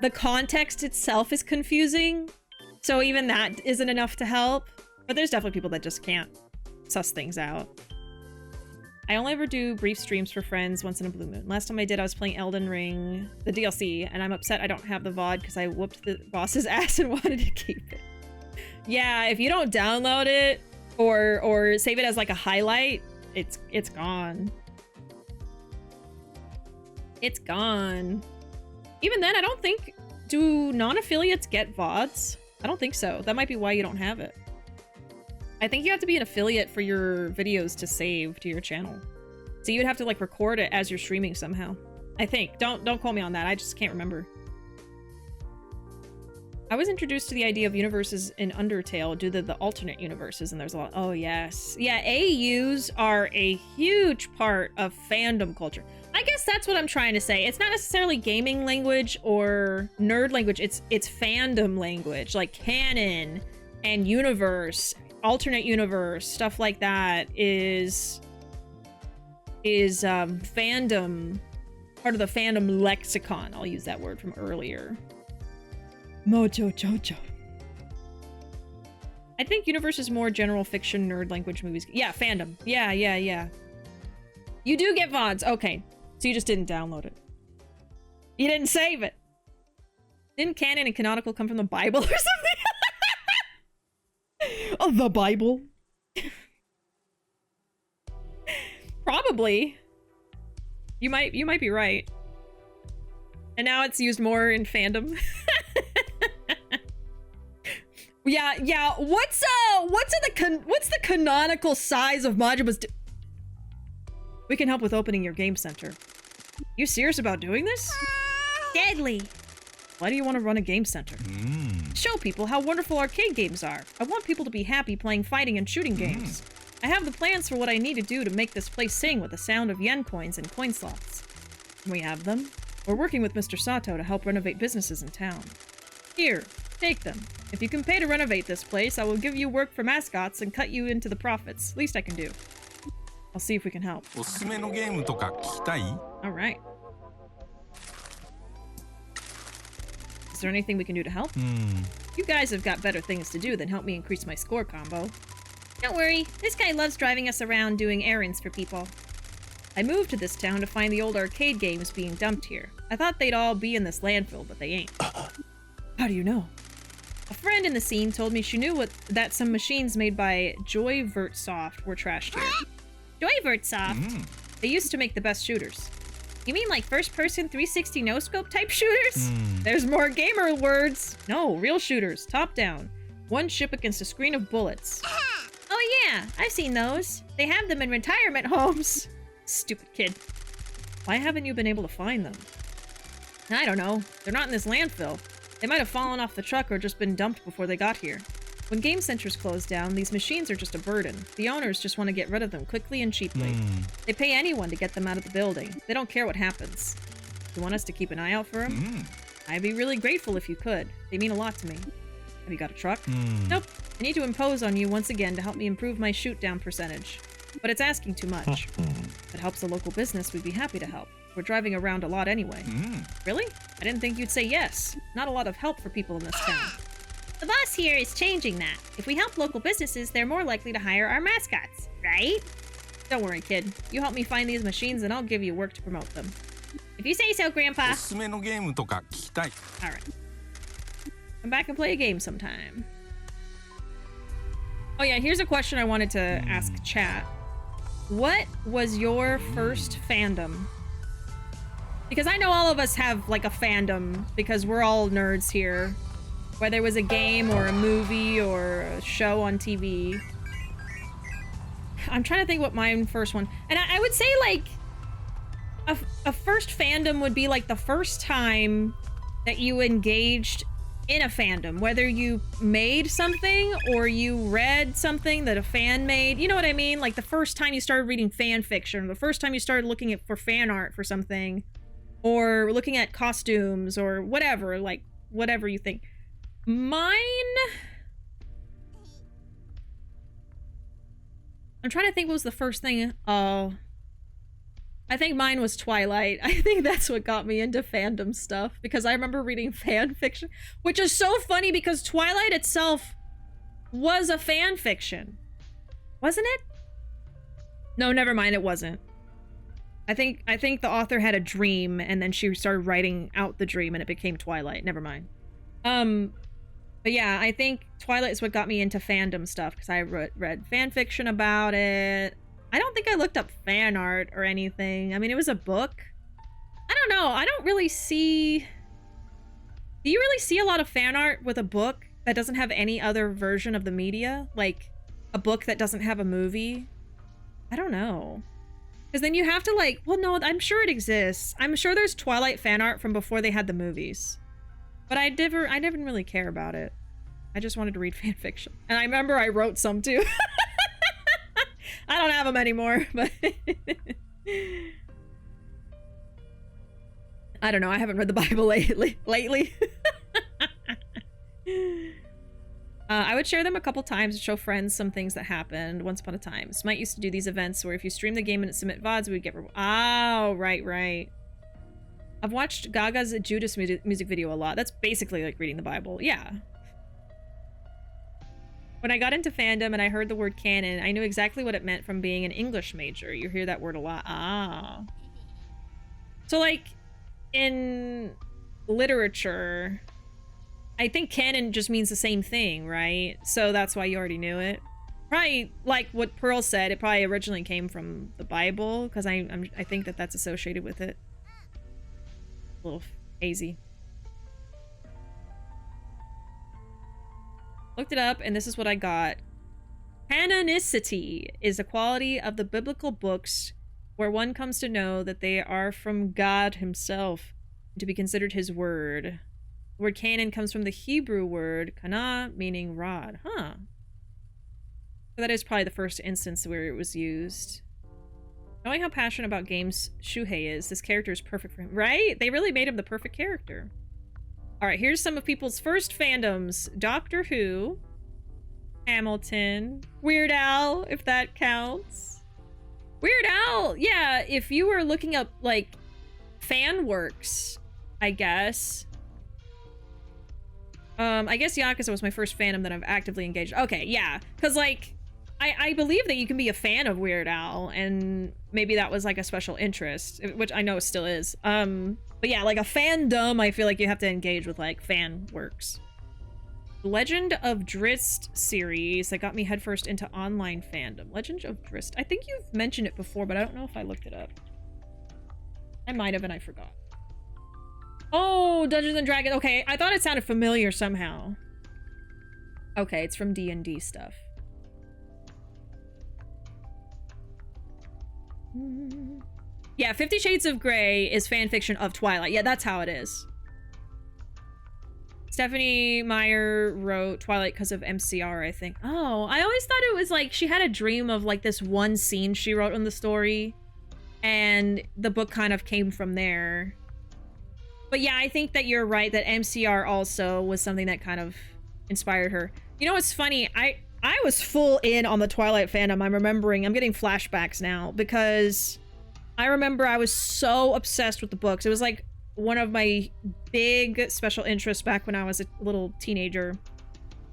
S1: the context itself is confusing. So even that isn't enough to help. But there's definitely people that just can't suss things out. I only ever do brief streams for friends once in a blue moon. Last time I did, I was playing Elden Ring, the DLC, and I'm upset I don't have the VOD because I whooped the boss's ass and wanted to keep it. Yeah, if you don't download it or save it as like a highlight, it's gone. It's gone. Even then, I don't think... Do non-affiliates get VODs? I don't think so. That might be why you don't have it. I think you have to be an affiliate for your videos to save to your channel. So you would have to like record it as you're streaming somehow. I think. Don't quote me on that. I just can't remember. I was introduced to the idea of universes in Undertale due to the alternate universes, and there's a lot. Oh yes. Yeah, AUs are a huge part of fandom culture. I guess that's what I'm trying to say. It's not necessarily gaming language or nerd language. It's fandom language, like canon and universe, alternate universe, stuff like that is fandom, part of the fandom lexicon. I'll use that word from earlier. Mojo Jojo. I think universe is more general fiction, nerd language, movies. Yeah, fandom. Yeah. You do get VODs. Okay. So you just didn't download it. You didn't save it. Didn't canon and canonical come from the Bible or something? Oh, the Bible. Probably. You might be right. And now it's used more in fandom. Yeah. What's the canonical size of Majima's? We can help with opening your game center. You serious about doing this? Deadly. Why do you want to run a game center? Show people how wonderful arcade games are. I want people to be happy playing fighting and shooting games. I have the plans for what I need to do to make this place sing with the sound of yen coins and coin slots. We have them. We're working with Mr. Sato to help renovate businesses in town. Here, take them. If you can pay to renovate this place, I will give you work for mascots and cut you into the profits. Least I can do. I'll see if we can help. Alright. Is there anything we can do to help? You guys have got better things to do than help me increase my score combo. Don't worry, this guy loves driving us around doing errands for people. I moved to this town to find the old arcade games being dumped here. I thought they'd all be in this landfill, but they ain't. How do you know? A friend in the scene told me she knew that some machines made by Joyvertsoft were trashed here. Joyvertsoft? They used to make the best shooters. You mean like first-person 360 no-scope type shooters? There's more gamer words. No, real shooters, top-down. One ship against a screen of bullets. Oh yeah, I've seen those. They have them in retirement homes. Stupid kid. Why haven't you been able to find them? I don't know. They're not in this landfill. They might have fallen off the truck or just been dumped before they got here. When game centers close down, these machines are just a burden. The owners just want to get rid of them quickly and cheaply. They pay anyone to get them out of the building. They don't care what happens. You want us to keep an eye out for them? I'd be really grateful if you could. They mean a lot to me. Have you got a truck? Nope. I need to impose on you once again to help me improve my shoot-down percentage. But it's asking too much. If it helps a local business, we'd be happy to help. We're driving around a lot anyway. Really? I didn't think you'd say yes. Not a lot of help for people in this town. The boss here is changing that. If we help local businesses, they're more likely to hire our mascots, right? Don't worry, kid. You help me find these machines and I'll give you work to promote them. If you say so, Grandpa. Alright. Come back and play a game sometime. Oh yeah, here's a question I wanted to ask chat. What was your first fandom? Because I know all of us have like a fandom because we're all nerds here. Whether it was a game or a movie or a show on TV. I'm trying to think what my first one... And I would say like... A first fandom would be like the first time that you engaged in a fandom, whether you made something or you read something that a fan made. You know what I mean? Like the first time you started reading fan fiction, the first time you started looking at for fan art for something, or looking at costumes or whatever, like whatever you think. Mine, I'm trying to think what was the first thing. Oh, I think mine was Twilight. I think that's what got me into fandom stuff, because I remember reading fan fiction, which is so funny because Twilight itself was a fan fiction. Wasn't it? No, never mind, it wasn't. I think the author had a dream and then she started writing out the dream and it became Twilight. Never mind. But yeah, I think Twilight is what got me into fandom stuff, because I read fan fiction about it. I don't think I looked up fan art or anything. I mean, it was a book. I don't know. I don't really see... Do you really see a lot of fan art with a book that doesn't have any other version of the media? Like, a book that doesn't have a movie? I don't know. Because then you have to like... Well, no, I'm sure it exists. I'm sure there's Twilight fan art from before they had the movies. But I didn't really care about it. I just wanted to read fan fiction. And I remember I wrote some too. I don't have them anymore, but I don't know. I haven't read the Bible lately. I would share them a couple times to show friends some things that happened once upon a time. Smite used to do these events where if you stream the game and submit VODs, we would get... Oh, right. I've watched Gaga's Judas music video a lot. That's basically like reading the Bible. Yeah. When I got into fandom and I heard the word canon, I knew exactly what it meant from being an English major. You hear that word a lot. Ah. So like in literature, I think canon just means the same thing, right? So that's why you already knew it. Probably like what Pearl said, it probably originally came from the Bible, because I think that that's associated with it. A little hazy. Looked it up, and this is what I got. Canonicity is the quality of the biblical books where one comes to know that they are from God himself, and to be considered his word. The word canon comes from the Hebrew word kana, meaning rod. Huh. So that is probably the first instance where it was used. Knowing how passionate about games Shuhei is, this character is perfect for him. Right? They really made him the perfect character. Alright, here's some of people's first fandoms. Doctor Who, Hamilton, Weird Al, if that counts. Weird Al, yeah, if you were looking up, like, fan works, I guess. I guess Yakuza was my first fandom that I've actively engaged. Okay, yeah, because, like, I believe that you can be a fan of Weird Al, and maybe that was, like, a special interest, which I know it still is. But yeah, like a fandom, I feel like you have to engage with, like, fan works. Legend of Drizzt series that got me headfirst into online fandom. Legend of Drizzt. I think you've mentioned it before, but I don't know if I looked it up. I might have, and I forgot. Oh, Dungeons and Dragons. Okay, I thought it sounded familiar somehow. Okay, it's from D&D stuff. Yeah, 50 Shades of Grey is fanfiction of Twilight. Yeah, that's how it is. Stephanie Meyer wrote Twilight because of MCR, I think. Oh, I always thought it was like she had a dream of like this one scene she wrote in the story, and the book kind of came from there. But yeah, I think that you're right that MCR also was something that kind of inspired her. You know what's funny? I was full in on the Twilight fandom. I'm getting flashbacks now, because I remember I was so obsessed with the books. It was like one of my big special interests back when I was a little teenager.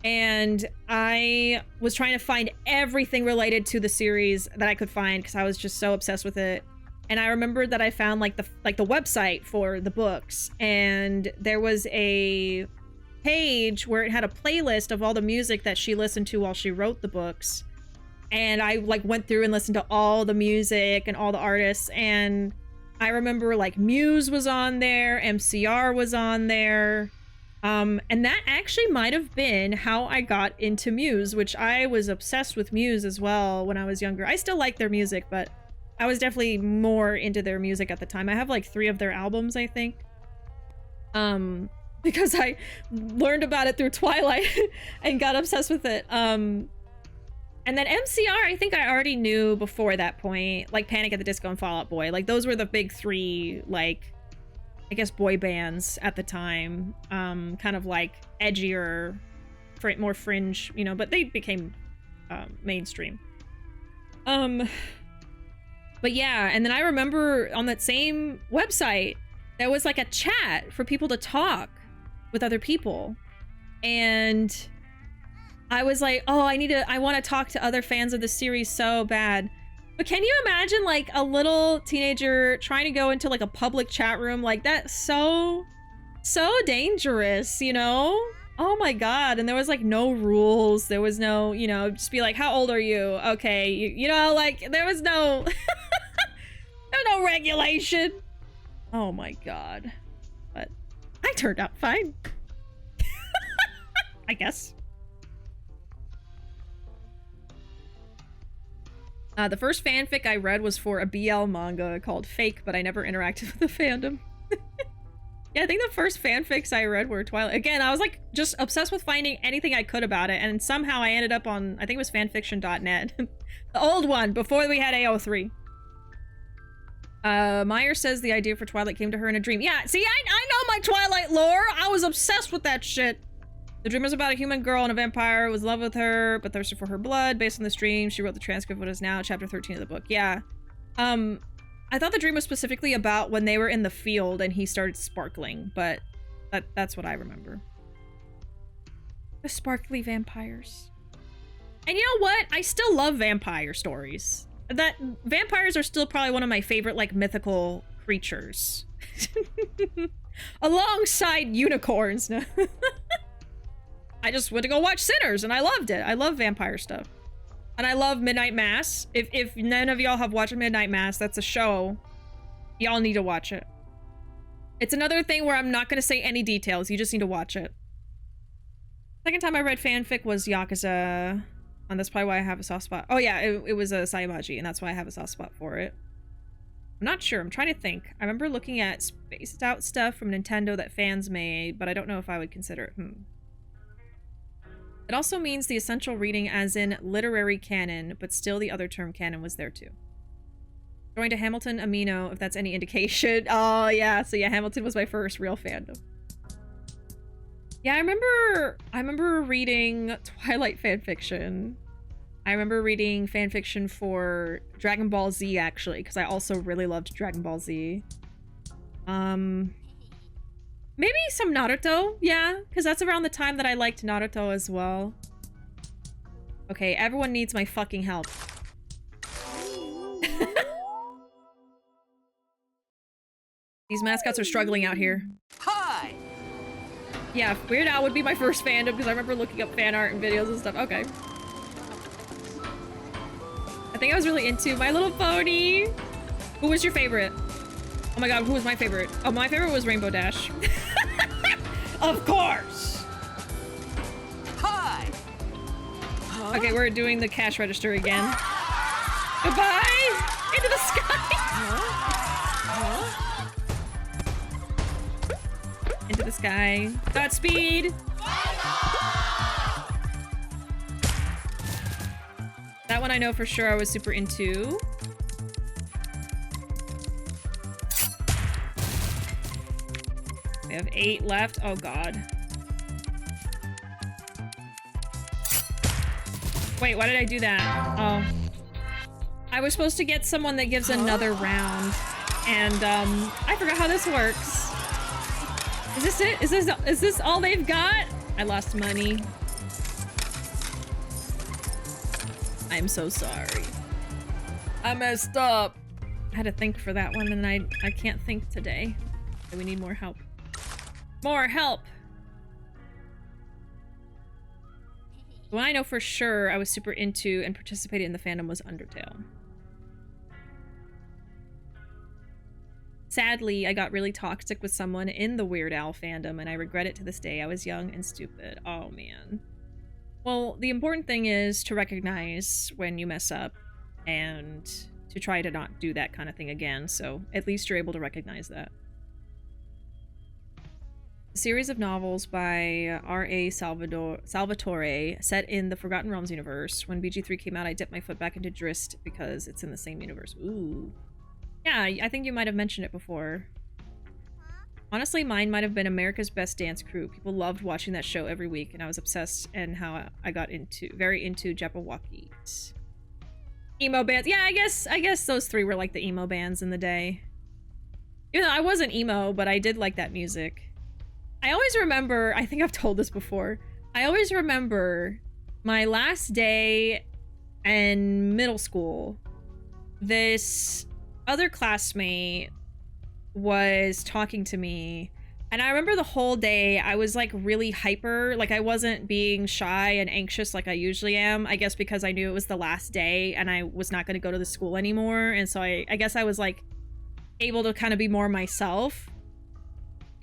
S1: And I was trying to find everything related to the series that I could find, because I was just so obsessed with it. And I remembered that I found like the website for the books, and there was a page where it had a playlist of all the music that she listened to while she wrote the books. And I like went through and listened to all the music and all the artists, and I remember like Muse was on there, MCR was on there, and that actually might have been how I got into Muse, which I was obsessed with Muse as well when I was younger. I still like their music, but I was definitely more into their music at the time. I have like 3 of their albums, I think. because I learned about it through Twilight and got obsessed with it. And then MCR, I think I already knew before that point, like Panic at the Disco and Fall Out Boy. Like those were the big three, like, I guess boy bands at the time. Kind of like edgier, more fringe, you know, but they became mainstream. But yeah, and then I remember on that same website, there was like a chat for people to talk with other people. And I was like, oh, I want to talk to other fans of the series so bad. But can you imagine like a little teenager trying to go into like a public chat room like that? So dangerous, you know? Oh my God. And there was like no rules. There was no, you know, just be like, how old are you? Okay. You know, like there was no, there's no regulation. Oh my God. But I turned out fine. I guess. The first fanfic I read was for a BL manga called Fake, but I never interacted with the fandom. Yeah, I think the first fanfics I read were Twilight. Again, I was like just obsessed with finding anything I could about it, and somehow I ended up on, I think it was fanfiction.net. The old one, before we had AO3. Meyer says the idea for Twilight came to her in a dream. Yeah, see, I know my Twilight lore. I was obsessed with that shit. The dream was about a human girl and a vampire who was in love with her, but thirsted for her blood. Based on this dream, she wrote the transcript of what is now chapter 13 of the book. Yeah. I thought the dream was specifically about when they were in the field and he started sparkling, but that's what I remember. The sparkly vampires. And you know what? I still love vampire stories. That vampires are still probably one of my favorite, like, mythical creatures. Alongside unicorns. I just went to go watch Sinners and I loved it. I love vampire stuff. And I love Midnight Mass. If none of y'all have watched Midnight Mass, that's a show. Y'all need to watch it. It's another thing where I'm not going to say any details. You just need to watch it. Second time I read fanfic was Yakuza. And that's probably why I have a soft spot. Oh yeah, it was a Kaso-Machi, and that's why I have a soft spot for it. I'm not sure. I'm trying to think. I remember looking at spaced out stuff from Nintendo that fans made, but I don't know if I would consider it. It also means the essential reading as in literary canon, but still the other term canon was there too. Joined a Hamilton Amino, if that's any indication. Oh yeah, so yeah, Hamilton was my first real fandom. Yeah, I remember reading Twilight fanfiction. I remember reading fanfiction for Dragon Ball Z, actually, because I also really loved Dragon Ball Z. Maybe some Naruto, yeah, because that's around the time that I liked Naruto as well. Okay, everyone needs my fucking help. These mascots are struggling out here.
S7: Hi!
S1: Yeah, Weird Al would be my first fandom because I remember looking up fan art and videos and stuff. Okay. I think I was really into My Little Pony. Who was your favorite? Oh my god, who was my favorite? Oh, my favorite was Rainbow Dash. Of course!
S7: Hi!
S1: Okay, we're doing the cash register again. Goodbye! Into the sky! Into the sky. Godspeed! That one I know for sure I was super into. We have 8 left. Oh god. Wait, why did I do that? Oh. I was supposed to get someone that gives another round. And I forgot how this works. Is this it? Is this all they've got? I lost money. I'm so sorry. I messed up. I had to think for that one and I can't think today. So we need more help. More help! The one I know for sure I was super into and participated in the fandom was Undertale. Sadly, I got really toxic with someone in the Weird Al fandom and I regret it to this day. I was young and stupid. Oh man. Well, the important thing is to recognize when you mess up and to try to not do that kind of thing again, so at least you're able to recognize that. A series of novels by R.A. Salvatore set in the Forgotten Realms universe. When BG3 came out, I dipped my foot back into Drizzt because it's in the same universe. Ooh. Yeah, I think you might have mentioned it before. Honestly, mine might have been America's Best Dance Crew. People loved watching that show every week, and I was obsessed and how I got very into Jabberwockies. Emo bands. Yeah, I guess those three were like the emo bands in the day. Even though I wasn't emo, but I did like that music. I always remember, I think I've told this before, I always remember my last day in middle school, this other classmate was talking to me, and I remember the whole day I was like really hyper, like I wasn't being shy and anxious like I usually am, I guess because I knew it was the last day and I was not going to go to the school anymore, and so I guess I was like able to kind of be more myself.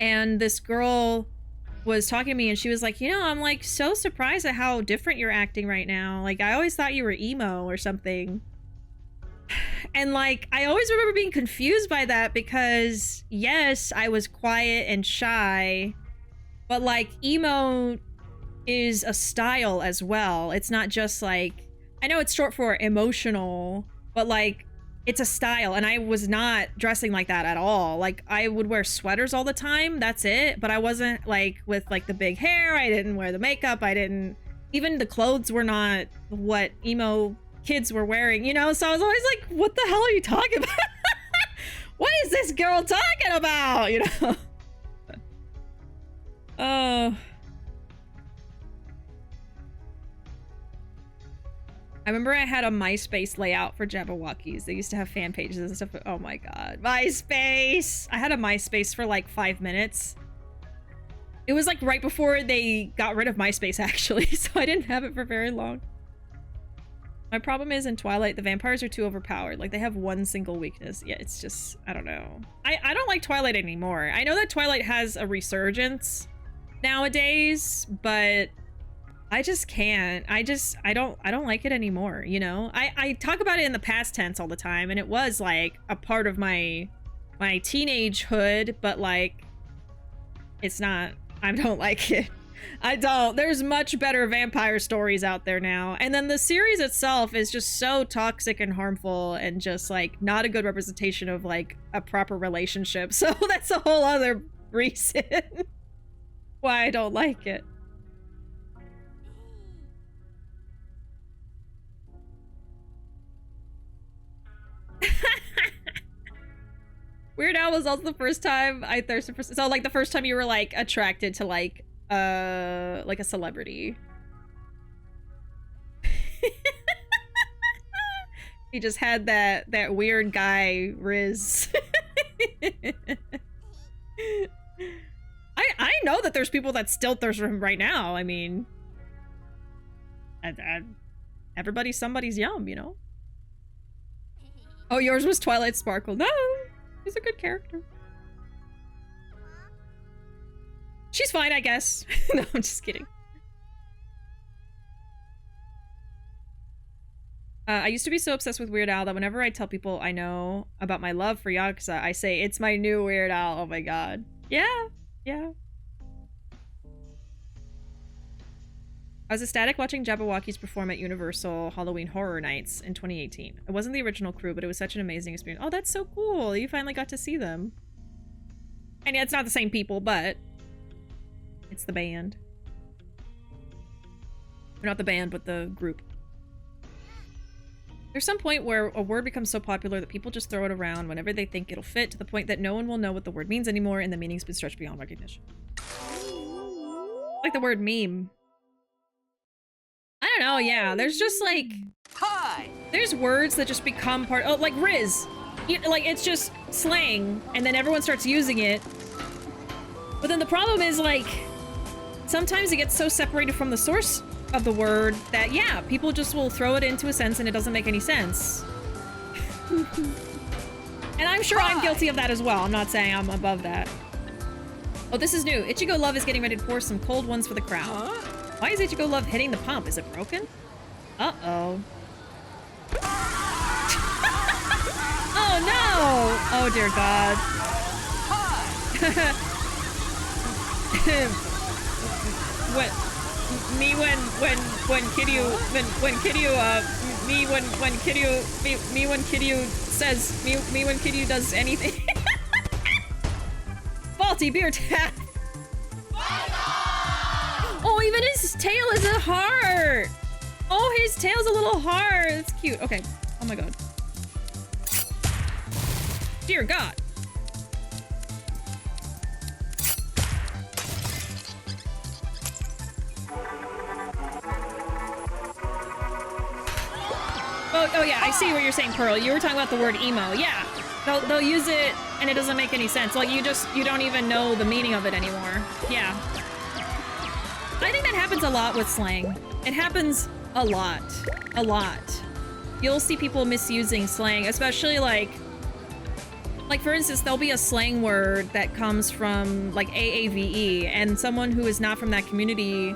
S1: And this girl was talking to me and she was like, you know, I'm like so surprised at how different you're acting right now. Like, I always thought you were emo or something. And like, I always remember being confused by that because yes, I was quiet and shy, but like emo is a style as well. It's not just like, I know it's short for emotional, but like, it's a style, and I was not dressing like that at all. Like, I would wear sweaters all the time, that's it, but I wasn't like with like the big hair, I didn't wear the makeup, even the clothes were not what emo kids were wearing, you know? So I was always like, what the hell are you talking about? What is this girl talking about, you know? Oh. I remember I had a MySpace layout for Jabberwockies. They used to have fan pages and stuff. Oh my god. MySpace! I had a MySpace for like 5 minutes. It was like right before they got rid of MySpace, actually, so I didn't have it for very long. My problem is in Twilight, the vampires are too overpowered. Like, they have one single weakness. Yeah, it's just, I don't know. I don't like Twilight anymore. I know that Twilight has a resurgence nowadays, but I just can't. I don't like it anymore, you know? I talk about it in the past tense all the time, and it was like a part of my teenagehood, but like, it's not. I don't like it. I don't. There's much better vampire stories out there now. And then the series itself is just so toxic and harmful and just like not a good representation of like a proper relationship. So that's a whole other reason why I don't like it. Weird Al was also the first time I thirsted for, so like the first time you were like attracted to like a celebrity. He just had that weird guy Riz. I know that there's people that still thirst for him right now. I mean, everybody's somebody's yum, you know? Oh, yours was Twilight Sparkle. No, he's a good character. She's fine, I guess. No, I'm just kidding. I used to be so obsessed with Weird Al that whenever I tell people I know about my love for Yakuza, I say, it's my new Weird Al. Oh my god. Yeah, yeah. I was ecstatic watching Jabberwockies perform at Universal Halloween Horror Nights in 2018. It wasn't the original crew, but it was such an amazing experience. Oh, that's so cool. You finally got to see them. And yeah, it's not the same people, but it's the band. Or not the band, but the group. There's some point where a word becomes so popular that people just throw it around whenever they think it'll fit, to the point that no one will know what the word means anymore and the meaning's been stretched beyond recognition. Like the word meme. I don't know, yeah, there's just like...
S7: Hi!
S1: There's words that just become part... Oh, like Riz. Like, it's just slang, and then everyone starts using it. But then the problem is, like, sometimes it gets so separated from the source of the word that, yeah, people just will throw it into a sense and it doesn't make any sense. And I'm sure I'm guilty of that as well. I'm not saying I'm above that. Oh, this is new. Ichigo Love is getting ready to pour some cold ones for the crowd.
S7: Huh?
S1: Why is Ichigo Love hitting the pump? Is it broken? Uh-oh. Oh no! Oh dear god. when Kiryu does anything. Faulty beer tap. Oh, even his tail is a heart. Oh, his tail's a little heart. That's cute. Okay. Oh my god. Dear God. Oh yeah, I see what you're saying, Pearl. You were talking about the word emo. Yeah, they'll use it, and it doesn't make any sense. Like you don't even know the meaning of it anymore. Yeah, I think that happens a lot with slang. It happens a lot. You'll see people misusing slang, especially like for instance, there'll be a slang word that comes from like AAVE, and someone who is not from that community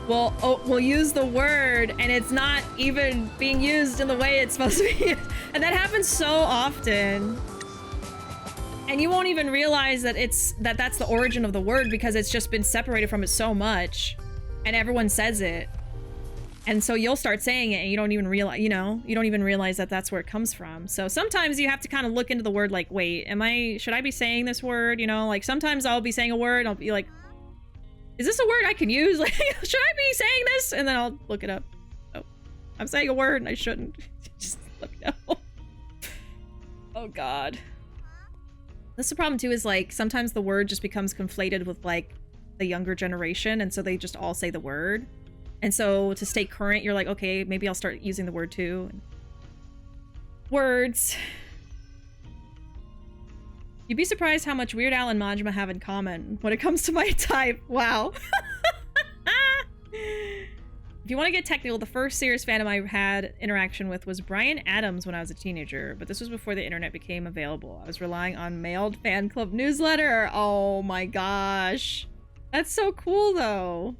S1: will use the word, and it's not even being used in the way it's supposed to be used. And that happens so often. And you won't even realize that that's the origin of the word because it's just been separated from it so much. And everyone says it. And so you'll start saying it and you don't even realize, you don't even realize that that's where it comes from. So sometimes you have to kind of look into the word like, wait, should I be saying this word? Like sometimes I'll be saying a word and I'll be like, is this a word I can use? Like, should I be saying this? And then I'll look it up. Oh, I'm saying a word and I shouldn't. Just let me know. Oh God. That's the problem too, is like sometimes the word just becomes conflated with like the younger generation, and so they just all say the word. And so to stay current, you're like, okay, maybe I'll start using the word too. Words. You'd be surprised how much Weird Al and Majima have in common when it comes to my type. Wow. If you want to get technical, the first serious fandom I had interaction with was Bryan Adams when I was a teenager, but this was before the internet became available. I was relying on mailed fan club newsletter. Oh my gosh. That's so cool though.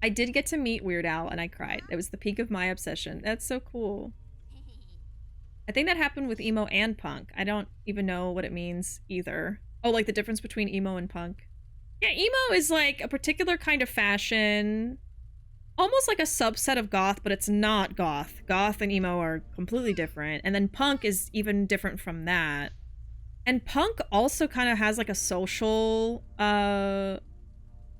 S1: I did get to meet Weird Al and I cried. It was the peak of my obsession. That's so cool. I think that happened with emo and punk. I don't even know what it means either. Oh, like the difference between emo and punk. Yeah, emo is like a particular kind of fashion. Almost like a subset of goth, but it's not goth. Goth and emo are completely different. And then punk is even different from that. And punk also kind of has like a social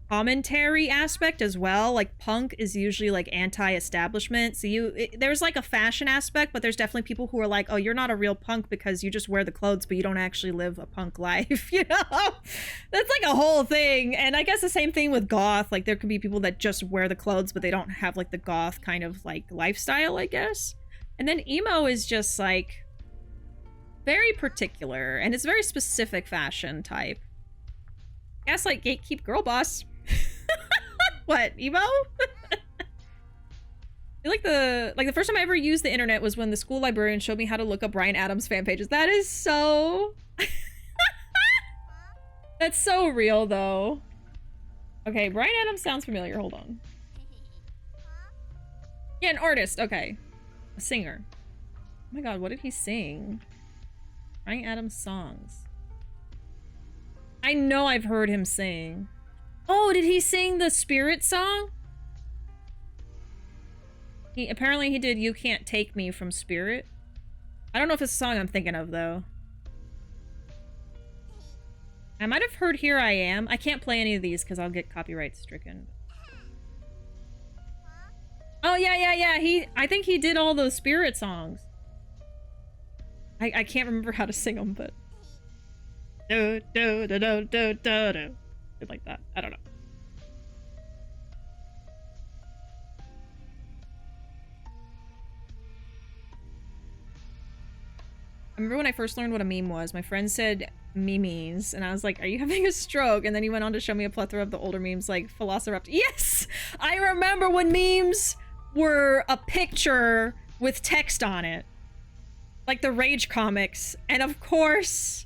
S1: commentary aspect as well. Like punk is usually like anti-establishment, so there's like a fashion aspect, but there's definitely people who are like, oh, you're not a real punk because you just wear the clothes but you don't actually live a punk life. That's like a whole thing. And I guess the same thing with goth. Like there could be people that just wear the clothes but they don't have like the goth kind of like lifestyle, I guess. And then emo is just like very particular, and it's very specific fashion type. Gaslight gatekeep girl boss. What, emo? The first time I ever used the internet was when the school librarian showed me how to look up Bryan Adams fan pages. That is so that's so real though. Okay, Bryan Adams sounds familiar. Hold on. Yeah, an artist. Okay. A singer. Oh my god, what did he sing? Bryan Adams songs. I know I've heard him sing. Oh, did he sing the Spirit song? Apparently he did You Can't Take Me from Spirit. I don't know if it's a song I'm thinking of though. I might have heard Here I Am. I can't play any of these because I'll get copyright stricken. Oh yeah. I think he did all those Spirit songs. I can't remember how to sing them, but do like that. I don't know. I remember when I first learned what a meme was, my friend said memes, and I was like, are you having a stroke? And then he went on to show me a plethora of the older memes like Velociraptor. Yes! I remember when memes were a picture with text on it. Like the Rage comics. And of course,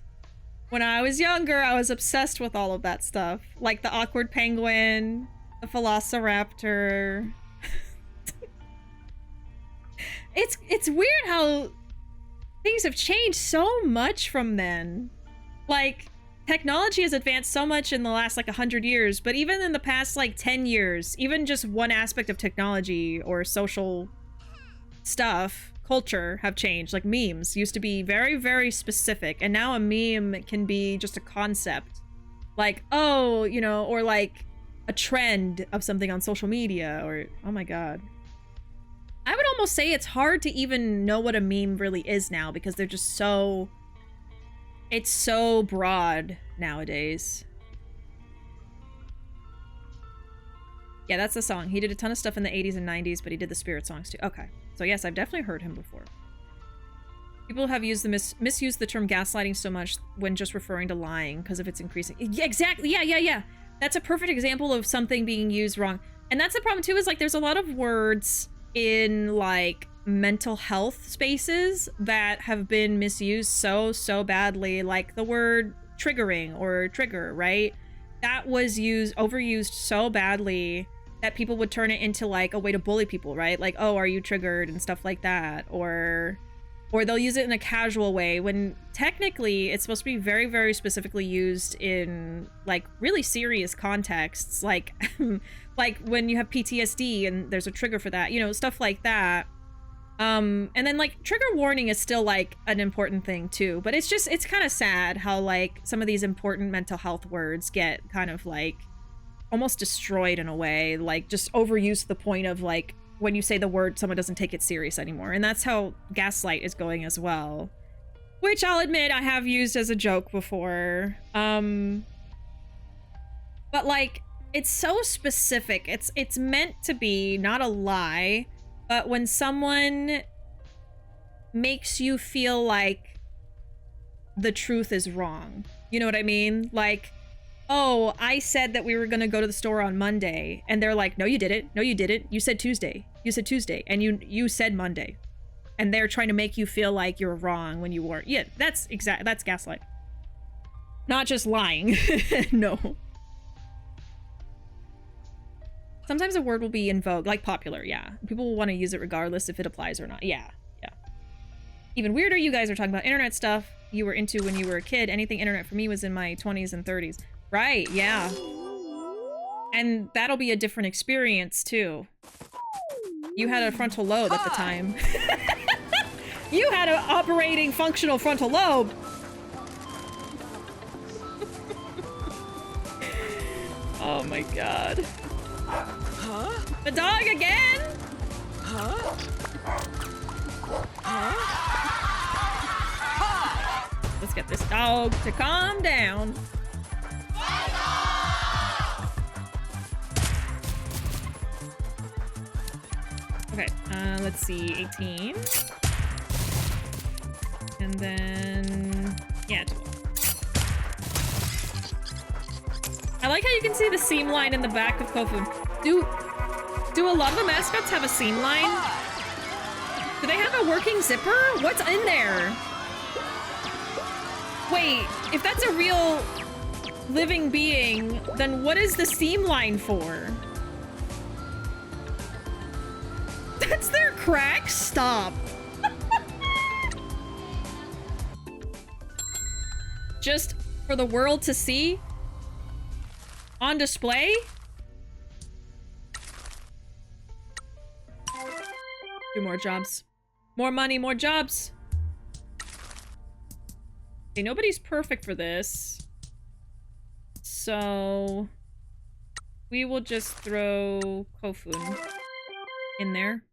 S1: when I was younger, I was obsessed with all of that stuff. Like the awkward penguin, the Velociraptor. It's weird how things have changed so much from then. Like, technology has advanced so much in the last like 100 years, but even in the past like 10 years, even just one aspect of technology or social stuff, culture have changed. Like memes used to be very, very specific, and now a meme can be just a concept. Like, oh, you know, or like a trend of something on social media, or oh my god. I would almost say it's hard to even know what a meme really is now because they're just so... It's so broad nowadays. Yeah, that's the song. He did a ton of stuff in the 80s and 90s, but he did the spirit songs too. Okay. So yes, I've definitely heard him before. People have used the misused the term gaslighting so much when just referring to lying because of its increasing... Yeah, exactly. Yeah. That's a perfect example of something being used wrong. And that's the problem too, is like there's a lot of words in like mental health spaces that have been misused so badly, like the word triggering or trigger, right? That was overused so badly that people would turn it into like a way to bully people, right? Like, oh, are you triggered and stuff like that, or they'll use it in a casual way when technically it's supposed to be very, very specifically used in like really serious contexts, like like when you have PTSD and there's a trigger for that, you know, stuff like that. And then like trigger warning is still like an important thing too, but it's kind of sad how like some of these important mental health words get kind of like almost destroyed in a way, like just overused to the point of like when you say the word, someone doesn't take it serious anymore. And that's how gaslight is going as well, which I'll admit I have used as a joke before. But like, it's so specific. It's meant to be not a lie, but when someone makes you feel like the truth is wrong, you know what I mean? Like, oh, I said that we were gonna go to the store on Monday, and they're like, no, you didn't. No, you didn't. You said Tuesday. You said Tuesday, and you said Monday. And they're trying to make you feel like you're wrong when you weren't. Yeah, that's gaslight. Not just lying. No. Sometimes a word will be in vogue, like popular, yeah. People will want to use it regardless if it applies or not. Yeah. Even weirder, you guys are talking about internet stuff you were into when you were a kid. Anything internet for me was in my 20s and 30s. Right, yeah. And that'll be a different experience, too. You had a frontal lobe at the time. You had an operating functional frontal lobe. Oh my god. Huh? The dog again? Huh? Let's get this dog to calm down. Okay, let's see, 18. And then, yeah, 12. I like how you can see the seam line in the back of Kofun. Do a lot of the mascots have a seam line? Do they have a working zipper? What's in there? Wait, if that's a real living being, then what is the seam line for? That's their crack? Stop. Just for the world to see? On display? Do more jobs. More money, more jobs. Okay, nobody's perfect for this. So we will just throw Kofun in there.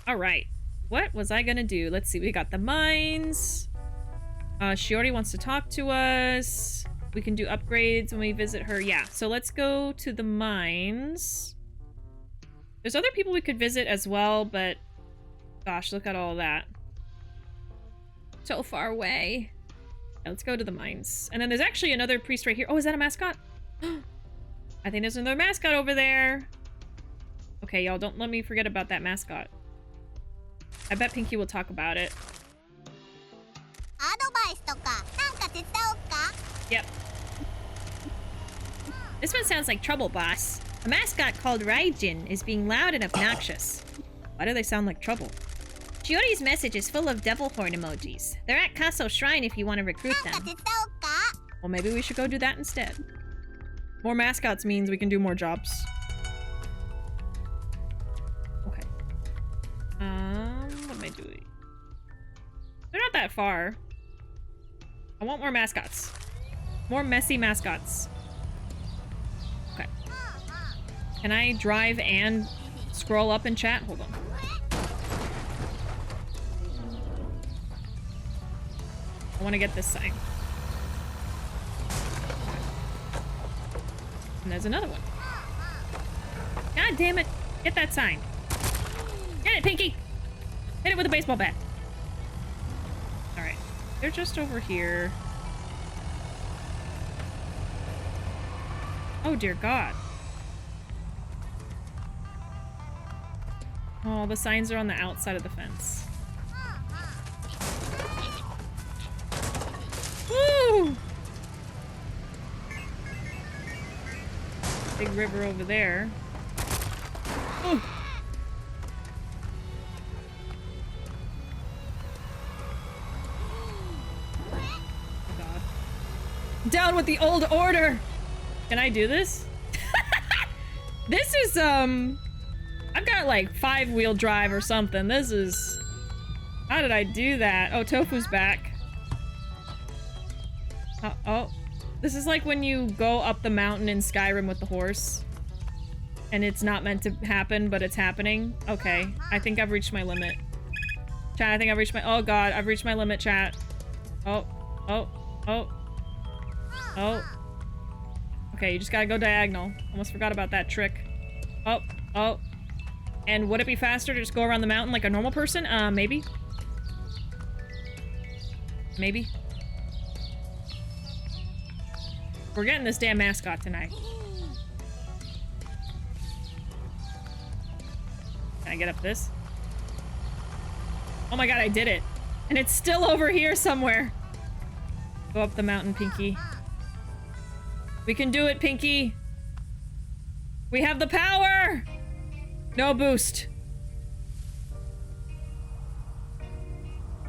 S1: All right. What was I gonna do? Let's see. We got the mines. Shiori wants to talk to us. We can do upgrades when we visit her. Yeah, so let's go to the mines. There's other people we could visit as well, but gosh, look at all of that. So far away. Yeah, let's go to the mines. And then there's actually another priest right here. Oh, is that a mascot? I think there's another mascot over there. Okay, y'all, don't let me forget about that mascot. I bet Pinky will talk about it. Yep. This one sounds like trouble, boss. A mascot called Raijin is being loud and obnoxious. Why do they sound like trouble? Shiori's message is full of devil horn emojis. They're at Kaso Shrine if you want to recruit them. Well, maybe we should go do that instead. More mascots means we can do more jobs. Okay. What am I doing? They're not that far. I want more mascots. More messy mascots. Okay. Can I drive and scroll up and chat? Hold on. I want to get this sign. And there's another one. God damn it. Get that sign. Get it, Pinky! Hit it with a baseball bat. Alright. They're just over here. Oh, dear God. Oh, the signs are on the outside of the fence. Woo! Big river over there. Ooh. Oh God. Down with the old order! Can I do this? This is, I've got like 5-wheel drive or something. This is... How did I do that? Oh, Tofu's back. Oh. This is like when you go up the mountain in Skyrim with the horse. And it's not meant to happen, but it's happening. Okay. I think I've reached my limit. Chat, I think I've reached my... Oh God, I've reached my limit, chat. Oh. Okay, you just gotta go diagonal. Almost forgot about that trick. Oh. And would it be faster to just go around the mountain like a normal person? Maybe. Maybe. We're getting this damn mascot tonight. Can I get up this? Oh my God, I did it. And it's still over here somewhere. Go up the mountain, Pinky. We can do it, Pinky. We have the power! No boost.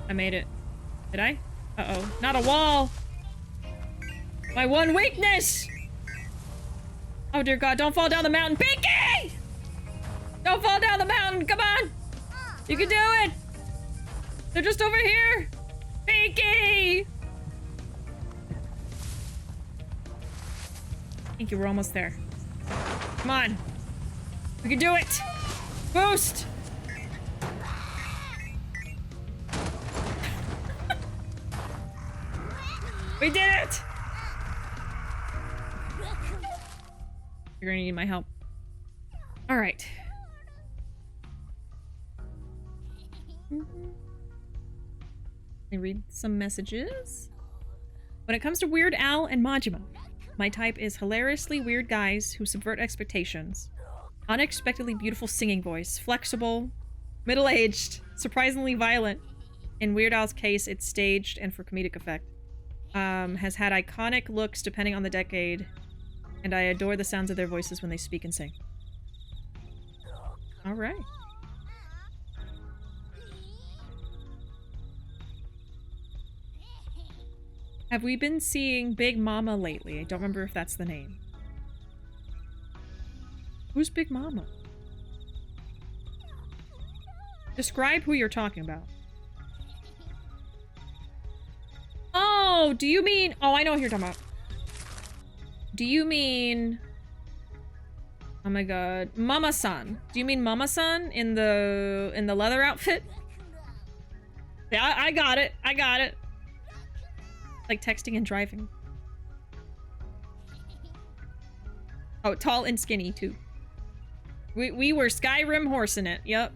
S1: I made it. Did I? Uh-oh. Not a wall! My one weakness! Oh dear God, don't fall down the mountain. Pinky! Don't fall down the mountain, come on! You can do it! They're just over here! Pinky! Pinky, we're almost there. Come on. We can do it! Boost! We did it! You're gonna need my help. Alright. Let me read some messages. When it comes to Weird Al and Majima, my type is hilariously weird guys who subvert expectations. Unexpectedly beautiful singing voice. Flexible. Middle-aged. Surprisingly violent. In Weird Al's case, it's staged and for comedic effect. Has had iconic looks depending on the decade. And I adore the sounds of their voices when they speak and sing. Alright. Have we been seeing Big Mama lately? I don't remember if that's the name. Who's Big Mama? Describe who you're talking about. Oh, do you mean... Oh, I know what you're talking about. Do you mean... Oh my God. Mama-san. Do you mean Mama-san in the leather outfit? Yeah, I got it. I got it. Like texting and driving. Oh, tall and skinny too. We were Skyrim horsing it. Yep.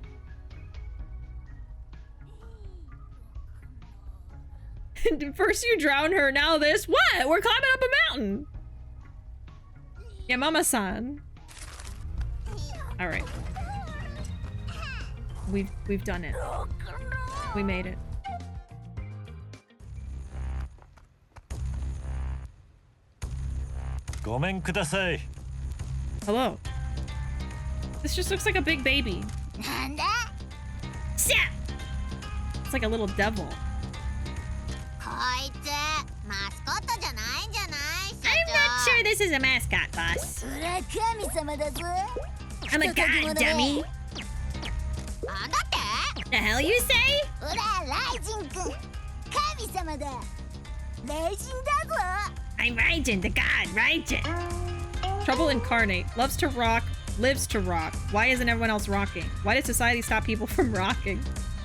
S1: First you drown her, now this. What? We're climbing up a mountain. Yeah, Mama-san. All right. We've done it. We made it. Hello. This just looks like a big baby. It's like a little devil.
S6: why this is a mascot, boss. I'm a god, dummy. The hell you say? I'm Raijin, the god, Raijin.
S1: Trouble incarnate. Loves to rock, lives to rock. Why isn't everyone else rocking? Why did society stop people from rocking?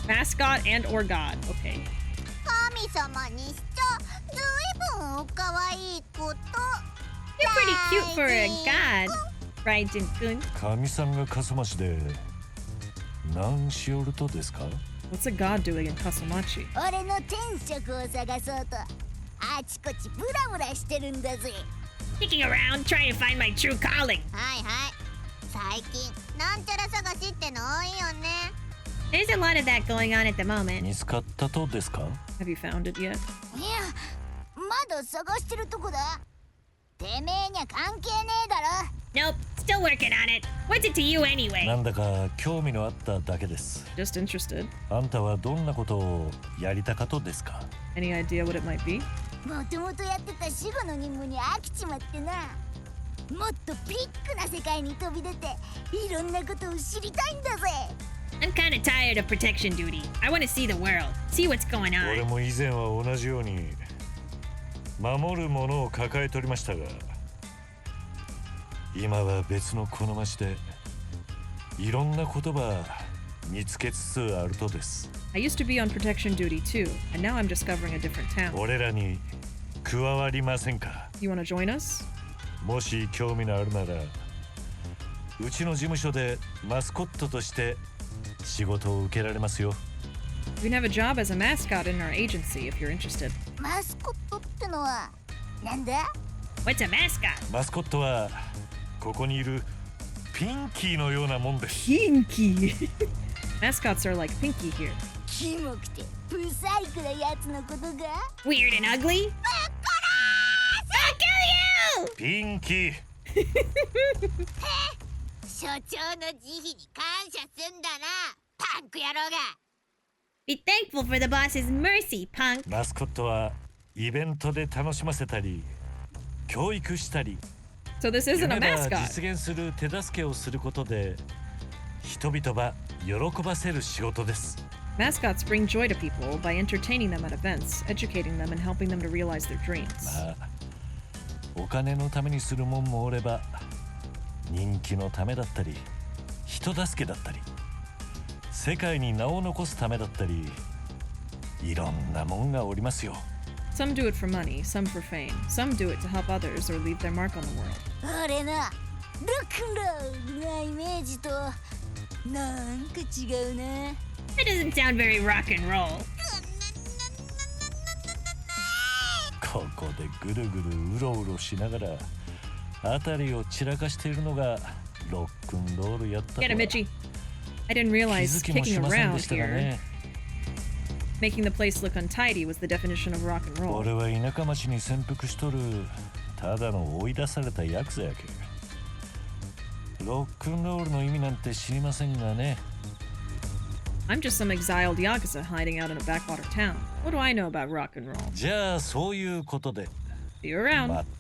S1: Mascot and or god. Okay.
S6: You're pretty cute for a god, Raijin-kun.
S3: 神さんがKaso-Machiで何しおるとですか?
S1: What's a god doing in Kaso-Machi?
S6: Kicking around, trying to find my true calling. There's a lot of that going on at the moment.
S3: 見つかったとですか?
S1: Have you found it yet?
S6: Nope, still working on it. What's it to you anyway?
S3: なんだか興味のあっただけです。
S1: Just interested.
S3: あんたはどんなことをやりたかとですか?
S1: Any idea what it might be?
S12: もともとやってた守護の任務に飽きちまってな。もっとビッグな世界に飛び出ていろんなことを知りたいんだぜ。
S6: I'm kinda tired of protection duty. I want to see the world, see what's going on.
S3: 俺も以前は同じように守るものを抱えておりましたが、今は別のこの町でいろんな言葉見つけつつあるとです。
S1: I used to be on protection duty too, and now I'm discovering a different town.
S3: 俺らに加わりませんか?
S1: You want to join us?
S3: もし興味のあるなら、うちの事務所でマスコットとして仕事を受けられますよ。
S1: You can have a job as a mascot in our agency if you're interested.
S12: マスコットってのはなんだ?
S6: What's a mascot?
S3: マスコットはここにいるピンキーのようなもんです。
S1: Pinky! Mascots are like Pinky here.
S12: キモくてブサイクなやつのことが?
S6: Weird and ugly? I'll kill you!
S3: ピンキー
S4: 所長の慈悲に感謝すんだな、パンク野郎が。
S6: Be thankful for the boss's mercy, punk.
S3: マスコットはイベントで楽しませたり教育したり
S1: So this isn't a
S3: 夢が
S1: mascot.
S3: 実現する手助けをすることで人々は喜ばせる仕事です。
S1: Mascots bring joy to people by entertaining them at events, educating them, and helping them to realize their dreams.
S3: まあお金のためにするもんもおれば人気のためだったり人助けだったり世界に名を残すためだったりいろんなもんがおりますよ。
S1: Some do it for money, some for fame. Some do it to help others or leave their mark on the world.
S12: 俺な、ロックンロールなイメージとなんか違うな。
S6: That doesn't sound very rock and roll.
S3: ここでぐるぐるうろうろしながら辺りを散らかしているのがロックンロールやったとは
S1: Get it, Michi. I didn't realize
S3: 気づきも
S1: kicking
S3: しません
S1: around
S3: でしたが
S1: here,
S3: ね。
S1: making the place look untidy was the definition of rock and roll.
S3: 俺は田舎町に潜伏しとるただの追い出されたヤクザやけ。ロックンロールの意味なんて知りませんがね。
S1: I'm just some exiled yakuza hiding out in a backwater town. What do I know about rock and roll?
S3: じゃあそういうことで
S1: See you around.
S3: ま
S12: なんで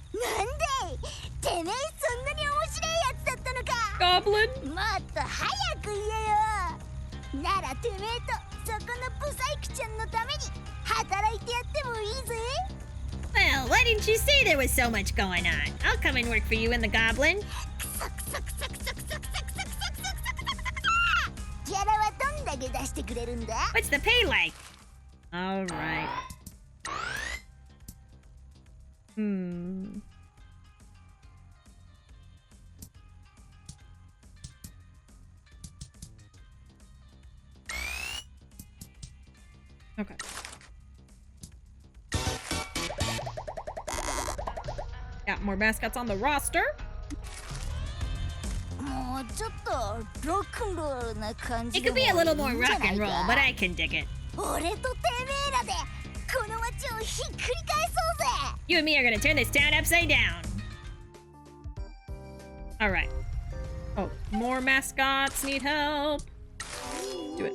S12: てめえそんなに面白いやつだったのか。
S1: Goblin!
S12: もっと早く言えよ。ならてめえとそこのブサイクちゃんのために働いてやってもいいぜ。
S6: Well, why didn't you say there was so much going on? I'll come and work for you and the goblin.
S12: ギャラはどんだけ出してくれるんだ?
S6: What's the pay like?
S1: All right. Okay. Got more mascots on the roster.
S12: もうちょっとロックンロールな感じ
S6: It
S12: で
S6: could
S12: もい
S6: be
S12: い
S6: a
S12: ん
S6: little
S12: じ
S6: more
S12: ゃ
S6: rock
S12: ない
S6: and roll,
S12: か?
S6: but I can dig it.
S12: 俺とてめえらでこの街をひっくり返そうぜ。
S6: You and me are gonna turn this town upside down.
S1: All right. Oh, more mascots need help. Do it.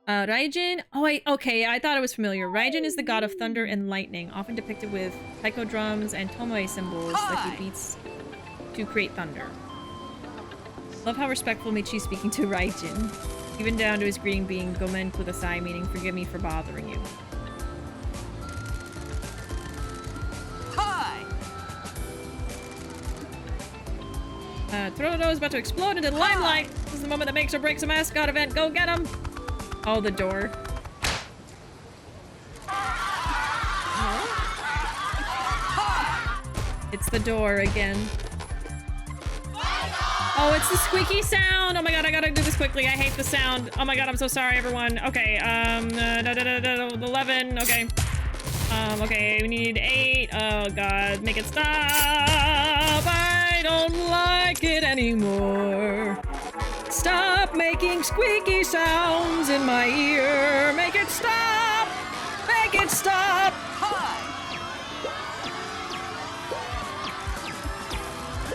S1: Raijin. Oh, okay, I thought it was familiar. Raijin is the god of thunder and lightning, often depicted with taiko drums and tomoe symbols that he beats to create thunder. Love how respectful Michi's speaking to Raijin, even down to his greeting being gomen kudasai, meaning forgive me for bothering you.
S7: Hi!
S1: Kuroda is about to explode into the limelight. This is the moment that makes or breaks a mascot event. Go get him! Oh, the door. It's the door again. Oh, it's the squeaky sound! Oh my god, I gotta do this quickly. I hate the sound. Oh my god, I'm so sorry, everyone. Okay, 11, okay. Okay, we need 8. Oh god, make it stop! I don't like it anymore. Stop making squeaky sounds in my ear. Make it stop! Make it stop!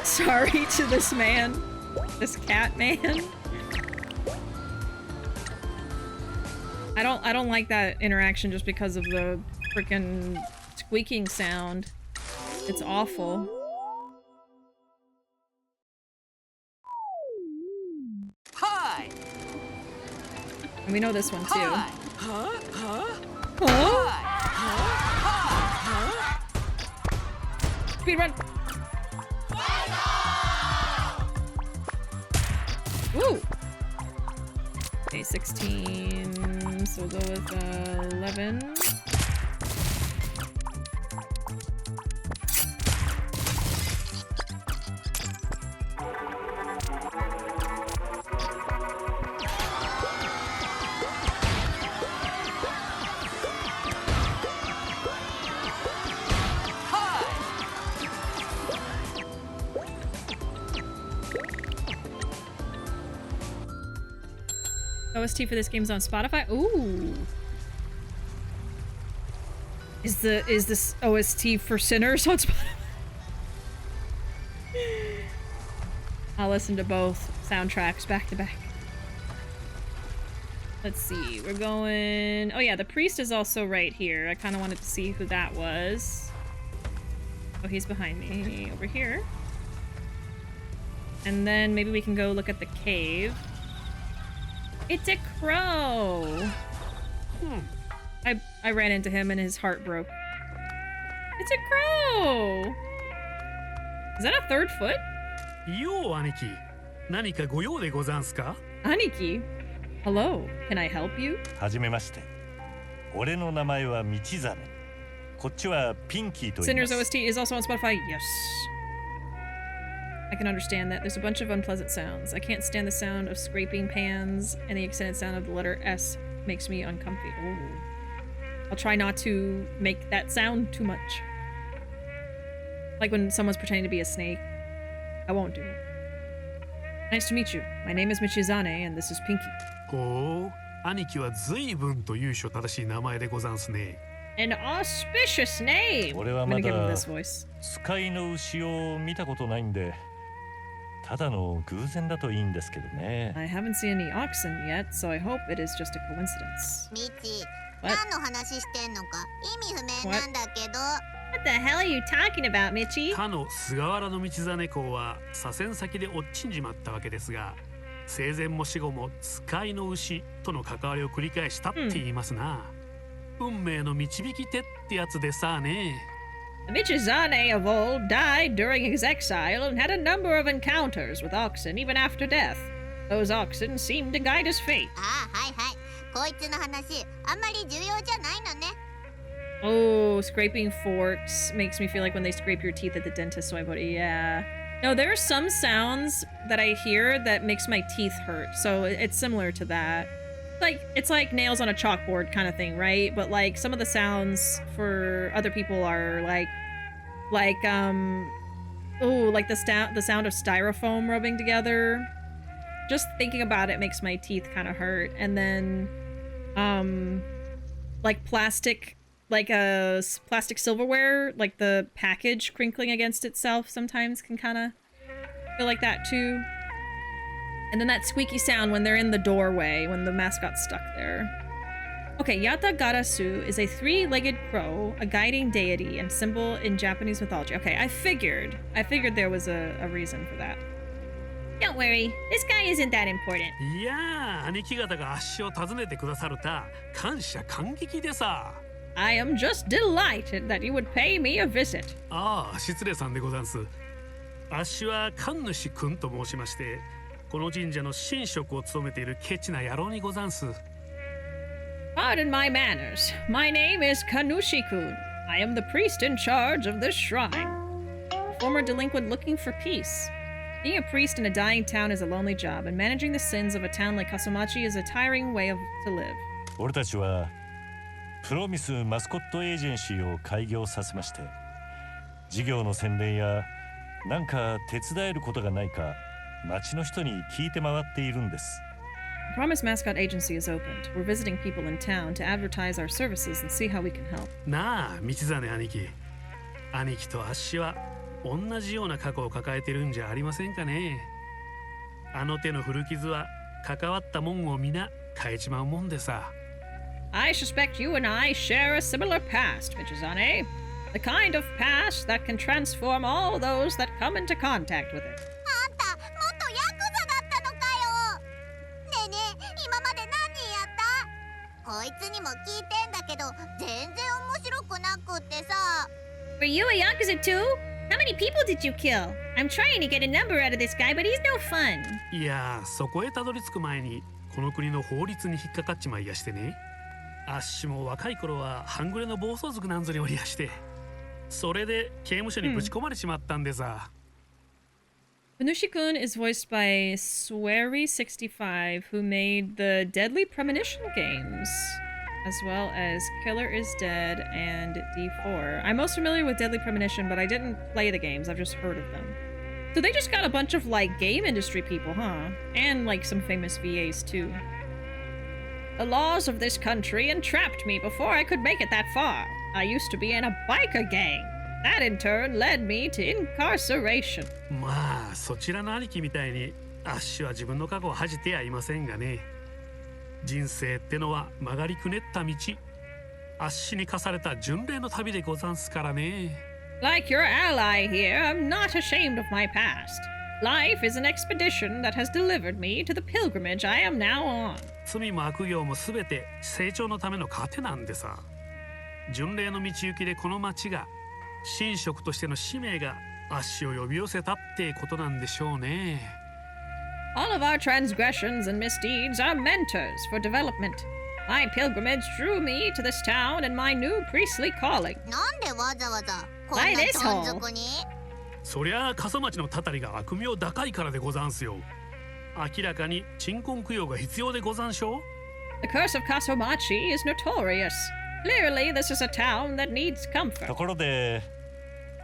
S1: Sorry to this man. This cat man. I don't like that interaction just because of the freaking squeaking sound. It's awful.
S7: Hi!
S1: And we know this one too.
S7: Hi! Huh?
S1: Speed run! Woo! Okay, 16. So we'll go with 11. OST for this game's on Spotify. Ooh. Is this OST for Sinners on Spotify? I'll listen to both soundtracks back to back. Let's see. We're going... Oh yeah, the priest is also right here. I kind of wanted to see who that was. Oh, he's behind me over here. And then maybe we can go look at the cave. It's a crow! I ran into him and his heart broke. It's a crow! Is that a third foot?
S13: Yo, Aniki. Nanika goyou de gozansu ka?
S1: Aniki? Hello, can I help you?
S3: はじめまして。俺の名前は道真。こっちはピンキーと言いま
S1: Sinner's
S3: す。
S1: OST is also on Spotify. Yes. I can understand that. There's a bunch of unpleasant sounds. I can't stand the sound of scraping pans, and the extended sound of the letter S makes me uncomfy. Oh. I'll try not to make that sound too much. Like when someone's pretending to be a snake. I won't do it. Nice to meet you. My name is Michizane, and this is Pinky.
S13: ほう、兄貴は随分と由緒正しい名前でござんすね。
S1: An auspicious name!
S3: 俺は
S1: I'm
S3: ま
S1: gonna give him
S3: だ
S1: this voice.
S3: 使いの牛を見たことないんで、ただの偶然だといいんですけどね。
S1: I haven't seen any oxen yet, so I hope it is just a coincidence.
S4: ミチ、
S1: What?
S4: 何の話してんのか意味不明なんだけど。
S6: What the hell are you talking about, Michi?
S13: かの菅原道真公は左遷先で落ちんじまったわけですが、生前も死後も使いの牛との関わりを繰り返したって言いますな。運命の導き手ってやつでさあね。
S1: Michizane of old died during his exile and had a number of encounters with oxen even after death. Those oxen seemed to guide his fate.
S4: ああ、はいはい。こいつの話、あんまり重要じゃないのね。
S1: Oh, scraping forks makes me feel like when they scrape your teeth at the dentist, so I put yeah. No, there are some sounds that I hear that makes my teeth hurt, so it's similar to that. Like, it's like nails on a chalkboard kind of thing, right? But like some of the sounds for other people are like the sound of styrofoam rubbing together. Just thinking about it makes my teeth kind of hurt. And then like plastic silverware, like the package crinkling against itself sometimes can kind of feel like that too. And then that squeaky sound when they're in the doorway, when the mascot's stuck there. Okay, Yata Garasu is a three-legged crow, a guiding deity, and symbol in Japanese mythology. Okay, I figured there was a reason for that.
S6: Don't worry, this guy isn't that important.
S13: いやー、兄貴方があっしを訪ねてくださるた感謝感激でさ。
S1: I am just delighted that you would pay me a visit.
S13: ああ、失礼さんでござんす。あっしは神主くんと申しまして、この神社の神職を務めているケチな野郎にござんす。
S1: Pardon my manners. My name is Kannushi-kun. I am the priest in charge of this shrine. A former delinquent looking for peace. Being a priest in a dying town is a lonely job, and managing the sins of a town like Kaso-Machi is a tiring way to live.
S3: 俺たちはプロミスマスコットエージェンシーを開業させまして、事業の宣伝やなんか手伝えることがないか町の人に聞いて回っているんです。
S1: The Promise Mascot Agency is opened. We're visiting people in town to advertise our services and see how we can help.
S13: なあ、道真兄貴。兄貴とあっしは同じような過去を抱えてるんじゃありませんかね。あの手の古傷は関わったもんを皆変えちまうもんでさ。
S1: I suspect you and I share a similar past, Michizane. The kind of past that can transform all those that come into contact with it.
S4: あんた、元ヤクザだったのかよ。ねえねえ、今まで何人やった？こいつにも聞いてんだけど、全然面白くなくってさ。
S6: Were you a yakuza too? How many people did you kill? I'm trying to get a number out of this guy, but he's no fun.
S13: いやー、そこへたどり着く前にこの国の法律に引っかかっちまいやしてね。あっしも若い頃は半グレの暴走族なんぞにおりやして、それで刑務所にぶち込まれちまったんでさ。
S1: Kannushi-kun is voiced by Swery65, who made the Deadly Premonition games, as well as Killer is Dead and D4. I'm most familiar with Deadly Premonition, but I didn't play the games, I've just heard of them. So they just got a bunch of, like, game industry people, huh? And, like, some famous VAs, too. The laws of this country entrapped me before I could make it that far. I used to be in a biker gang. That in turn led me to incarceration.
S13: まあ、そちらの兄貴みたいにあっしは自分の過去を恥じてはいませんがね。人生ってのは曲がりくねった道。あっしに課された巡礼の旅でござんすからね。
S1: Like your ally here, I'm not ashamed of my past. Life is an expedition that has delivered me to the pilgrimage I am now on.
S13: 罪も悪行もすべて成長のための糧なんでさ。巡礼の道行きでこの町が神職としての使命があっしを呼び寄せたってことなんでしょうね。
S1: All of our transgressions and misdeeds are mentors for development. My pilgrimage drew me to this town and my new priestly calling.
S4: なんでわざわざこんなどん底に？
S13: そりゃあ笠町のたたりが悪名高いからでござんすよ。明らかに鎮魂供養が必要でござんしょう。
S1: The curse of Kaso-Machi is notorious. Clearly, this is a town that needs comfort.
S3: ところで、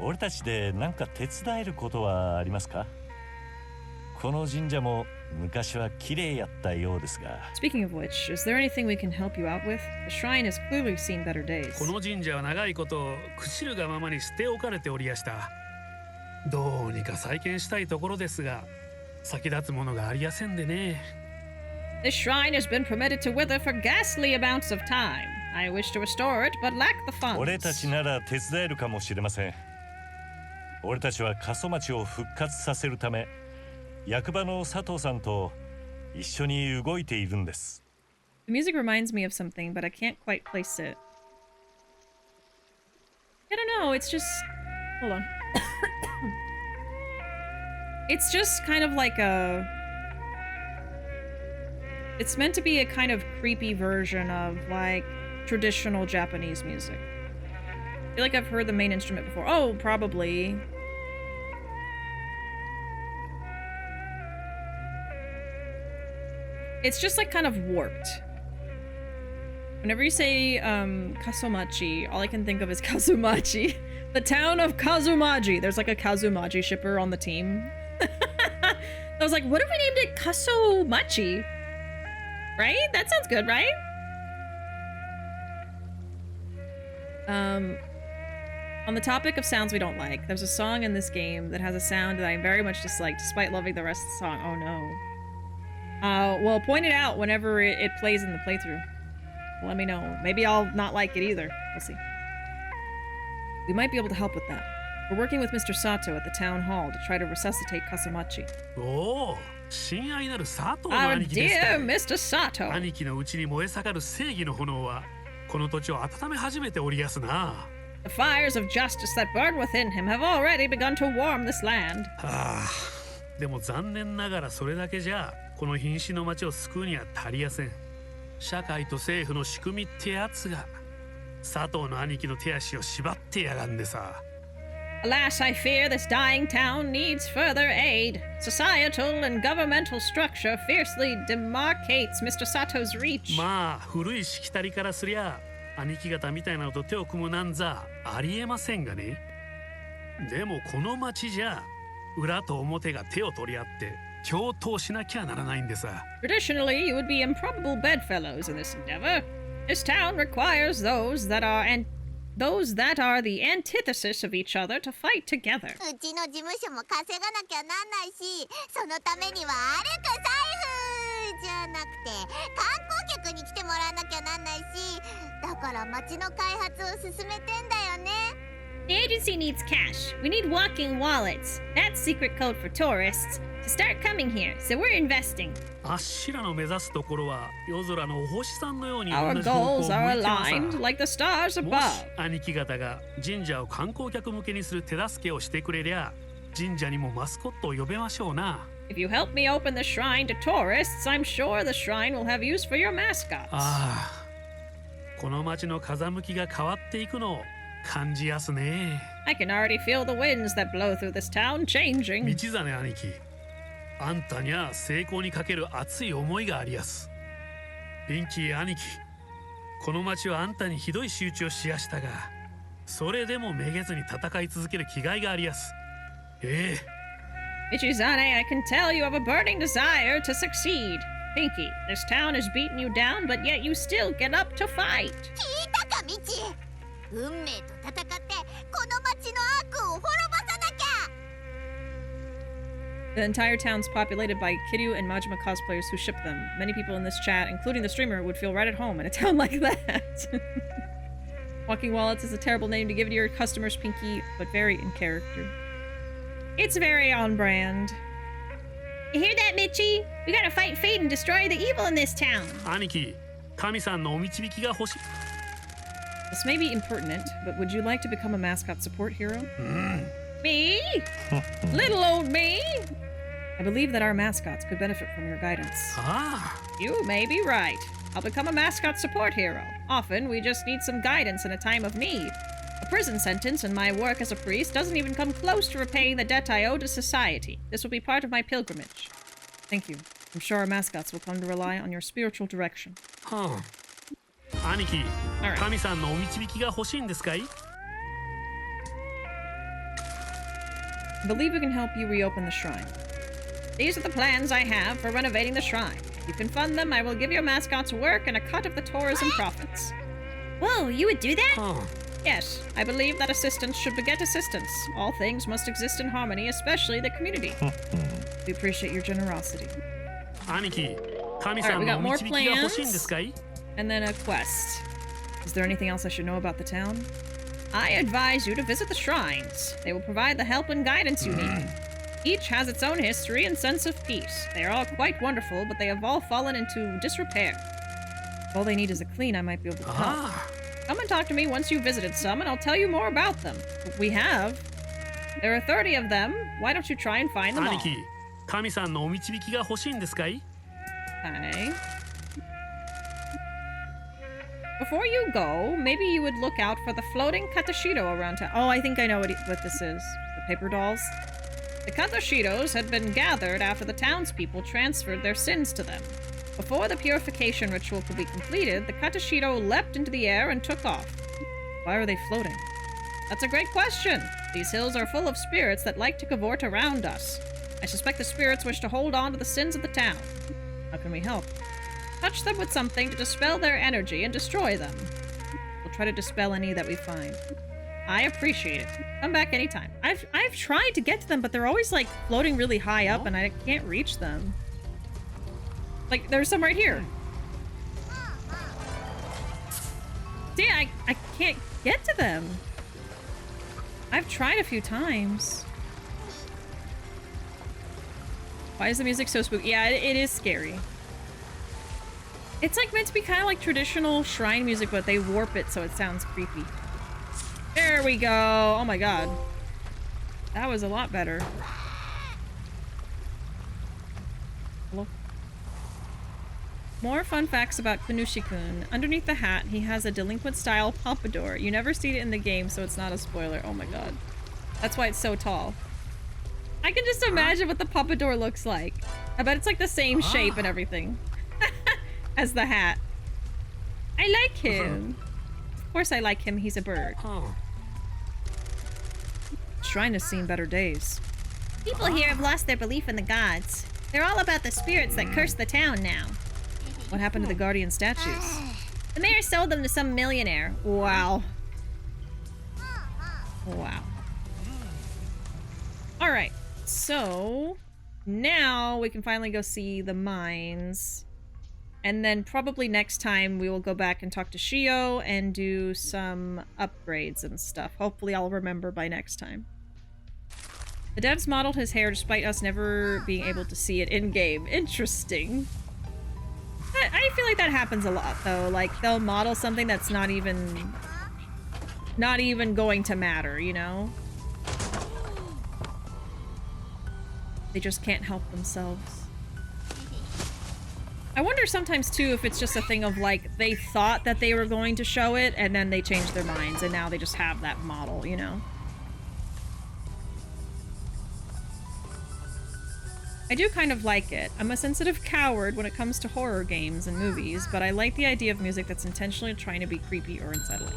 S3: 俺たちで何か手伝えることはありますか？この神社も昔は綺麗やったようですが。
S1: Speaking of which, is there anything we can help you out with? The shrine has clearly seen better days.
S13: この神社は長いこと朽ちるがままに捨て置かれておりやした。どうにか再建したいところですが、先立つものがありやせんでね。
S1: This shrine has been permitted to wither for ghastly amounts of time. I wish to restore it, but lack the funds.
S3: 俺たちなら手伝えるかもしれません。俺たちは過疎町を復活させるため、役場の佐藤さんと一緒に動いているんです。
S1: The music reminds me of something, but I can't quite place it. I don't know, it's just... Hold on. It's just kind of like a... It's meant to be a kind of creepy version of, like, traditional Japanese music. I feel like I've heard the main instrument before. Oh, probably. It's just, like, kind of warped. Whenever you say, Kaso-Machi, all I can think of is Kaso-Machi. The town of Kaso-Machi. There's, like, a Kaso-Machi shipper on the team. I was like, what if we named it Kaso-Machi? Right? That sounds good, right? On the topic of sounds we don't like, there's a song in this game that has a sound that I very much dislike, despite loving the rest of the song. Oh no. Well, point it out whenever it plays in the playthrough. Let me know. Maybe I'll not like it either. We'll see. We might be able to help with that. We're working with Mr. Sato at the town hall to try to resuscitate Kaso-Machi.
S13: Oh, 親愛なる佐藤の
S1: Our
S13: 兄貴ですか。
S1: dear Mr. Sato.
S13: 兄貴のうちに燃え盛る正義の炎はこの土地を温め始めておりやすな。
S1: The fires of justice that burn within him have already begun to warm this land.
S13: はあ、でも残念ながらそれだけじゃこの瀕死の町を救うには足りやせん。社会と政府の仕組みってやつが佐藤の兄貴の手足を縛ってやがんでさ。
S1: Alas, I fear this dying town needs further aid. Societal and governmental structure fiercely demarcates Mr. Sato's reach.
S13: まあ古いしきたりからすりゃ兄貴方みたいなのと手を組むなんざありえませんがね。でもこの町じゃ裏と表が手を取り合って共闘しなきゃならないんでさ。
S1: Traditionally, you would be improbable bedfellows in this endeavor. This town requires those that are the antithesis of each other to fight together.
S4: うちの事務所も稼がなきゃなんないし、そのためにはあるか財布じゃなくて観光客に来てもらわなきゃなんないし、だから町の開発を進めてんだよね。
S6: The agency needs cash. We need walking wallets. That's secret code for tourists to start coming here, so we're investing.
S13: あっしらの目指すところは夜空のお星さんのように
S1: Our
S13: 同じ方向を
S1: goals
S13: 向
S1: are
S13: いてます。
S1: aligned like the stars
S13: もし
S1: above.
S13: 兄貴方が神社を観光客向けにする手助けをしてくれりゃ神社にもマスコットを呼べましょうな。
S1: If you help me open the shrine to tourists, I'm sure the shrine will have use for your mascots.
S13: ああ、この町の風向きが変わっていくのを感じやすね。
S1: I can already feel the winds that blow through this town changing.
S13: 道真兄貴、あんたには成功にかける熱い思いがありやす。ピンキー兄貴、この町はあんたにひどい仕打ちをしやしたが、それでもめげずに戦い続ける気概がありやす。ええ。
S1: Michizane, I can tell you have a burning desire to succeed. Pinky, this town has beaten you down, but yet you still get up to fight.
S4: 聞いたか、ミチ。運命と戦ってこの町の悪を滅ぼさなきゃ。
S1: The entire town's populated by Kiryu and Majima cosplayers who ship them. Many people in this chat, including the streamer, would feel right at home in a town like that. Walking Wallets is a terrible name to give to your customers, Pinky, but very in character. It's very on brand.
S6: You hear that, Michi? We gotta fight fate and destroy the evil in this town.
S13: 兄貴、神さんのお導きが欲しい。
S1: This may be impertinent, but would you like to become a mascot support hero? Me? Little old me? I believe that our mascots could benefit from your guidance.
S13: Ah.
S1: You may be right. I'll become a mascot support hero. Often, we just need some guidance in a time of need. A prison sentence and my work as a priest doesn't even come close to repaying the debt I owe to society. This will be part of my pilgrimage. Thank you. I'm sure our mascots will come to rely on your spiritual direction.
S13: はあ、兄貴、
S1: Alright.
S13: 神さんのお導きが欲しいんですかい？
S1: I believe we can help you reopen the shrine. These are the plans I have for renovating the shrine. If you can fund them, I will give your mascots work and a cut of the tourism profits.
S6: Whoa, you would do that?
S13: は
S1: Yes, I believe that assistance should beget assistance. All things must exist in harmony, especially the community. We appreciate your generosity.
S13: あ、兄貴、神さんのお導きが欲しいんですかい？
S1: And then a quest. Is there anything else I should know about the town? I advise you to visit the shrines. They will provide the help and guidance you need. Each has its own history and sense of peace. They are all quite wonderful, but they have all fallen into disrepair. If all they need is a clean, I might be able to help. Come and talk to me once you've visited some, and I'll tell you more about them. We have. There are 30 of them. Why don't you try and find them all?
S13: 兄貴、神さんのお導きが欲しいんですかい？
S1: Okay. Before you go, maybe you would look out for the floating Katoshido around town. Oh, I think I know what this is. The paper dolls. The Katoshidos had been gathered after the townspeople transferred their sins to them. Before the purification ritual could be completed, the Katoshido leapt into the air and took off. Why are they floating? That's a great question. These hills are full of spirits that like to cavort around us. I suspect the spirits wish to hold on to the sins of the town. How can we help? Touch them with something to dispel their energy and destroy them. We'll try to dispel any that we find. I appreciate it. Come back anytime. I've tried to get to them, but they're always like floating really high up and I can't reach them. Like, there's some right here. See, I can't get to them. I've tried a few times. Why is the music so spooky? Yeah, it is scary. It's like meant to be kind of like traditional shrine music, but they warp it so it sounds creepy. There we go. Oh my god. That was a lot better. Hello? More fun facts about Kannushi-kun. Underneath the hat, he has a delinquent-style pompadour. You never see it in the game, so it's not a spoiler. Oh my god. That's why it's so tall. I can just imagine what the pompadour looks like. I bet it's like the same shape and everything. As the hat. I like him. Of course I like him. He's a bird. Shrine has seen better days.
S6: People here have lost their belief in the gods. They're all about the spirits that curse the town now.
S1: What happened to the guardian statues?
S6: The mayor sold them to some millionaire.
S1: Wow. Wow. Alright, so now we can finally go see the mines. And then probably next time we will go back and talk to Shio and do some upgrades and stuff. Hopefully I'll remember by next time. The devs modeled his hair despite us never being able to see it in-game. Interesting. I feel like that happens a lot though. Like they'll model something that's not even going to matter, you know? They just can't help themselves. I wonder sometimes too if it's just a thing of like they thought that they were going to show it and then they changed their minds and now they just have that model, you know? I do kind of like it. I'm a sensitive coward when it comes to horror games and movies, but I like the idea of music that's intentionally trying to be creepy or unsettling.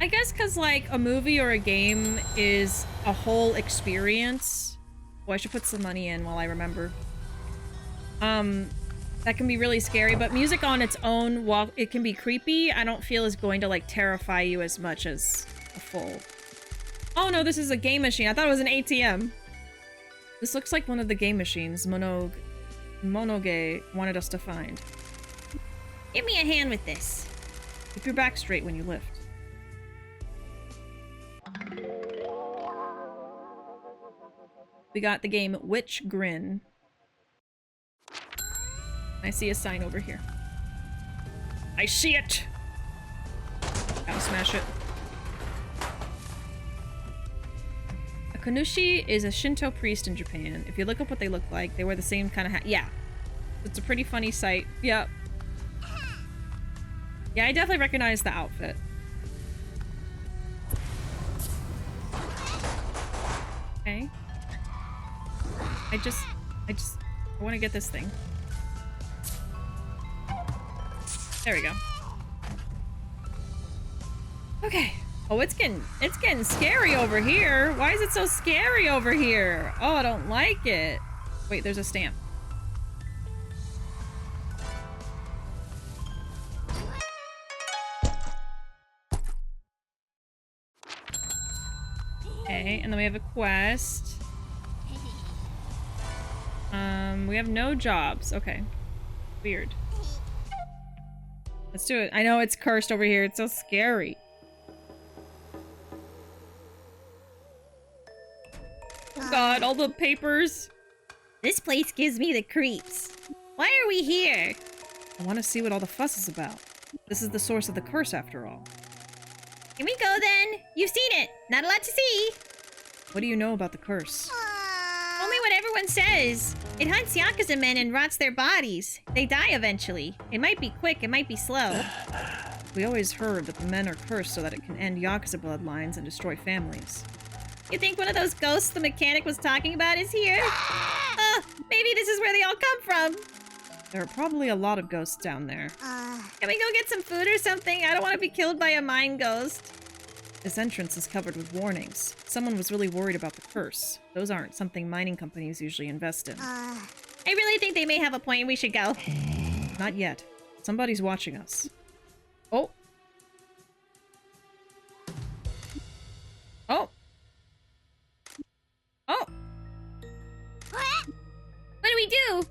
S1: I guess because like a movie or a game is a whole experience. Oh, I should put some money in while I remember. That can be really scary, but music on its own, while it can be creepy, I don't feel is going to like terrify you as much as a full. Oh no, this is a game machine. I thought it was an ATM. This looks like one of the game machines MonouGe wanted us to find.
S6: Give me a hand with this.
S1: Keep your back straight when you lift. We got the game Witch Grin. I see a sign over here. I see it! Gotta smash it. A Kannushi is a Shinto priest in Japan. If you look up what they look like, they wear the same kind of hat. Yeah. It's a pretty funny sight. Yep. Yeah, I definitely recognize the outfit. Okay. I want to get this thing. There we go. Okay. Oh, it's getting scary over here. Why is it so scary over here? Oh, I don't like it. Wait, there's a stamp. Okay, and then we have a quest. We have no jobs. Okay. Weird. Let's do it. I know it's cursed over here. It's so scary. Oh god, all the papers.
S6: This place gives me the creeps. Why are we here?
S1: I want to see what all the fuss is about. This is the source of the curse after all.
S6: Can we go then? You've seen it. Not a lot to see.
S1: What do you know about the curse?
S6: Only what everyone says. It hunts yakuza men and rots their bodies. They die eventually. It might be quick, it might be slow.
S1: We always heard that the men are cursed so that it can end yakuza bloodlines and destroy families.
S6: You think one of those ghosts the mechanic was talking about is here? Maybe this is where they all come from.
S1: There are probably a lot of ghosts down there.
S6: Can we go get some food or something? I don't want to be killed by a mine ghost.
S1: This entrance is covered with warnings. Someone was really worried about the curse. Those aren't something mining companies usually invest in.
S6: I really think they may have a point. We should go.
S1: Not yet. Somebody's watching us. Oh. Oh. Oh.
S6: we do?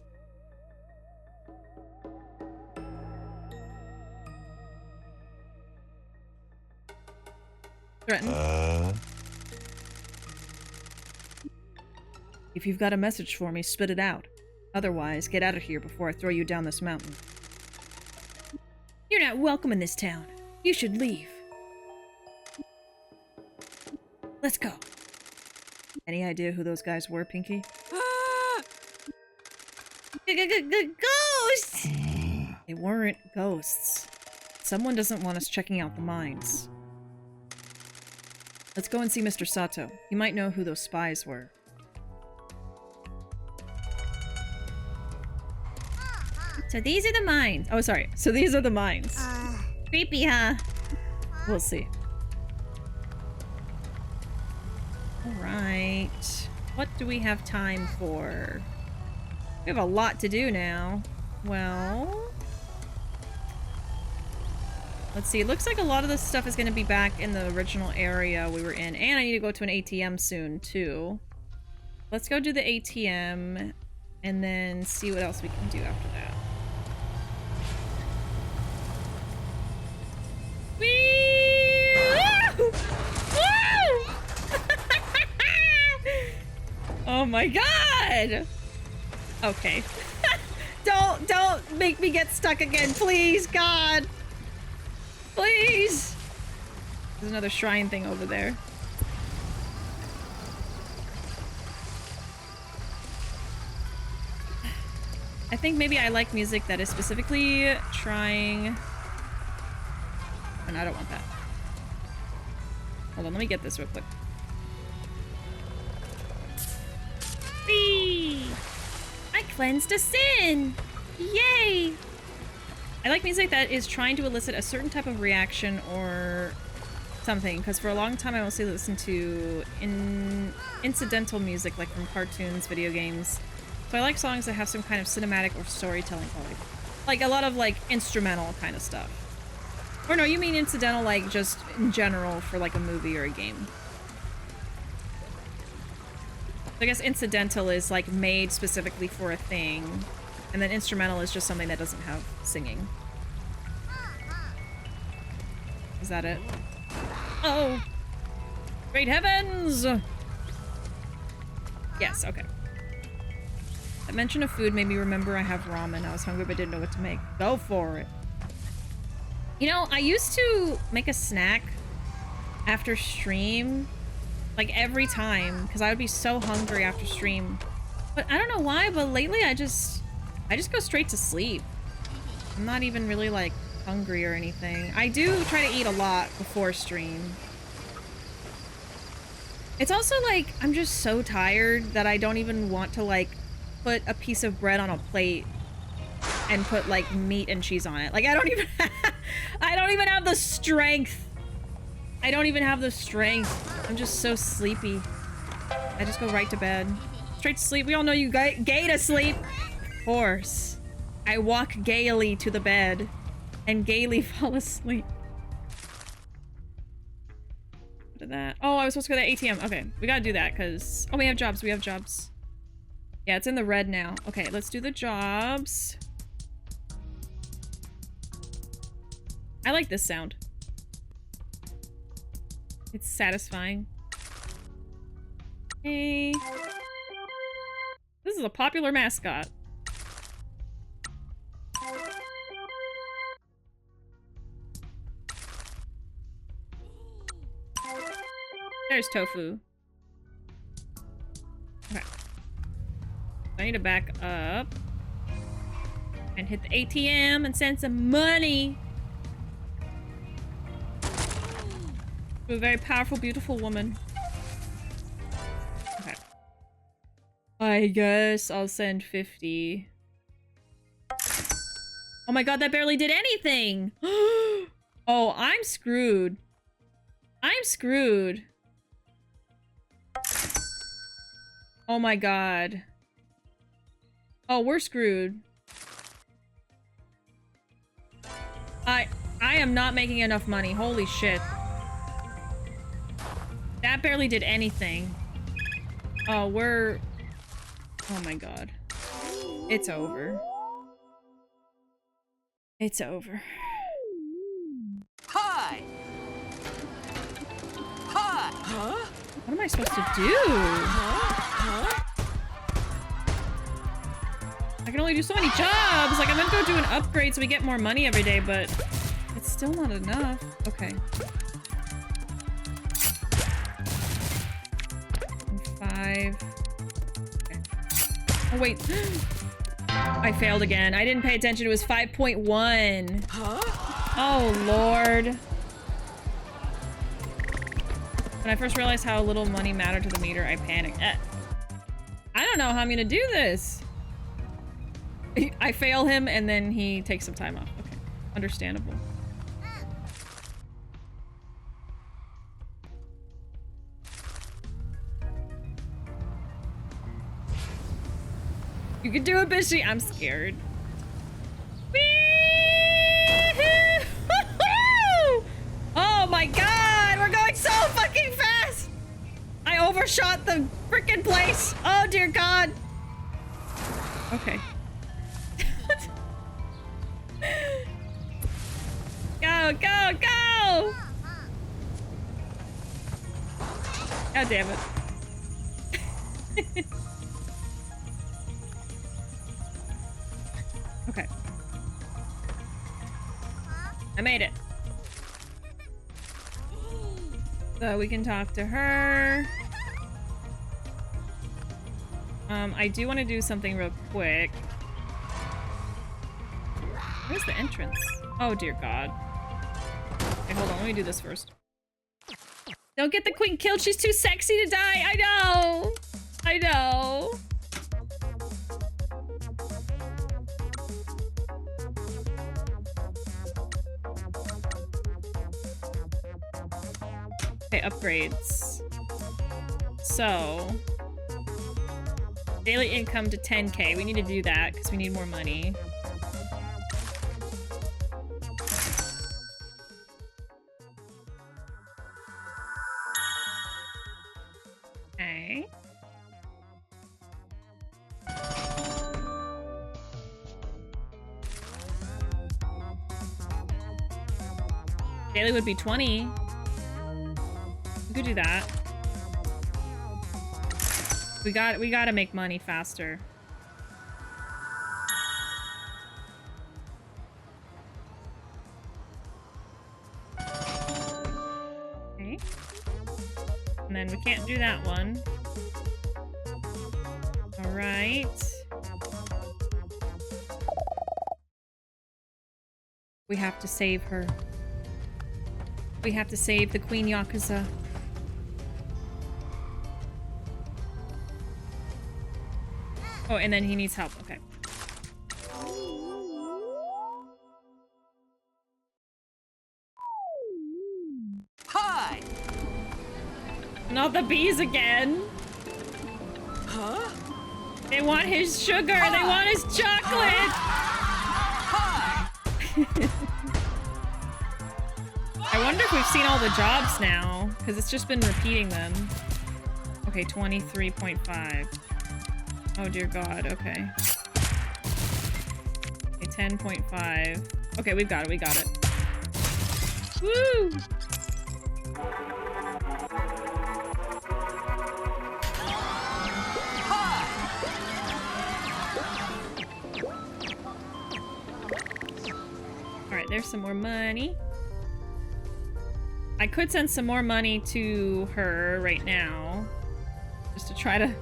S1: Threaten. If you've got a message for me, spit it out. Otherwise, get out of here before I throw you down this mountain.
S6: You're not welcome in this town. You should leave. Let's go.
S1: Any idea who those guys were, Pinky?
S6: Ghosts!
S1: They weren't ghosts. Someone doesn't want us checking out the mines. Let's go and see Mr. Sato. He might know who those spies were.
S6: So these are the mines.
S1: Oh, sorry. So these are the mines.
S6: Creepy, huh?
S1: We'll see. Alright. What do we have time for? We have a lot to do now. Well... let's see. It looks like a lot of this stuff is going to be back in the original area we were in. And I need to go to an ATM soon, too. Let's go do the ATM and then see what else we can do after that. Oh my god! Okay. Don't make me get stuck again, please, God! Please! There's another shrine thing over there. I think maybe I like music that is specifically trying... oh, no, I don't want that. Hold on, let me get this real quick.
S6: Whee! I cleansed a sin! Yay!
S1: I like music that is trying to elicit a certain type of reaction or something, because for a long time I mostly listened to incidental music, like from cartoons, video games. So I like songs that have some kind of cinematic or storytelling quality. Like a lot of like instrumental kind of stuff. Or no, you mean incidental like just in general for like a movie or a game. I guess incidental is like made specifically for a thing, and then instrumental is just something that doesn't have singing. Is that it? Oh! Great heavens! Yes, okay. That mention of food made me remember I have ramen. I was hungry but didn't know what to make. Go for it. You know, I used to make a snack after stream, like every time, because I would be so hungry after stream. But I don't know why, but lately I just go straight to sleep. I'm not even really like hungry or anything. I do try to eat a lot before stream. It's also like I'm just so tired that I don't even want to like put a piece of bread on a plate and put like meat and cheese on it. Like I don't even have the strength. I don't even have the strength. I'm just so sleepy. I just go right to bed. Straight to sleep. We all know you gay to sleep. Of course. I walk gaily to the bed and gaily fall asleep. What did that? Oh, I was supposed to go to the ATM. Okay, we gotta do that because... oh, we have jobs. We have jobs. Yeah, it's in the red now. Okay, let's do the jobs. I like this sound. It's satisfying. Hey. This is a popular mascot. There's Tofu. Okay. I need to back up and hit the ATM and send some money to a very powerful, beautiful woman. Okay. I guess I'll send 50. Oh my god, that barely did anything! Oh, I'm screwed. I'm screwed. Oh my god. Oh, we're screwed. I am not making enough money. Holy shit. That barely did anything. Oh, we're... oh my god. It's over. It's over.
S7: Hi! Hi! Huh?
S1: What am I supposed to do? I can only do so many jobs. Like, I'm gonna go do an upgrade so we get more money every day, but it's still not enough. Okay. 5. Okay. Oh, wait. I failed again. I didn't pay attention. It was 5.1.
S7: Huh?
S1: Oh, Lord. When I first realized how little money mattered to the meter, I panicked. I don't know how I'm gonna do this. I fail him and then he takes some time off. Okay. Understandable. You can do it, Bishi. I'm scared. Oh my god! We're going so fucking fast! I overshot the freaking place! Oh dear god! Okay. Go, go, go! God damn it. Okay. I made it. So we can talk to her. I do want to do something real quick. Where's the entrance? Oh dear god. Okay, hold on, let me do this first. Don't get the queen killed, she's too sexy to die! I know! I know! Okay, upgrades. So... daily income to 10k. We need to do that because we need more money. Okay. Daily would be 20. We could do that. We gotta make money faster. Okay. And then we can't do that one. All right. We have to save her. We have to save the Queen Yakuza. Oh, and then he needs help. Okay.
S7: Hi!
S1: Not the bees again.
S7: Huh?
S1: They want his sugar. Hi. They want his chocolate.
S7: Hi!
S1: I wonder if we've seen all the jobs now, because it's just been repeating them. Okay, 23.5. Oh dear god, okay. Okay, 10.5. Okay, we've got it, we got it. Woo! Alright, there's some more money. I could send some more money to her right now. Just to try to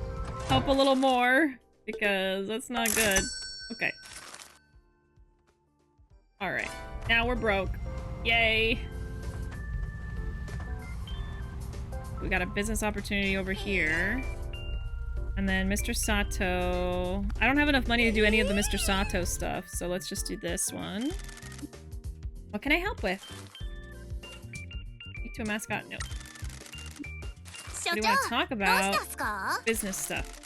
S1: help a little more, because that's not good. Okay. Alright. Now we're broke. Yay! We got a business opportunity over here. And then Mr. Sato... I don't have enough money to do any of the Mr. Sato stuff, so let's just do this one. What can I help with? Speak to a mascot? No. What do you want to talk about? Business stuff.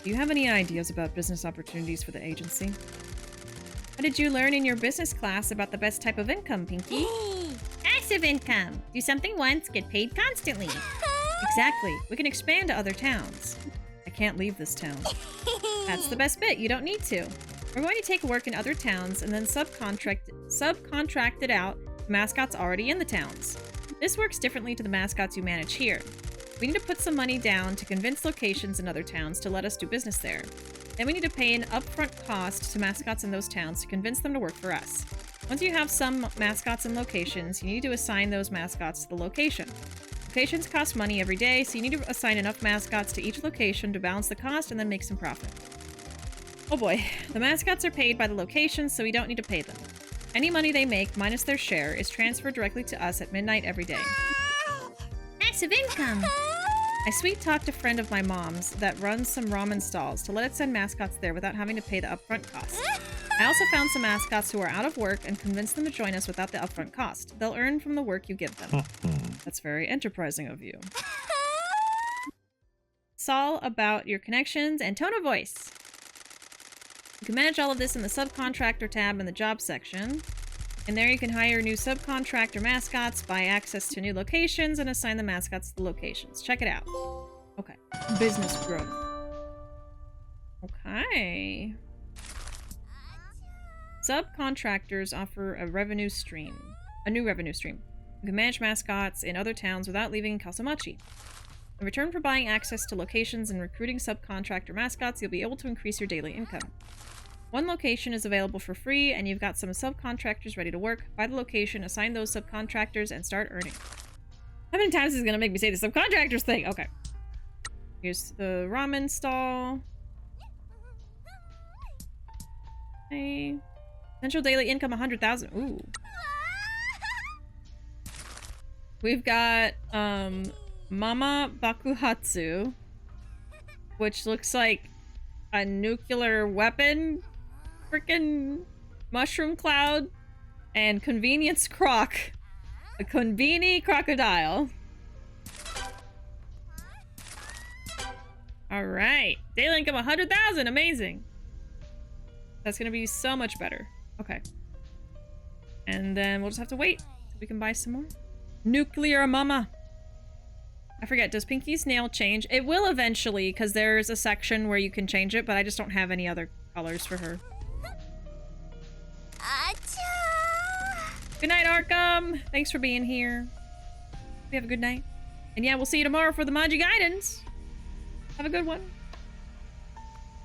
S1: Do you have any ideas about business opportunities for the agency? What did you learn in your business class about the best type of income, Pinky? Passive income. Do something once, get paid constantly. Exactly. We can expand to other towns. I can't leave this town.
S6: That's the best bit. You don't need to. We're going to take work in other towns and then subcontract it out to mascots already in the towns. This works differently to the mascots you manage here. We need to put some money down to convince locations in other towns to let us do business there. Then we need to pay an upfront cost to mascots in those towns to convince them to work for us. Once you have some mascots in locations, you need to assign those mascots to the location. Locations cost money every day, so you need to assign enough mascots to each location to balance the cost and then make some profit. Oh boy, the mascots are paid by the locations, so we don't need to pay them. Any money they make, minus their share, is transferred directly to us at midnight every day.
S9: Passive income!
S6: I sweet-talked a friend of my mom's that runs some ramen stalls to let it send mascots there without having to pay the upfront cost. I also found some mascots who are out of work and convinced them to join us without the upfront cost. They'll earn from the work you give them. That's very enterprising of you. It's all about your connections and tone of voice. You can manage all of this in the subcontractor tab in the job section. And there you can hire new subcontractor mascots, buy access to new locations, and assign the mascots to the locations. Check it out. Okay. Business growth. Okay. Subcontractors offer a revenue stream. A new revenue stream. You can manage mascots in other towns without leaving Kaso-Machi. In return for buying access to locations and recruiting subcontractor mascots, you'll be able to increase your daily income. One location is available for free, and you've got some subcontractors ready to work. Buy the location, assign those subcontractors, and start earning. How many times is it gonna make me say the subcontractors thing? Okay. Here's the ramen stall. Okay. Potential daily income 100,000. Ooh. We've got Mama Bakuhatsu, which looks like a nuclear weapon freaking mushroom cloud, and Convenience Croc, a conveni crocodile. All right, daily income 100,000, amazing. That's gonna be so much better. Okay, and then we'll just have to wait so we can buy some more. Nuclear Mama. I forget, does Pinky's nail change? It will eventually, because there's a section where you can change it, but I just don't have any other colors for her. Good night, Arkham! Thanks for being here. We have a good night. And yeah, we'll see you tomorrow for the Manji guidance. Have a good one.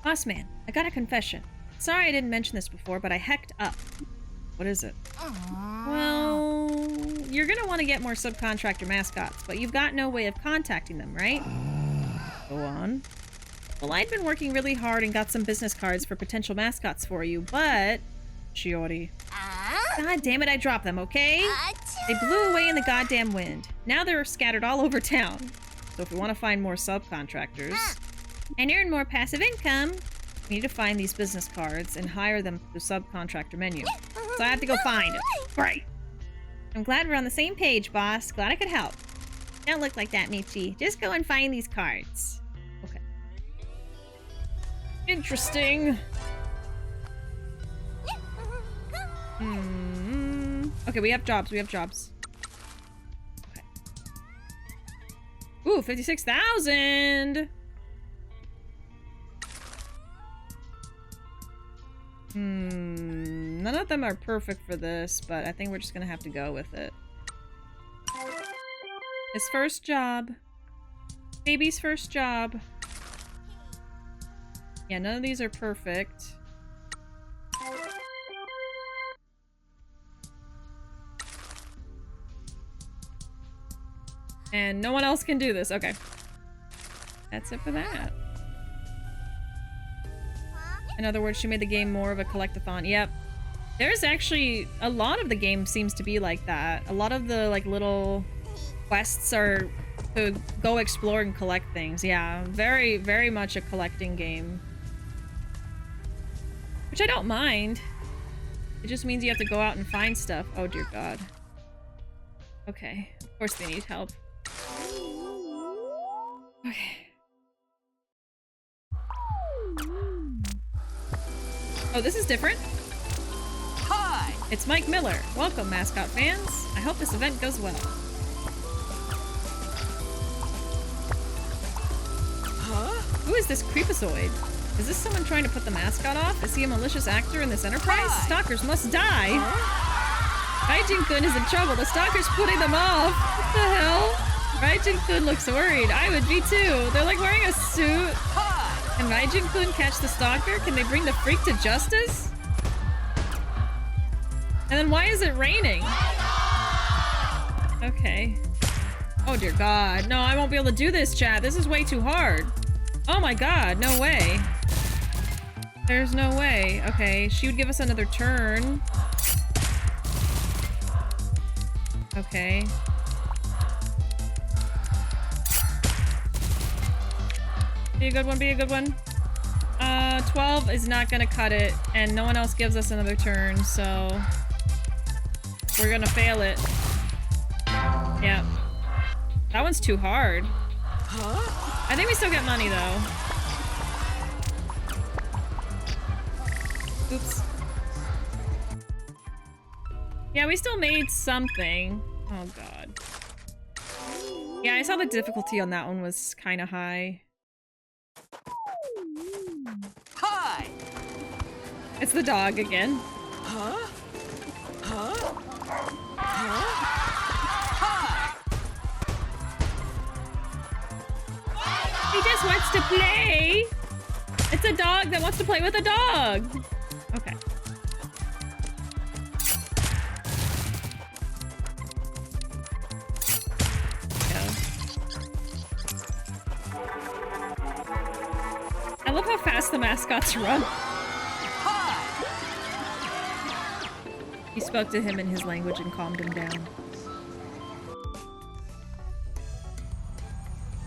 S6: Boss man, I got a confession. Sorry I didn't mention this before, but I hecked up. What is it? Well, you're gonna want to get more subcontractor mascots, but you've got no way of contacting them, right? Go on. Well, I'd been working really hard and got some business cards for potential mascots for you, but... Shiori. God damn it, I dropped them, okay? They blew away in the goddamn wind. Now they're scattered all over town. So if we want to find more subcontractors and earn more passive income, we need to find these business cards and hire them through the subcontractor menu. So I have to go find them. Great. I'm glad we're on the same page, boss. Glad I could help. Don't look like that, Michi. Just go and find these cards. Okay. Interesting. Okay, we have jobs. We have jobs. Okay. Ooh, 56,000! None of them are perfect for this, but I think we're just gonna have to go with it. His first job. Baby's first job. Yeah, none of these are perfect. And no one else can do this. Okay. That's it for that. In other words, she made the game more of a collect-a-thon. Yep. There's actually... a lot of the game seems to be like that. A lot of the, like, little quests are to go explore and collect things. Yeah. Very, very much a collecting game. Which I don't mind. It just means you have to go out and find stuff. Oh, dear God. Okay. Of course they need help. Okay. Oh, this is different.
S7: Hi!
S6: It's Mike Miller. Welcome, mascot fans. I hope this event goes well.
S7: Huh?
S6: Who is this creepazoid?
S1: Is this someone trying to put the mascot off? Is he a malicious actor in this enterprise? Stalkers must die! Raijin-kun is in trouble. The stalker's putting them off. What the hell? Raijin-kun looks worried. I would be too. They're like wearing a suit. Can Raijin-kun catch the stalker? Can they bring the freak to justice? And then why is it raining? Okay. Oh dear god. No, I won't be able to do this, chat. This is way too hard. Oh my god, no way. There's no way. Okay, she would give us another turn. Okay. Be a good one, be a good one. 12 is not gonna cut it, and no one else gives us another turn, so we're gonna fail it. Yeah. That one's too hard. I think we still get money, though. Oops. Yeah, we still made something. Oh, God. Yeah, I saw the difficulty on that one was kind of high.
S7: Hi!
S1: It's the dog again.
S7: Huh? Huh?
S1: He just wants to play. It's a dog that wants to play with a dog. Okay. I love how fast the mascots run. He spoke to him in his language and calmed him down.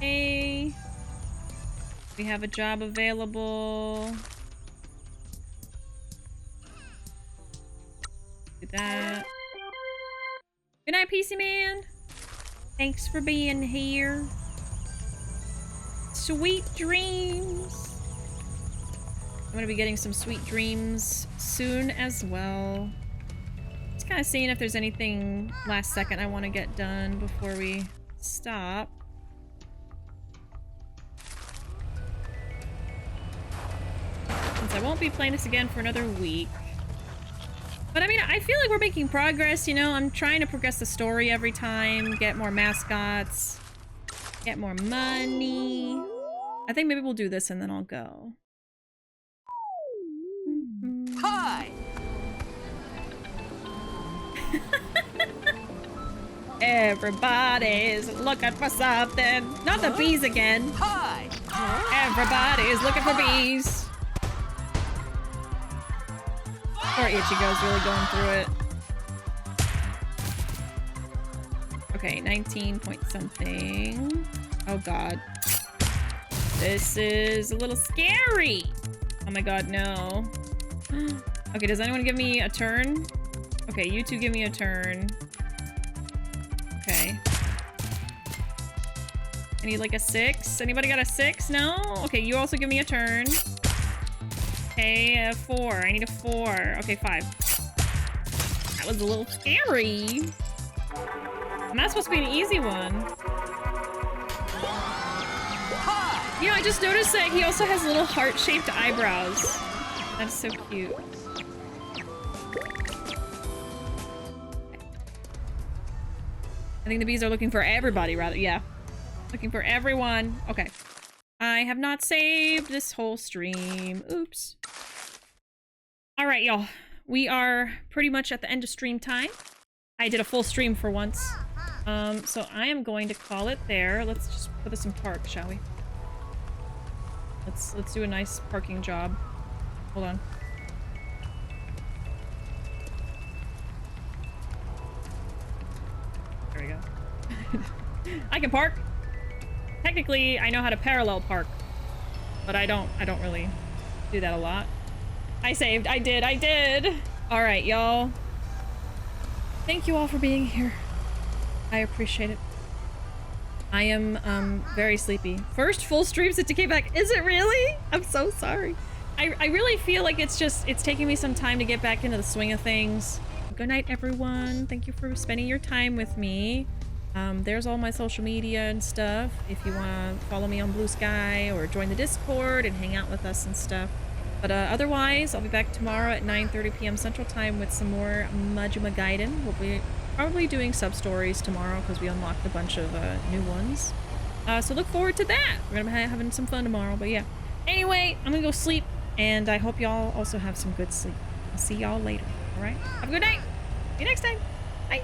S1: Hey. We have a job available. Do that. Good night, PC Man. Thanks for being here. Sweet dreams. I'm gonna be getting some sweet dreams soon as well. Just kind of seeing if there's anything last second I want to get done before we stop. Since I won't be playing this again for another week. But I mean, I feel like we're making progress, you know? I'm trying to progress the story every time, get more mascots, get more money. I think maybe we'll do this and then I'll go.
S7: Hi!
S1: Everybody's looking for something. Not the bees again.
S7: Hi!
S1: Everybody's looking for bees. Poor Ichigo's really going through it. Okay, 19 point something. Oh god. This is a little scary. Oh my god, no. Okay, does anyone give me a turn? Okay, you two give me a turn. Okay. I need like a 6. Anybody got a 6? No? Okay, you also give me a turn. Okay, a 4. I need a 4. Okay, 5. That was a little scary. And that's supposed to be an easy one. You know, I just noticed that he also has little heart-shaped eyebrows. That's so cute. I think the bees are looking for everybody, rather. Yeah. Looking for everyone. Okay. I have not saved this whole stream. Oops. Alright, y'all. We are pretty much at the end of stream time. I did a full stream for once. So I am going to call it there. Let's just put this in park, shall we? Let's do a nice parking job. Hold on. There we go. I can park. Technically, I know how to parallel park, but I don't really do that a lot. I saved. I did. All right, y'all. Thank you all for being here. I appreciate it. I am very sleepy. First full stream since you came back. Is it really? I'm so sorry. I really feel like it's taking me some time to get back into the swing of things. Good night, everyone. Thank you for spending your time with me. There's all my social media and stuff if you want to follow me on Blue Sky or join the Discord and hang out with us and stuff. But otherwise, I'll be back tomorrow at 9:30 p.m. Central Time with some more Majima Gaiden. We'll be probably doing sub-stories tomorrow because we unlocked a bunch of new ones. So look forward to that. We're going to be having some fun tomorrow, but yeah. Anyway, I'm going to go sleep, and I hope y'all also have some good sleep. I'll see y'all later, alright? Have a good night! See you next time! Bye!